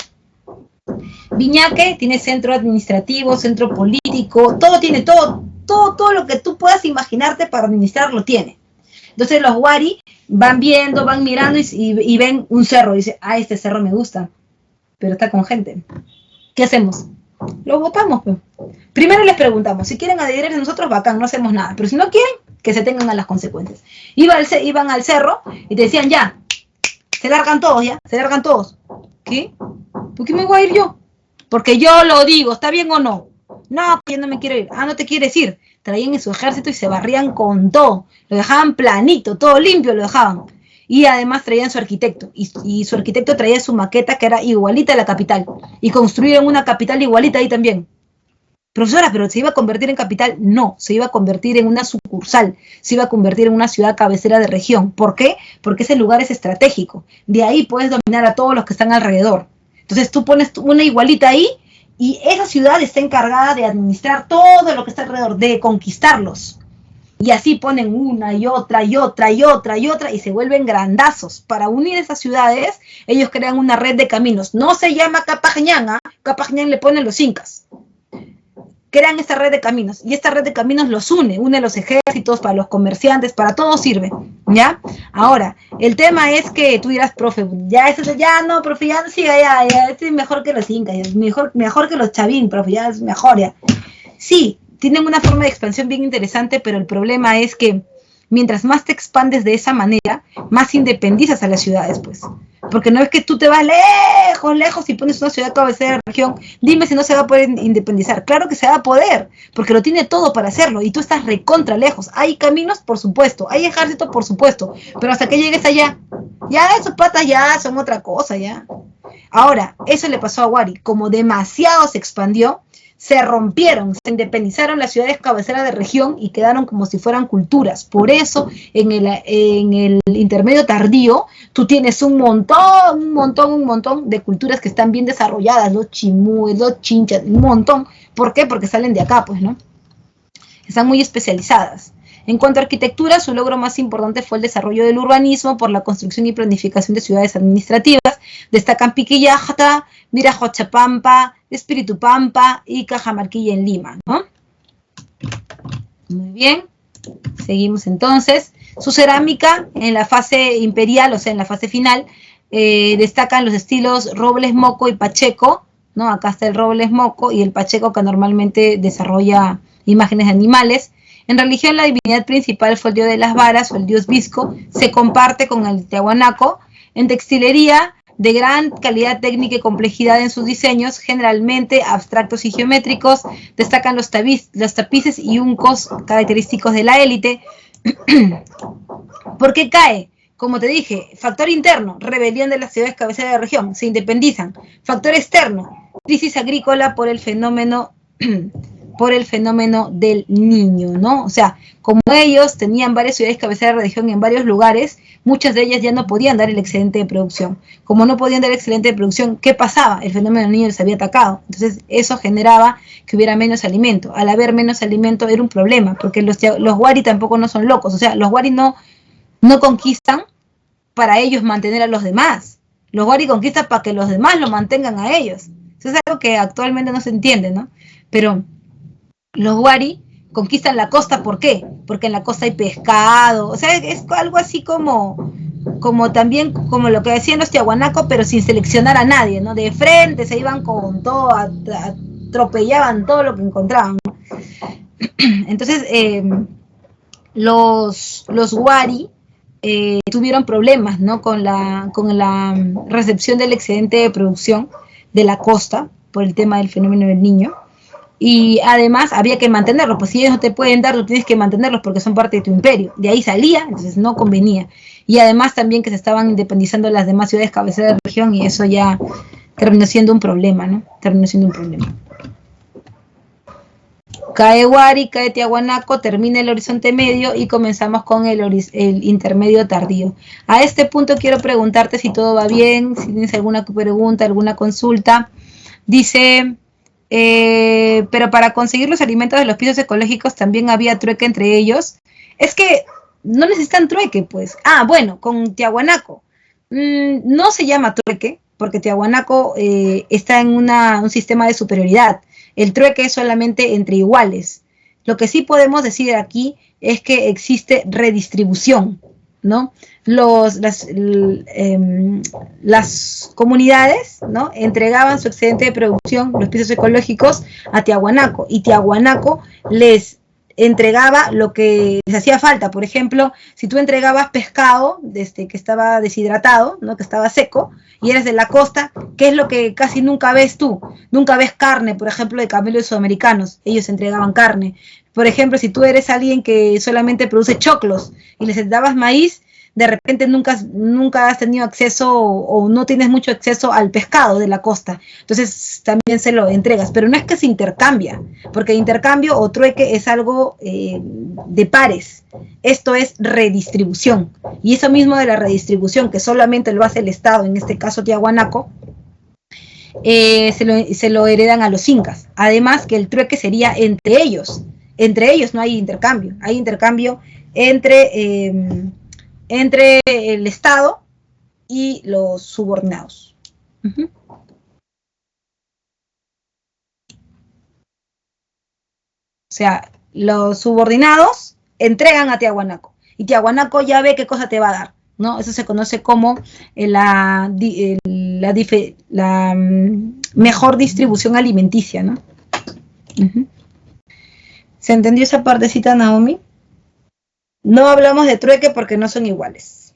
tiene centro administrativo, centro político, todo tiene, todo lo que tú puedas imaginarte para administrar lo tiene. Entonces los Huari van viendo, van mirando y ven un cerro y dicen, este cerro me gusta, pero está con gente. ¿Qué hacemos? Lo votamos, pues. Primero les preguntamos, si quieren adherirse a nosotros, bacán, no hacemos nada, pero si no quieren, que se tengan a las consecuencias. Iban al cerro y te decían, ya, se largan todos. ¿Qué? ¿Por qué me voy a ir yo? Porque yo lo digo, ¿está bien o no? No, yo no me quiero ir. No te quieres ir. Traían en su ejército y se barrían con todo. Lo dejaban planito, todo limpio lo dejaban. Y además traían su arquitecto. Y su arquitecto traía su maqueta que era igualita a la capital. Y construyeron una capital igualita ahí también. Profesora, ¿pero se iba a convertir en capital? No, se iba a convertir en una sucursal. Se iba a convertir en una ciudad cabecera de región. ¿Por qué? Porque ese lugar es estratégico. De ahí puedes dominar a todos los que están alrededor. Entonces tú pones una igualita ahí y esa ciudad está encargada de administrar todo lo que está alrededor, de conquistarlos. Y así ponen una y otra y otra y otra y otra y se vuelven grandazos. Para unir esas ciudades, ellos crean una red de caminos. No se llama Capañán, ¿eh? Capañán le ponen los incas. Crean esta red de caminos y esta red de caminos los une los ejércitos, para los comerciantes, para todo sirve, ¿ya? Ahora, el tema es que tú dirás, profe, profe, ya no siga, ya, este es mejor que los incas, mejor que los chavín, profe, ya es mejor, ya. Sí, tienen una forma de expansión bien interesante, pero el problema es que mientras más te expandes de esa manera, más independizas a las ciudades, pues. Porque no es que tú te vas lejos y pones una ciudad cabecera de región, dime si no se va a poder independizar. Claro que se va a poder, porque lo tiene todo para hacerlo y tú estás recontra lejos. Hay caminos, por supuesto, hay ejército, por supuesto, pero hasta que llegues allá, ya esos patas ya son otra cosa, ya. Ahora, eso le pasó a Wari, como demasiado se expandió, se rompieron, se independizaron las ciudades cabeceras de región y quedaron como si fueran culturas. Por eso, en el intermedio tardío, tú tienes un montón de culturas que están bien desarrolladas, los chimúes, los chinchas, un montón. ¿Por qué? Porque salen de acá, pues, ¿no? Están muy especializadas. En cuanto a arquitectura, su logro más importante fue el desarrollo del urbanismo por la construcción y planificación de ciudades administrativas. Destacan Piquillacta, Viracochapampa, Espíritu Pampa y Cajamarquilla en Lima, ¿no? Muy bien, seguimos entonces. Su cerámica en la fase imperial, o sea, en la fase final, destacan los estilos Robles, Moco y Pacheco, ¿no? Acá está el Robles, Moco y el Pacheco, que normalmente desarrolla imágenes de animales. En religión, la divinidad principal fue el dios de las varas o el dios Visco, se comparte con el Tiahuanaco. En textilería, de gran calidad técnica y complejidad en sus diseños, generalmente abstractos y geométricos, destacan los tapices y uncos característicos de la élite. ¿Por qué cae? Como te dije, factor interno, rebelión de las ciudades cabeceras de región, se independizan. Factor externo, crisis agrícola por el fenómeno del niño, ¿no? O sea, como ellos tenían varias ciudades cabeceras de región en varios lugares, muchas de ellas ya no podían dar el excedente de producción. Como no podían dar el excedente de producción, ¿qué pasaba? El fenómeno del niño les había atacado. Entonces, eso generaba que hubiera menos alimento. Al haber menos alimento era un problema, porque los Wari tampoco no son locos. O sea, los Wari no conquistan para ellos mantener a los demás. Los Wari conquistan para que los demás lo mantengan a ellos. Eso es algo que actualmente no se entiende, ¿no? Pero los Wari conquistan la costa, ¿por qué? Porque en la costa hay pescado, o sea, es algo así como también, como lo que decían los Tiahuanaco, pero sin seleccionar a nadie, ¿no? De frente se iban con todo, atropellaban todo lo que encontraban, ¿no? Entonces, los Wari tuvieron problemas, ¿no? Con la recepción del excedente de producción de la costa, por el tema del fenómeno del niño. Y además había que mantenerlos, pues si ellos no te pueden dar, tú tienes que mantenerlos porque son parte de tu imperio. De ahí salía, entonces no convenía. Y además también que se estaban independizando las demás ciudades cabeceras de región y eso ya terminó siendo un problema, ¿no? Terminó siendo un problema. Cae Wari, cae Tiahuanaco, termina el horizonte medio y comenzamos con el intermedio tardío. A este punto quiero preguntarte si todo va bien, si tienes alguna pregunta, alguna consulta. Dice... pero para conseguir los alimentos de los pisos ecológicos también había trueque entre ellos. Es que no necesitan trueque, pues. Ah, bueno, con Tiahuanaco no se llama trueque porque Tiahuanaco está en un sistema de superioridad. El trueque es solamente entre iguales. Lo que sí podemos decir aquí es que existe redistribución, ¿no? Las comunidades, ¿no? Entregaban su excedente de producción, los pisos ecológicos, a Tiahuanaco, y Tiahuanaco les entregaba lo que les hacía falta. Por ejemplo, si tú entregabas pescado que estaba deshidratado, ¿no? Que estaba seco, y eres de la costa, ¿qué es lo que casi nunca ves tú? Nunca ves carne, por ejemplo, de camellos sudamericanos. Ellos entregaban carne. Por ejemplo, si tú eres alguien que solamente produce choclos y les dabas maíz, de repente nunca has tenido acceso o no tienes mucho acceso al pescado de la costa. Entonces también se lo entregas. Pero no es que se intercambia, porque intercambio o trueque es algo de pares. Esto es redistribución. Y eso mismo de la redistribución, que solamente lo hace el Estado, en este caso Tiahuanaco, se lo heredan a los incas. Además que el trueque sería entre ellos. entre ellos no hay intercambio entre el Estado y los subordinados. Uh-huh. O sea, los subordinados entregan a Tiahuanaco y Tiahuanaco ya ve qué cosa te va a dar, ¿no? Eso se conoce como la mejor distribución alimenticia, ¿no? Uh-huh. ¿Se entendió esa partecita, Naomi? No hablamos de trueque porque no son iguales.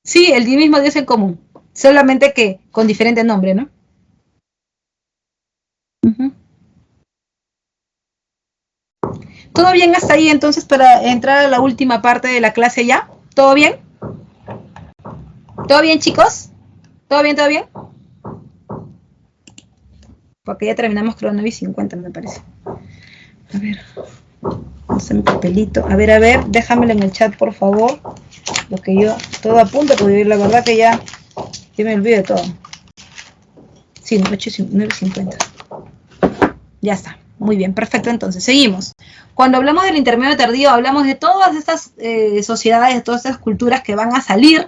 Sí, el mismo Dios en común, solamente que con diferente nombre, ¿no? Uh-huh. ¿Todo bien hasta ahí entonces para entrar a la última parte de la clase ya? ¿Todo bien? ¿Todo bien, chicos? ¿Todo bien, todo bien? Porque ya terminamos creo 9:50 me parece. A ver, vamos a mi papelito. A ver, déjamelo en el chat por favor. Lo que yo, todo apunto, porque la verdad que ya me olvido de todo. Sí, 9:50. Ya está. Muy bien, perfecto. Entonces, seguimos. Cuando hablamos del intermedio tardío, hablamos de todas estas sociedades, de todas estas culturas que van a salir,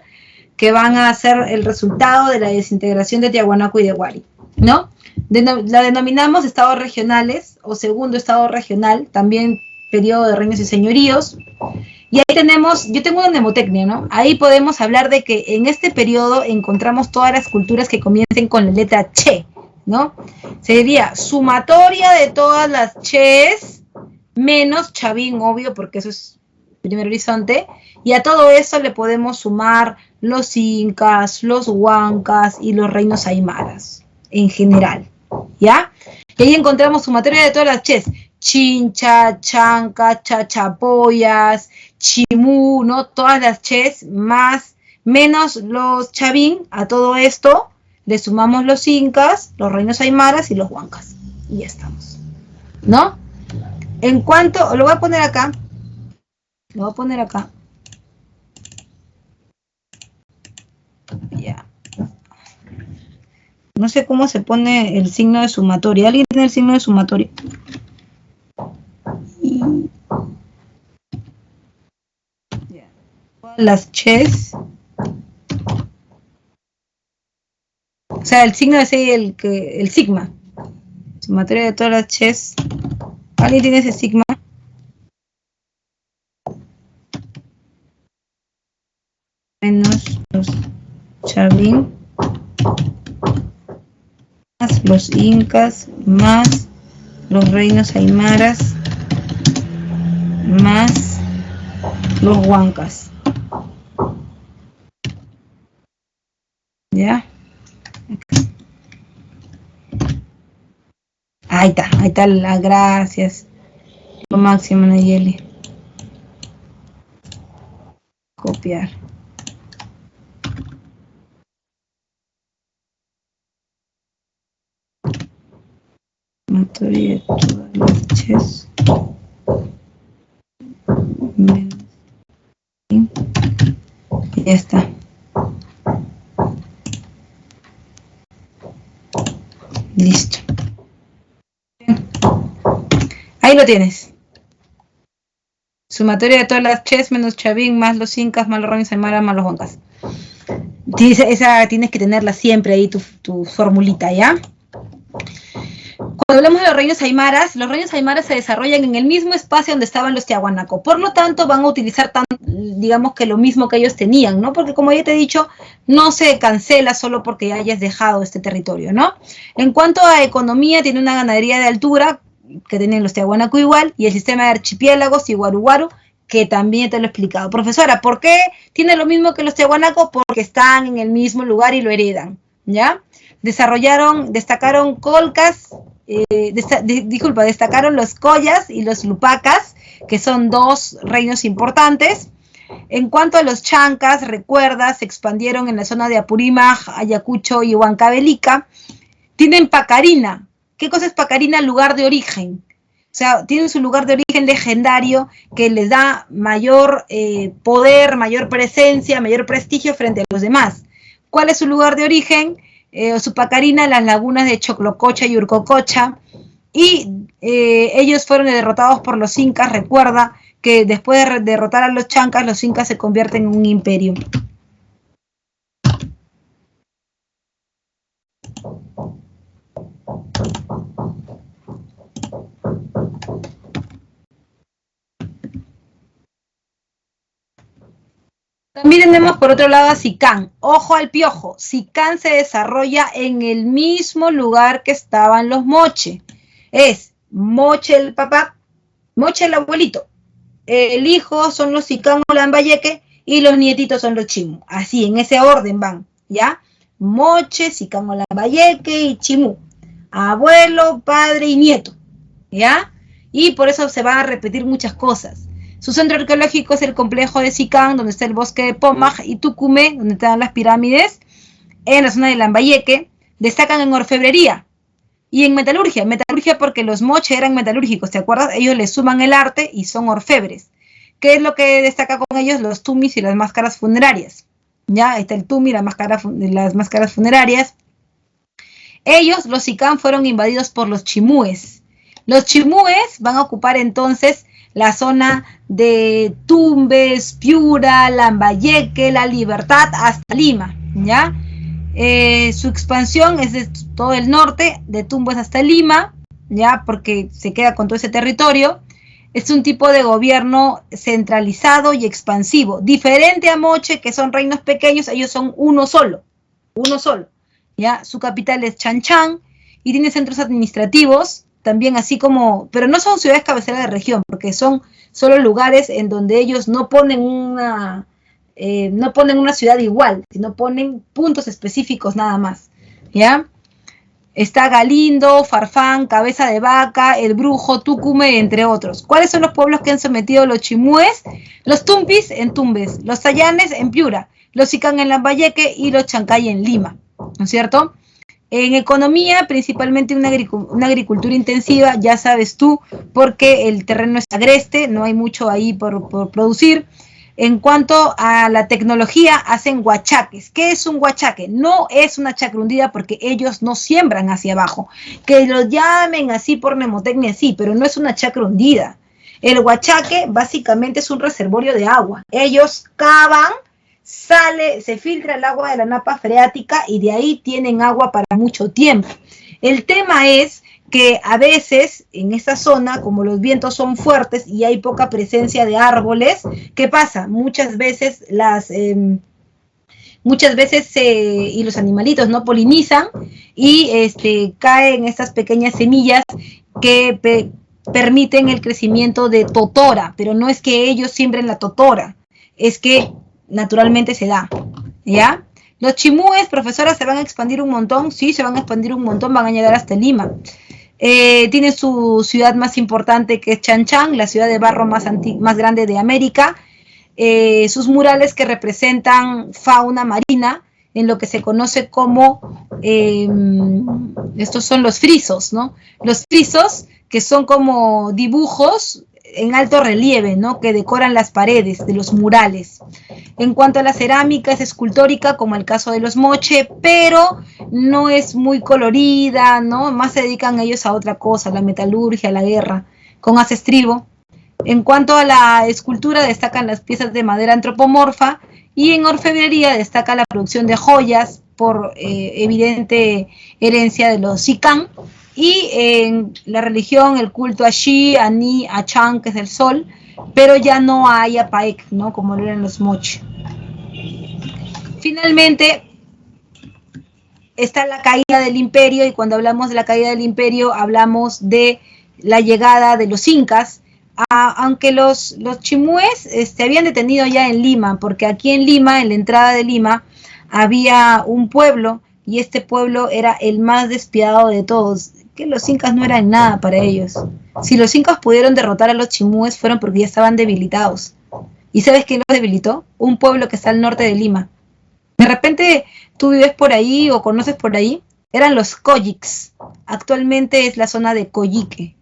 que van a ser el resultado de la desintegración de Tiahuanaco y de Huari, ¿no? La denominamos estados regionales o segundo estado regional, también periodo de reinos y señoríos. Y ahí tenemos, yo tengo una mnemotecnia, ¿no? Ahí podemos hablar de que en este periodo encontramos todas las culturas que comiencen con la letra che, ¿no? Sería sumatoria de todas las ches menos Chavín, obvio, porque eso es primer horizonte, y a todo eso le podemos sumar los incas, los huancas y los reinos aymaras, en general, ¿ya? Y ahí encontramos sumatoria de todas las ches, Chincha, Chanca, Chachapoyas, Chimú, ¿no? Todas las ches más, menos los Chavín, a todo esto le sumamos los incas, los reinos aymaras y los huancas. Y ya estamos, ¿no? En cuanto, lo voy a poner acá. Ya. No sé cómo se pone el signo de sumatoria. ¿Alguien tiene el signo de sumatoria? Y... ya. Las ches. O sea, el signo es el sigma. Sumatoria de todas las ches. ¿Alguien tiene ese sigma? Menos los Chavín, más los incas, más los reinos aymaras, más los huancas. ¿Ya? Ahí está, las gracias. Lo máximo, Nayeli. Copiar. Sumatoria de todas las ches. Y ya está. Listo. Ahí lo tienes. Sumatoria de todas las ches menos Chavín más los incas más los reinos aymaras más los huancas. Esa tienes que tenerla siempre ahí, tu formulita, ¿ya? Cuando hablamos de los reinos aymaras se desarrollan en el mismo espacio donde estaban los Tiahuanaco. Por lo tanto, van a utilizar digamos que lo mismo que ellos tenían, ¿no? Porque como ya te he dicho, no se cancela solo porque hayas dejado este territorio, ¿no? En cuanto a economía, tiene una ganadería de altura, que tienen los Tiahuanaco igual, y el sistema de archipiélagos y Guaru, que también te lo he explicado. Profesora, ¿por qué tiene lo mismo que los Tiahuanaco? Porque están en el mismo lugar y lo heredan, ¿ya? Destacaron los collas y los lupacas, que son dos reinos importantes. En cuanto a los chancas, recuerda, se expandieron en la zona de Apurímac, Ayacucho y Huancavelica. Tienen Pacarina. ¿Qué cosa es Pacarina? Lugar de origen. O sea, tienen su lugar de origen legendario que les da mayor poder, mayor presencia, mayor prestigio frente a los demás. ¿Cuál es su lugar de origen? Su Pacarina, las lagunas de Choclococha y Urcococha, y ellos fueron derrotados por los incas. Recuerda que después de derrotar a los chancas, los incas se convierten en un imperio. También tenemos por otro lado a Sicán. Ojo al piojo. Sicán se desarrolla en el mismo lugar que estaban los Moche. Es Moche el papá, Moche el abuelito. El hijo son los Sicán o Lambayeque y los nietitos son los Chimú. Así, en ese orden van, ¿ya? Moche, Sicán o Lambayeque y Chimú. Abuelo, padre y nieto, ¿ya? Y por eso se van a repetir muchas cosas. Su centro arqueológico es el complejo de Sicán, donde está el bosque de Pomaj, y Tucumé, donde están las pirámides. En la zona de Lambayeque destacan en orfebrería y en metalurgia. Metalurgia porque los Moche eran metalúrgicos, ¿te acuerdas? Ellos le suman el arte y son orfebres. ¿Qué es lo que destaca con ellos? Los tumis y las máscaras funerarias. Ya, ahí está el tumi, las máscaras funerarias. Ellos, los Sicán, fueron invadidos por los chimúes. Los chimúes van a ocupar entonces la zona de Tumbes, Piura, Lambayeque, La Libertad, hasta Lima, ¿ya? Su expansión es de todo el norte, de Tumbes hasta Lima, ¿ya? Porque se queda con todo ese territorio. Es un tipo de gobierno centralizado y expansivo, diferente a Moche, que son reinos pequeños. Ellos son uno solo, ¿ya? Su capital es Chanchán y tiene centros administrativos, también así como, pero no son ciudades cabeceras de región, porque son solo lugares en donde ellos no ponen una ciudad igual, sino ponen puntos específicos nada más, ¿ya? Está Galindo, Farfán, Cabeza de Vaca, El Brujo, Tucumé, entre otros. ¿Cuáles son los pueblos que han sometido los chimúes? Los tumpis en Tumbes, los tayanes en Piura, los Sicán en Lambayeque y los chancay en Lima, ¿no es cierto? En economía, principalmente una agricultura intensiva, ya sabes tú, porque el terreno es agreste, no hay mucho ahí por producir. En cuanto a la tecnología, hacen huachaques. ¿Qué es un huachaque? No es una chacra hundida porque ellos no siembran hacia abajo. Que lo llamen así por mnemotecnia, sí, pero no es una chacra hundida. El huachaque básicamente es un reservorio de agua. Ellos cavan, se filtra el agua de la napa freática y de ahí tienen agua para mucho tiempo. El tema es que a veces en esta zona, como los vientos son fuertes y hay poca presencia de árboles, ¿qué pasa? Muchas veces y los animalitos no polinizan y caen estas pequeñas semillas que permiten el crecimiento de totora, pero no es que ellos siembren la totora, es que naturalmente se da, ¿ya? Los chimúes, profesora, ¿se van a expandir un montón? Sí, se van a expandir un montón, van a llegar hasta Lima. Tiene su ciudad más importante, que es Chanchán, la ciudad de barro más grande de América. Sus murales que representan fauna marina, en lo que se conoce como, estos son los frisos, ¿no? Los frisos, que son como dibujos en alto relieve, ¿no? Que decoran las paredes de los murales. En cuanto a la cerámica, es escultórica, como el caso de los Moche, pero no es muy colorida, ¿no? Más se dedican ellos a otra cosa, la metalurgia, la guerra, con asestribo. En cuanto a la escultura, destacan las piezas de madera antropomorfa, y en orfebrería destaca la producción de joyas por evidente herencia de los Sicán. Y en la religión, el culto a Shi, a Ni, a Chan, que es el sol, pero ya no hay a Paek, ¿no? Como lo eran los Moche. Finalmente, está la caída del imperio, y cuando hablamos de la caída del imperio, hablamos de la llegada de los incas, aunque los chimúes se habían detenido ya en Lima, porque aquí en Lima, en la entrada de Lima, había un pueblo, y este pueblo era el más despiadado de todos, que los incas no eran nada para ellos. Si los incas pudieron derrotar a los chimúes, fueron porque ya estaban debilitados. ¿Y sabes quién los debilitó? Un pueblo que está al norte de Lima. De repente tú vives por ahí o conoces por ahí. Eran los Coyics. Actualmente es la zona de Coyique.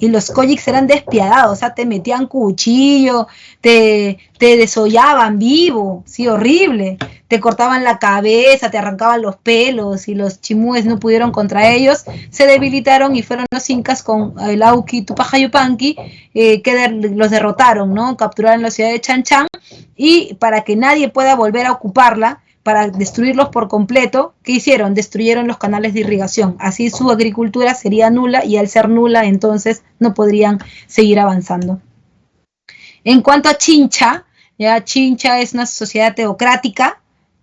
Y los Koyiks eran despiadados, o sea, te metían cuchillo, te desollaban vivo, sí, horrible. Te cortaban la cabeza, te arrancaban los pelos y los chimúes no pudieron contra ellos. Se debilitaron y fueron los incas con el Auqui Tupac Yupanqui que los derrotaron, ¿no? Capturaron la ciudad de Chan Chan y para que nadie pueda volver a ocuparla, para destruirlos por completo, ¿qué hicieron? Destruyeron los canales de irrigación. Así su agricultura sería nula y al ser nula, entonces no podrían seguir avanzando. En cuanto a Chincha, ya Chincha es una sociedad teocrática,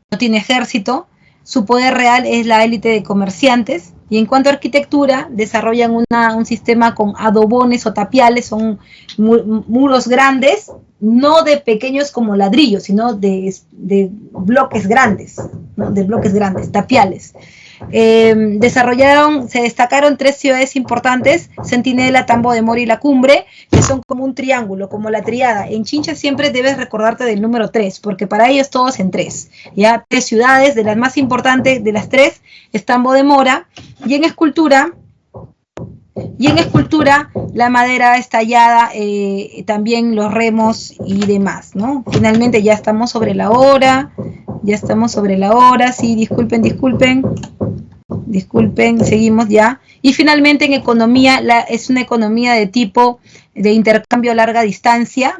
no tiene ejército, su poder real es la élite de comerciantes. Y en cuanto a arquitectura, desarrollan un sistema con adobones o tapiales, son muros grandes, no de pequeños como ladrillos, sino de bloques grandes, ¿no? De bloques grandes, tapiales. Se destacaron 3 ciudades importantes, Centinela, Tambo de Mora y La Cumbre, que son como un triángulo, como la triada. En Chincha siempre debes recordarte del número 3, porque para ellos todos en 3. Ya 3 ciudades, de las más importantes de las 3, es Tambo de Mora, y en escultura, la madera es tallada, también los remos y demás, ¿no? Finalmente ya estamos sobre la hora, sí, disculpen, seguimos ya. Y finalmente en economía, es una economía de tipo de intercambio a larga distancia,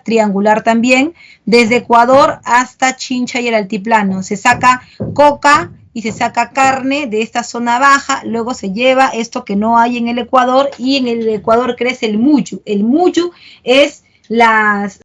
triangular también, desde Ecuador hasta Chincha y el altiplano. Se saca coca y se saca carne de esta zona baja, luego se lleva esto que no hay en el Ecuador, y en el Ecuador crece el muyu. El muyu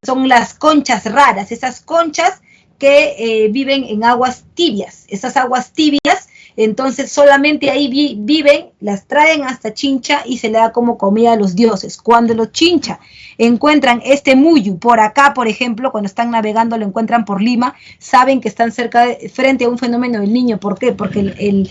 son las conchas raras, esas conchas que viven en aguas tibias. Esas aguas tibias, entonces solamente ahí viven, las traen hasta Chincha y se le da como comida a los dioses. Cuando los Chincha encuentran este muyu por acá, por ejemplo, cuando están navegando lo encuentran por Lima, saben que están frente a un fenómeno del Niño. ¿Por qué? Porque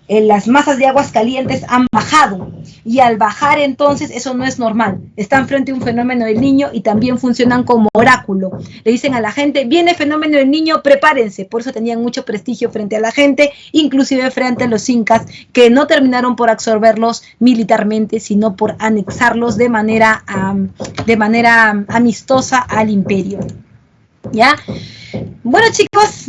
las masas de aguas calientes han bajado, y al bajar entonces eso no es normal, están frente a un fenómeno del Niño y también funcionan como oráculo. Le dicen a la gente, viene fenómeno del Niño, prepárense. Por eso tenían mucho prestigio frente a la gente, inclusive frente a los incas, que no terminaron por absorberlos militarmente, sino por anexarlos de manera amistosa al imperio. ¿Ya? Bueno, chicos,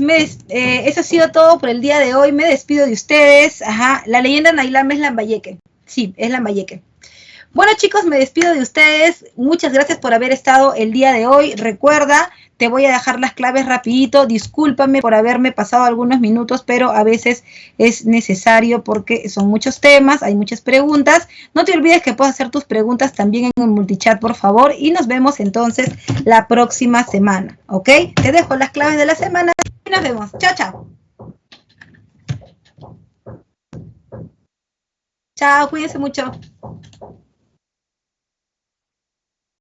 eso ha sido todo por el día de hoy. Me despido de ustedes. La leyenda Nailama es Lambayeque. Sí, es Lambayeque. Bueno, chicos, me despido de ustedes. Muchas gracias por haber estado el día de hoy. Recuerda, te voy a dejar las claves rapidito. Discúlpame por haberme pasado algunos minutos, pero a veces es necesario porque son muchos temas, hay muchas preguntas. No te olvides que puedes hacer tus preguntas también en el multichat, por favor. Y nos vemos entonces la próxima semana, ¿ok? Te dejo las claves de la semana y nos vemos. Chao, chao. Chao, cuídense mucho.